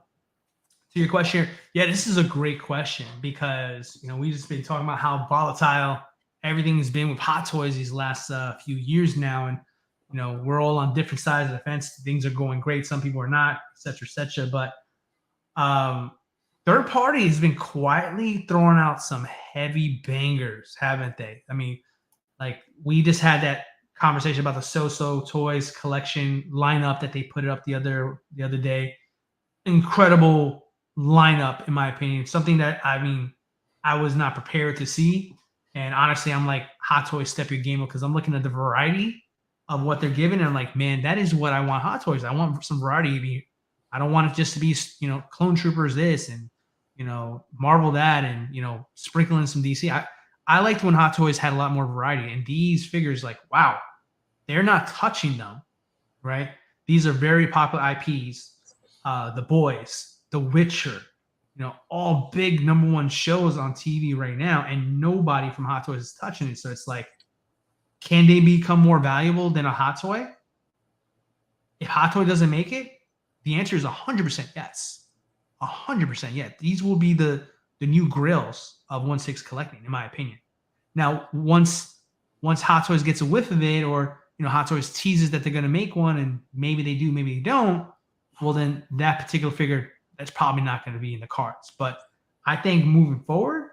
your question, yeah, this is a great question, because we've just been talking about how volatile everything's been with Hot Toys these last few years now, and we're all on different sides of the fence. Things are going great, some people are not, et cetera, but third party has been quietly throwing out some heavy bangers, haven't they? I mean, we just had that conversation about the So Toys collection lineup that they put it up the other day. Incredible lineup, in my opinion. Something that I was not prepared to see. And honestly, I'm like, Hot Toys, step your game up, because I'm looking at the variety of what they're giving. And I'm like, man, that is what I want. Hot Toys, I want some variety. I don't want it just to be, Clone Troopers this and, Marvel that, and, sprinkling some DC. I liked when Hot Toys had a lot more variety. And these figures, wow, they're not touching them, right? These are very popular IPs. The Boys, The Witcher, all big #1 shows on TV right now, and nobody from Hot Toys is touching it. So it's like, can they become more valuable than a Hot Toy? If Hot Toy doesn't make it, the answer is 100% yes. 100% yes. These will be the new grills of 1/6 collecting, in my opinion. Now, once Hot Toys gets a whiff of it, or Hot Toys teases that they're going to make one, and maybe they do, maybe they don't, well, then that particular figure, that's probably not going to be in the cards. But I think moving forward,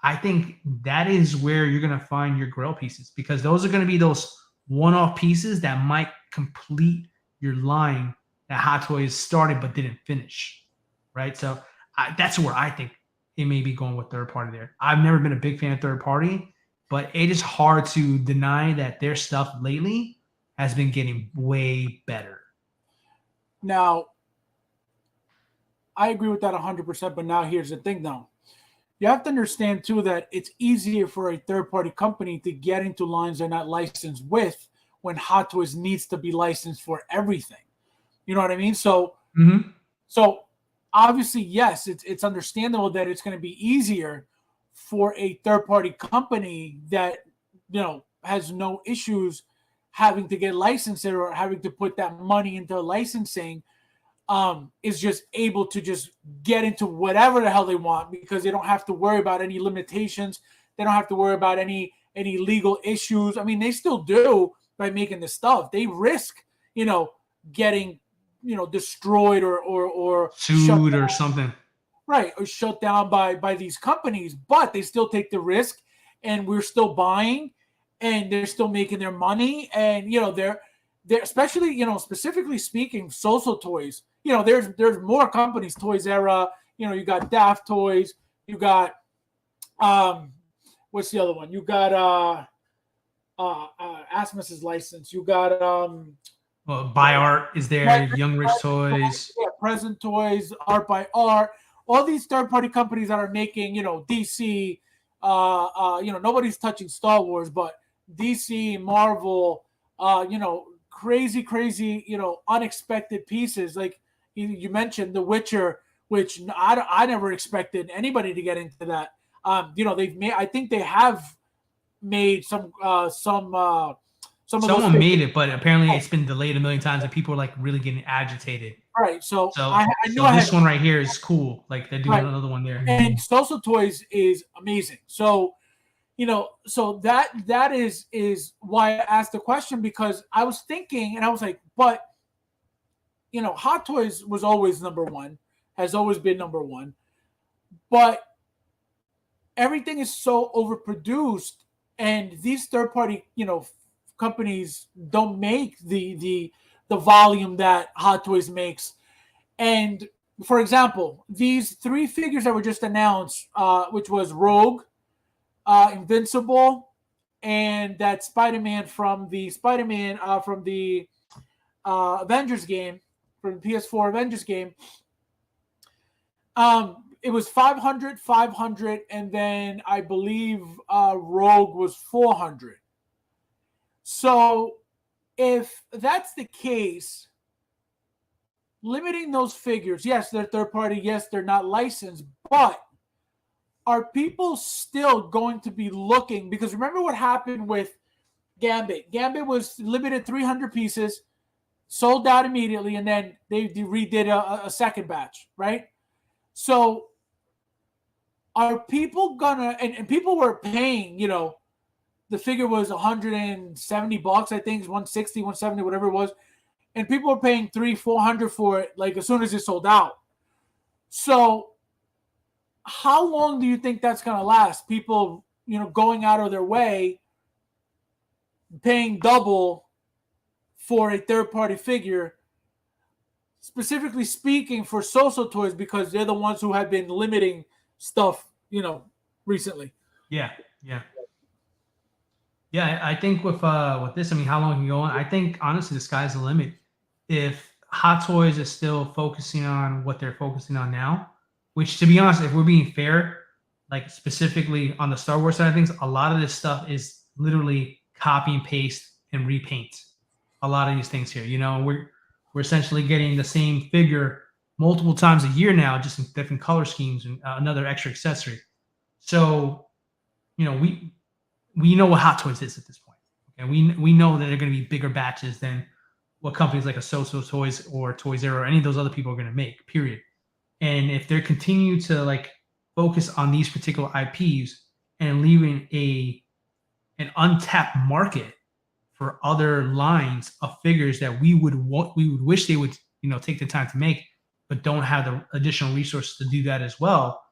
I think that is where you're going to find your grill pieces, because those are going to be those one-off pieces that might complete your line that Hot Toys started but didn't finish, right? So that's where I think it may be going with third party there. I've never been a big fan of third party, but it is hard to deny that their stuff lately has been getting way better. Now, I agree with that 100%, but now here's the thing, though. You have to understand, too, that it's easier for a third-party company to get into lines they're not licensed with when Hot Toys needs to be licensed for everything. You know what I mean? So, so obviously, yes, it's understandable that it's going to be easier for a third-party company that, has no issues having to get licensed or having to put that money into licensing, is just able to just get into whatever the hell they want, because they don't have to worry about any limitations. They don't have to worry about any legal issues. I mean, they still do by making the stuff. They risk, getting, destroyed or sued or something. Right, or shut down by these companies, but they still take the risk, and we're still buying, and they're still making their money, and they're especially specifically speaking, social toys. There's more companies, Toys Era. You got Daft Toys. You got what's the other one? You got Asmus's license. You got By Art is there. Young Rich Toys. Yeah, Present Toys, Art by Art. All these third-party companies that are making, DC, nobody's touching Star Wars, but DC, Marvel, crazy, unexpected pieces. Like you mentioned, The Witcher, which I never expected anybody to get into that. I think they have made some Someone made it, but apparently it's been delayed a million times, and people are like really getting agitated. Right. So this one right here is cool. Like they're doing another one there. And Social Toys is amazing. So, so that is why I asked the question, because I was thinking, and I was like, but Hot Toys was always #1, has always been #1, but everything is so overproduced, and these third-party, companies don't make the volume that Hot Toys makes. And for example, these 3 figures that were just announced, which was Rogue, Invincible, and that Spider-Man from the Avengers game, from the PS4 Avengers game. It was 500, and then I believe Rogue was 400. So if that's the case, limiting those figures, yes, they're third party, yes, they're not licensed, but are people still going to be looking? Because remember what happened with Gambit. Gambit was limited 300 pieces, sold out immediately, and then they redid a second batch, right? So are people gonna, and people were paying, the figure was $170, I think, 160, 170, whatever it was. And people were paying $300-400 for it, like as soon as it sold out. So how long do you think that's going to last? People, going out of their way, paying double for a third-party figure, specifically speaking for Social Toys, because they're the ones who have been limiting stuff, recently. Yeah. I think with this, I mean, how long can you go on? I think honestly, the sky's the limit. If Hot Toys is still focusing on what they're focusing on now, which, to be honest, if we're being fair, like specifically on the Star Wars side of things, a lot of this stuff is literally copy and paste and repaint. A lot of these things here, we're essentially getting the same figure multiple times a year now, just in different color schemes and another extra accessory. So, we know what Hot Toys is at this point. And we know that they're going to be bigger batches than what companies like a So Toys or Toys R or any of those other people are going to make, period. And if they're continue to like focus on these particular IPs and leaving an untapped market for other lines of figures that we would wish they would, take the time to make, but don't have the additional resources to do that as well,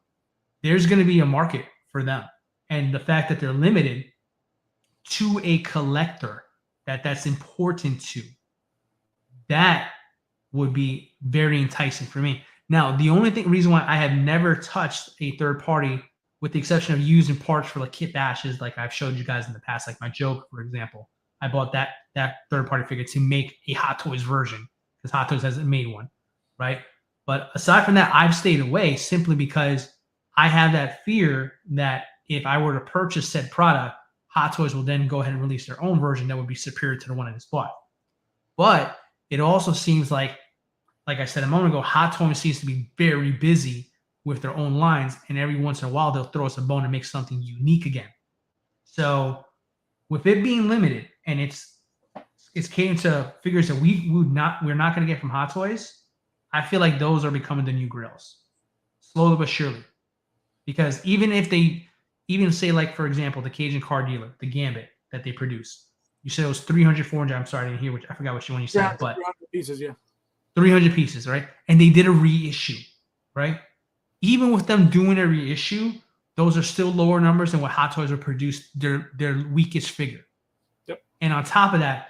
there's going to be a market for them. And the fact that they're limited to a collector that's important to, that would be very enticing for me. Now, the only reason why I have never touched a third party, with the exception of using parts for like kit bashes, like I've showed you guys in the past, like my Joke, for example, I bought that third party figure to make a Hot Toys version because Hot Toys hasn't made one, right? But aside from that, I've stayed away simply because I have that fear that if I were to purchase said product, Hot Toys will then go ahead and release their own version that would be superior to the one I just bought. But it also seems like I said a moment ago, Hot Toys seems to be very busy with their own lines, and every once in a while they'll throw us a bone and make something unique again. So with it being limited and it's catering to figures that we're not going to get from Hot Toys, I feel like those are becoming the new Grails, slowly but surely. Because even if they say, like, for example, the Cajun Car Dealer, the Gambit that they produce, you said it was 300, 400. I'm sorry, I didn't hear I forgot which one you said, Yeah, but 300 pieces, yeah. 300 pieces, right? And they did a reissue, right? Even with them doing a reissue, those are still lower numbers than what Hot Toys would produce their weakest figure. Yep. And on top of that,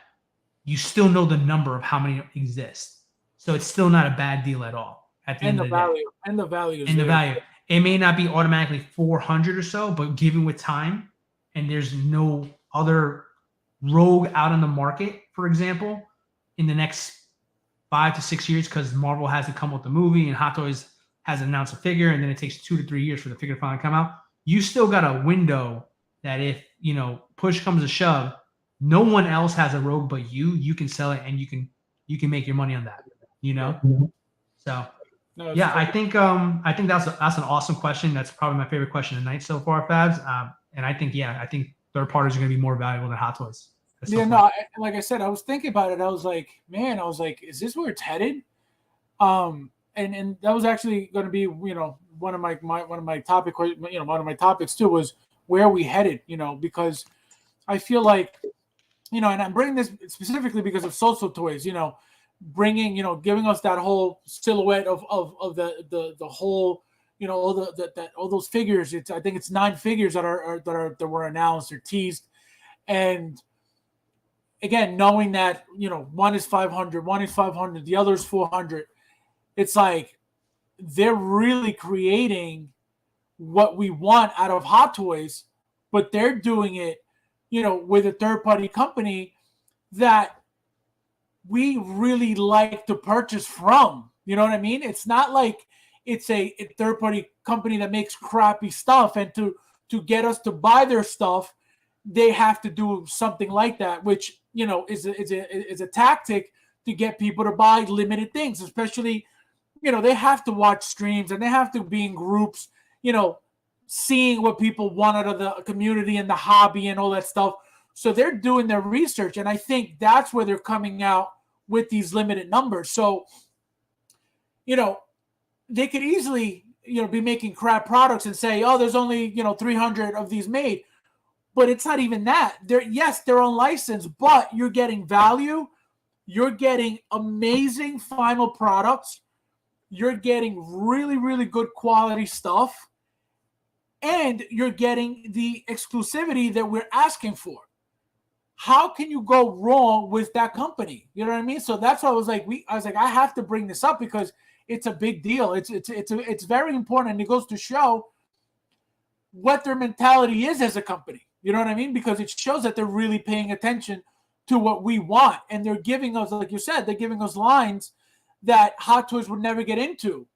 you still know the number of how many exist. So it's still not a bad deal at all at the end of the day. And the value. And the value. It may not be automatically 400 or so, but given with time, and there's no other rogue out on the market, for example, in the next 5 to 6 years, because Marvel has to come with the movie and Hot Toys has announced a figure, and then it takes 2 to 3 years for the figure to finally come out. You still got a window that if, push comes to shove, no one else has a rogue but you can sell it and you can make your money on that, So yeah, I think that's an awesome question. That's probably my favorite question tonight so far, Fabs. And I think third parties are going to be more valuable than Hot Toys. Yeah, no, like I said, I was thinking about it. I was like, is this where it's headed? And that was actually going to be, one of my topics too, was where are we headed? Because I feel like, and I'm bringing this specifically because of So Toys, bringing, giving us that whole silhouette of the whole, all those figures. I think it's 9 figures that were announced or teased, and again, knowing that, one is 500, the other is 400. It's like they're really creating what we want out of Hot Toys, but they're doing it, with a third-party company that we really like to purchase from. You know what I mean? It's not like it's a third-party company that makes crappy stuff, and to get us to buy their stuff, they have to do something like that, which, is a tactic to get people to buy limited things, especially, they have to watch streams and they have to be in groups, seeing what people want out of the community and the hobby and all that stuff. So they're doing their research, and I think that's where they're coming out with these limited numbers. So, they could easily, be making crap products and say, oh, there's only, 300 of these made. But it's not even that. They're on license, but you're getting value. You're getting amazing final products. You're getting really, really good quality stuff. And you're getting the exclusivity that we're asking for. How can you go wrong with that company? You know what I mean? So that's why I was like, I have to bring this up because it's a big deal. It's very important, and it goes to show what their mentality is as a company. You know what I mean? Because it shows that they're really paying attention to what we want, and they're giving us, like you said, they're giving us lines that Hot Toys would never get into.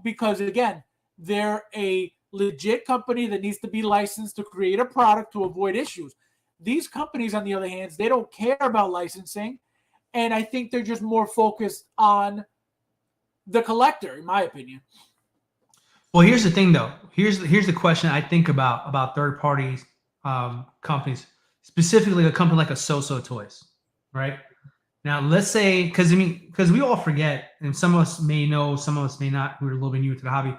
Because again, they're a legit company that needs to be licensed to create a product to avoid issues. These companies, on the other hand, they don't care about licensing, and I think they're just more focused on the collector, in my opinion. Well, here's the thing, though. Here's the question I think about third party companies, specifically a company like a So Toys, right? Now, let's say because we all forget, and some of us may know, some of us may not, who are a little bit new to the hobby.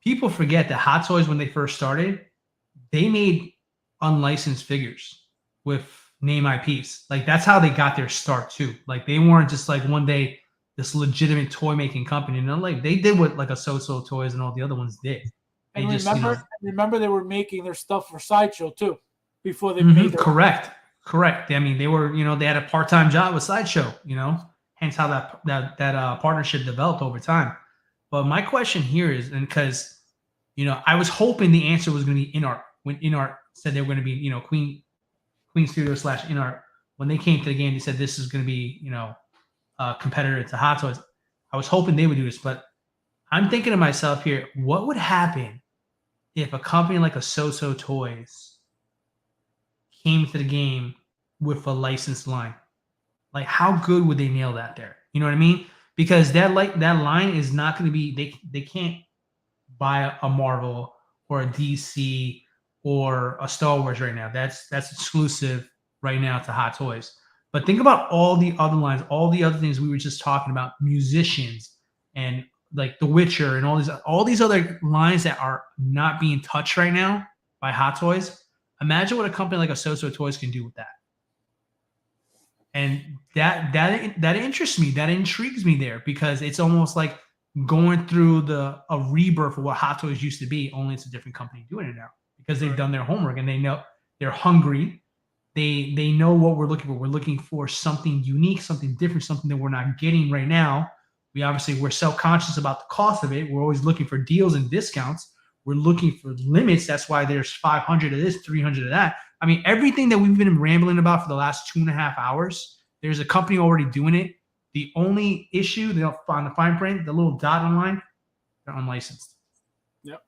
People forget that Hot Toys, when they first started, they made unlicensed figures with name IPs. Like that's how they got their start too. Like they weren't just like one day this legitimate toy making company. And like they did what like a So Toys and all the other ones did. They And just remember they were making their stuff for Sideshow too, before they made their correct. I mean, they were they had a part-time job with Sideshow. Hence how that partnership developed over time. But my question here is, and because I was hoping the answer was going to be InArt when InArt said they were going to be Queen Studio / InArt. When they came to the game, they said this is going to be a competitor to Hot Toys. I was hoping they would do this, but I'm thinking to myself here, what would happen if a company like a So Toys came to the game with a licensed line? Like, how good would they nail that there? You know what I mean? Because that line is not going to be, they can't buy a Marvel or a DC or a Star Wars right now. That's exclusive right now to Hot Toys. But think about all the other lines, all the other things we were just talking about, musicians and like The Witcher and all these other lines that are not being touched right now by Hot Toys. Imagine what a company like a So Toys can do with that. And that interests me. That intrigues me there because it's almost like going through a rebirth of what Hot Toys used to be, only it's a different company doing it now because they've done their homework and they know they're hungry. They know what we're looking for. We're looking for something unique, something different, something that we're not getting right now. We're self-conscious about the cost of it. We're always looking for deals and discounts. We're looking for limits. That's why there's 500 of this, 300 of that. I mean, everything that we've been rambling about for the last 2.5 hours, there's a company already doing it. The only issue on the fine print, the little dot on line, they're unlicensed. Yep.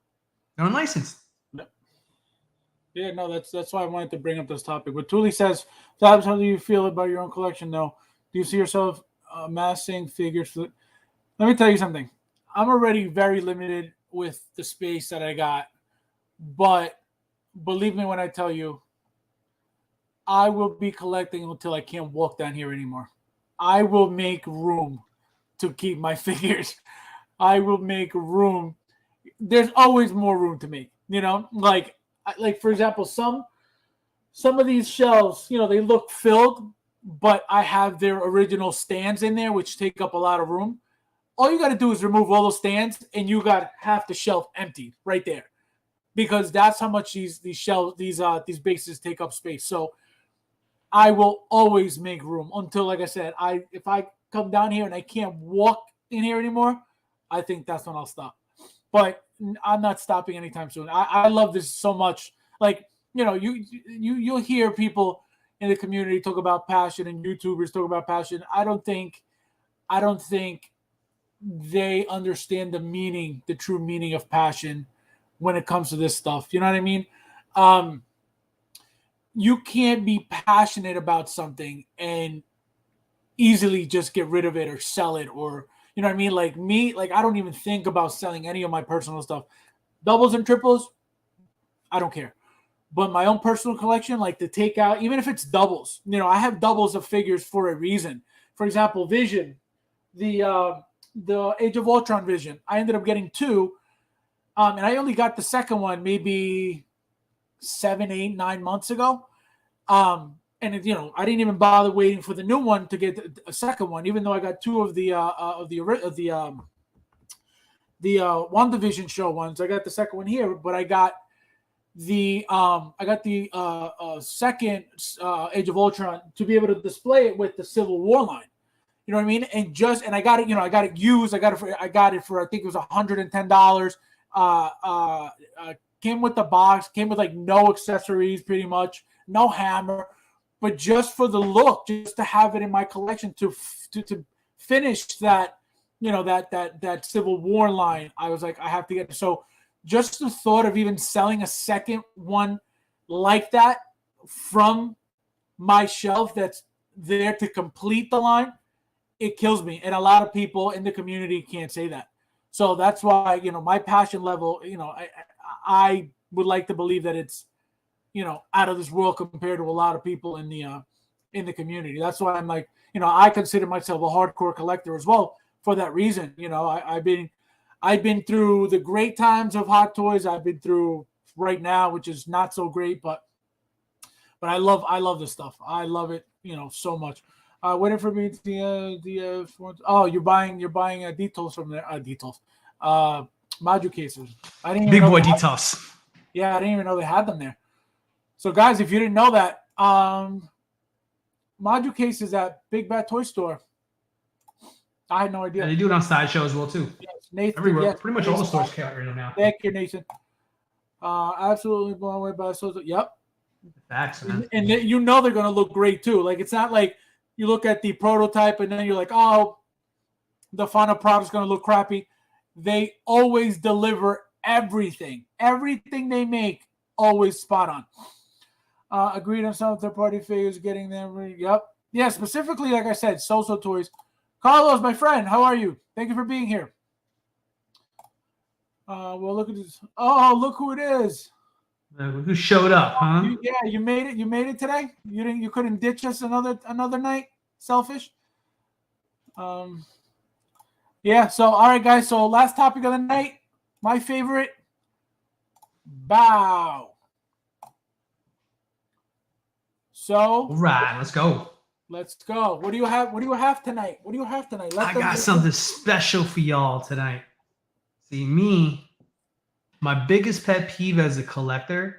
They're unlicensed. Yep. Yeah, no, that's why I wanted to bring up this topic. But Thule says, Fabs, how do you feel about your own collection, though? Do you see yourself amassing figures? Let me tell you something. I'm already very limited with the space that I got. But believe me when I tell you, I will be collecting until I can't walk down here anymore. I will make room to keep my figures. I will make room. There's always more room to make, like for example, some of these shelves, they look filled, but I have their original stands in there, which take up a lot of room. All you got to do is remove all those stands and you got half the shelf emptied right there because that's how much these bases take up space. So I will always make room until, like I said, if I come down here and I can't walk in here anymore, I think that's when I'll stop. But I'm not stopping anytime soon. I love this so much. Like, you'll hear people in the community talk about passion and YouTubers talk about passion. I don't think they understand the true meaning of passion when it comes to this stuff. You know what I mean? You can't be passionate about something and easily just get rid of it or sell it, or you know what I mean? Like me, I don't even think about selling any of my personal stuff. Doubles and triples, I don't care. But my own personal collection, like to take out, even if it's doubles, I have doubles of figures for a reason. For example, Vision, the Age of Ultron Vision, I ended up getting 2, and I only got the second one maybe 7, 8, 9 months ago. And I didn't even bother waiting for the new one to get a second one, even though I got 2 of the WandaVision show ones. I got the second one here, but I got the second Age of Ultron to be able to display it with the Civil War line. You know what I mean? And I got it. I got it used. I got it for I think it was $110. Came with the box. Came with no accessories, pretty much, no hammer, but just for the look, just to have it in my collection to finish that, that Civil War line. I was like, I have to get it. So just the thought of even selling a second one like that from my shelf that's there to complete the line it kills me. And a lot of people in the community can't say that. So that's why, my passion level, I would like to believe that it's, out of this world compared to a lot of people in the community. That's why I'm like, I consider myself a hardcore collector as well for that reason. I've been through the great times of Hot Toys. I've been through right now, which is not so great, but I love this stuff. I love it, so much. Waiting for me you're buying details from there. Details. Module cases. I didn't even Big know boy they had- details. Yeah, I didn't even know they had them there. So guys, if you didn't know that, module cases at Big Bad Toy Store. I had no idea. Yeah, they do it on Sideshow as well too. Yes, Nathan, Everywhere, yes, pretty much all the stores carry them now. Thank you, Nathan. Absolutely blown away by so. Yep. Facts, man. And they're going to look great too. Like, it's not like you look at the prototype and then you're like, oh, the final product's going to look crappy. They always deliver everything. Everything they make, always spot on. Agreed on some third-party figures, getting them. Yep. Yeah, specifically, like I said, So-So Toys. Carlos, my friend, how are you? Thank you for being here. Well, look at this. Oh, look who it is. Who showed up, huh? You made it. You made it today. You couldn't ditch us another night. Selfish. Yeah. So all right, guys. So last topic of the night. My favorite. Bow. So. All right, let's go. Let's go. What do you have? What do you have tonight? I got something special for y'all tonight. See, my biggest pet peeve as a collector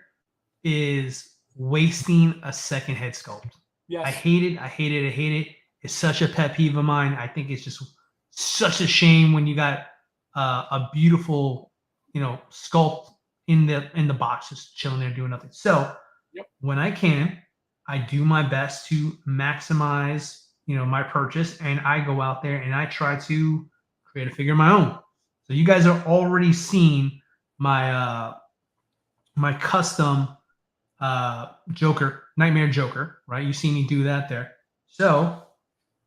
is wasting a second head sculpt. Yes. I hate it. It's such a pet peeve of mine. I think it's just such a shame when you got a beautiful, sculpt in the box just chilling there doing nothing. So when I can, I do my best to maximize, my purchase, and I go out there and I try to create a figure of my own. So you guys are already seeing my my custom Nightmare Joker, right? You see me do that there. So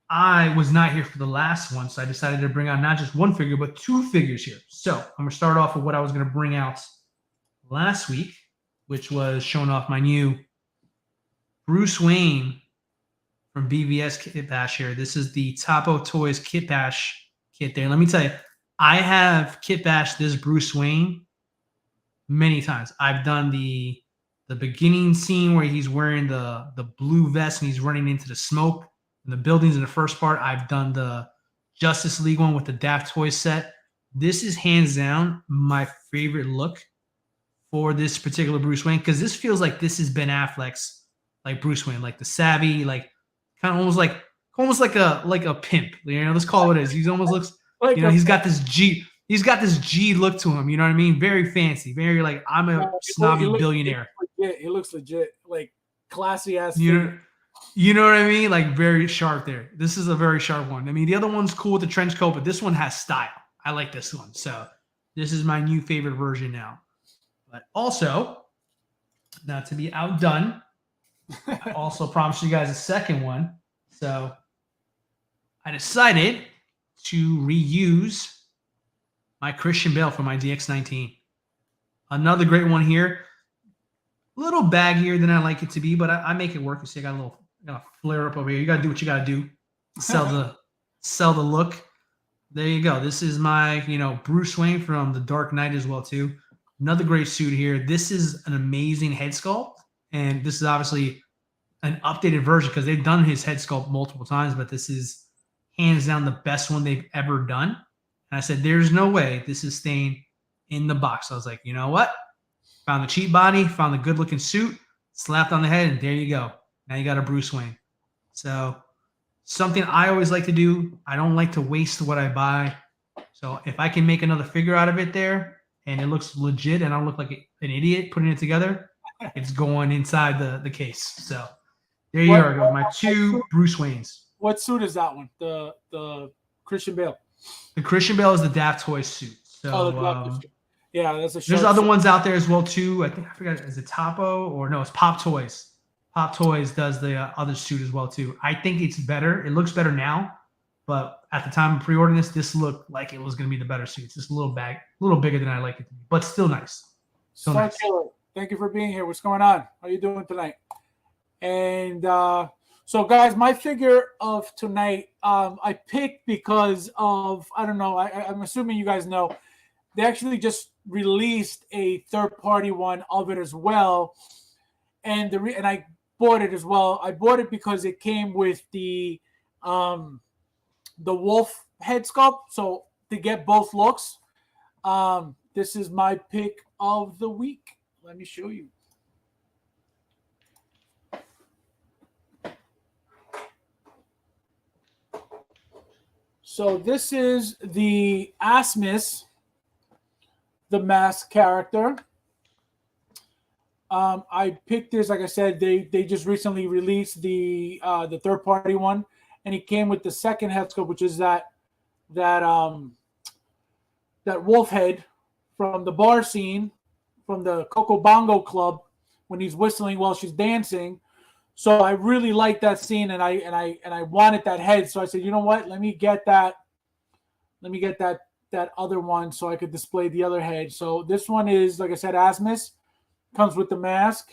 I was not here for the last one, so I decided to bring out not just one figure, but two figures here. So I'm going to start off with what I was going to bring out last week, which was showing off my new Bruce Wayne from BVS Kit Bash here. This is the Topo Toys Kit Bash kit there. Let me tell you, I have Kit Bash this Bruce Wayne many times. I've done the beginning scene where he's wearing the blue vest and he's running into the smoke in the buildings in the first part. I've done the Justice League one with the Daft Toys set. This is hands down my favorite look for this particular Bruce Wayne, because this feels like this is Ben Affleck's like Bruce Wayne, like the savvy, like kind of almost like a pimp. Let's call it what it is. He almost looks like he's got this G look to him. You know what I mean? Very fancy, very like I'm a snobby billionaire. He looks legit, like classy ass. You know what I mean? Like very sharp there. This is a very sharp one. I mean, the other one's cool with the trench coat, but this one has style. I like this one. So this is my new favorite version now. But also, not to be outdone, I also promised you guys a second one. So I decided to reuse my Christian Bale for my DX19. Another great one here. A little baggier than I like it to be, but I make it work. You see, I got a flare up over here. You got to do what you got to do. Sell the look. There you go. This is my, Bruce Wayne from The Dark Knight as well too. Another great suit here. This is an amazing head sculpt, and this is obviously an updated version because they've done his head sculpt multiple times, but this is hands down the best one they've ever done. And I said, there's no way this is staying in the box. So I was like, you know what? Found the cheap body, found the good looking suit, slapped on the head, and there you go. Now you got a Bruce Wayne. So something I always like to do. I don't like to waste what I buy. So if I can make another figure out of it there and it looks legit and I don't look like an idiot putting it together, it's going inside the case. So there you go. My two Bruce Waynes. What suit is that one? The Christian Bale. The Christian Bale is the Daft Toys suit. So yeah, that's a. There's other ones out there as well too. I forgot. Is it Topo or no? It's Pop Toys. Pop Toys does the other suit as well too. I think it's better. It looks better now, But at the time of pre-ordering this looked like it was going to be the better suit. It's just a little bigger than I like it to be, but still nice. So nice. Killer, thank you for being here. What's going on? How are you doing tonight? And so, guys, my figure of tonight, I picked because of, I don't know, I'm assuming you guys know, they actually just released a third-party one of it as well, and I bought it as well. I bought it because it came with the wolf head sculpt, so to get both looks. This is my pick of the week. Let me show you. So this is the Asmus, the mask character. I picked this, like I said, they just recently released the third-party one, and it came with the second head sculpt, which is that wolf head from the bar scene, from the Coco Bongo Club, when he's whistling while she's dancing. So I really liked that scene, and I wanted that head. So I said, you know what? Let me get that other one so I could display the other head. So this one is, like I said, Asmus. Comes with the mask.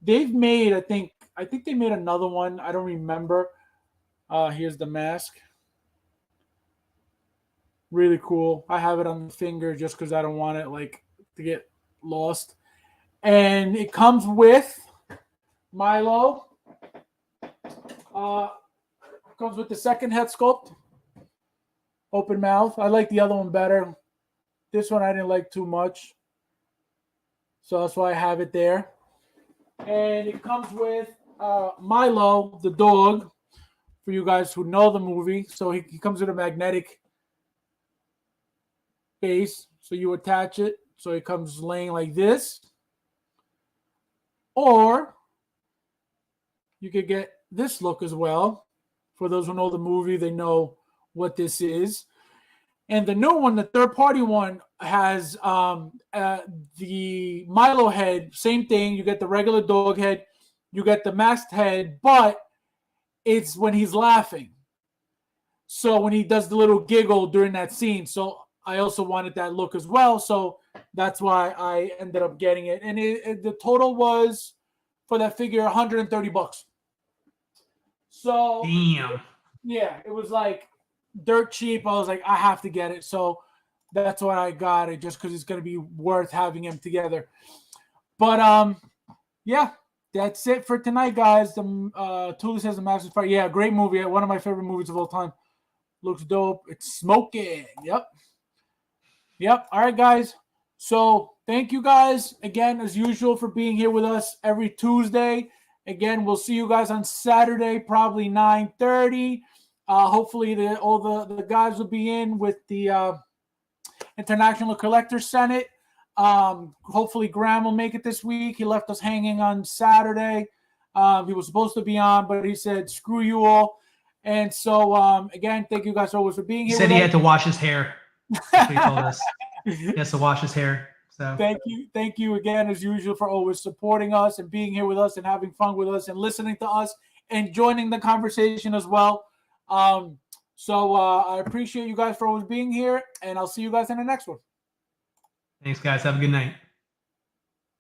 They've made, I think they made another one. I don't remember. Here's the mask. Really cool. I have it on the finger just because I don't want it to get lost. And it comes with Milo. Comes with the second head sculpt. Open mouth. I like the other one better. This one I didn't like too much. So that's why I have it there. And it comes with Milo, the dog, for you guys who know the movie. So he comes with a magnetic base. So you attach it. So it comes laying like this. Or you could get this look as well. For those who know the movie, they know what this is. And the new one, the third-party one, has the Milo head. Same thing. You get the regular dog head. You get the masked head, but it's when he's laughing. So when he does the little giggle during that scene. So I also wanted that look as well. So that's why I ended up getting it. And the total was, for that figure, $130. So, damn. Yeah, it was like dirt cheap. I was like, I have to get it. So that's why I got it, just because it's going to be worth having them together. But yeah, that's it for tonight, guys. The Tula Says the Master's Fight. Yeah, great movie. One of my favorite movies of all time. Looks dope. It's smoking. Yep. All right, guys. So thank you guys again, as usual, for being here with us every Tuesday. Again, we'll see you guys on Saturday, probably 9:30. Hopefully all the guys will be in with the International Collector Senate. Hopefully Graham will make it this week. He left us hanging on Saturday. He was supposed to be on, but he said, screw you all. And so, again, thank you guys always for being here. He said he had to wash his hair. That's what he told us. He has to wash his hair. So thank you again, as usual, for always supporting us and being here with us and having fun with us and listening to us and joining the conversation as well. So I appreciate you guys for always being here, and I'll see you guys in the next one. Thanks, guys. Have a good night.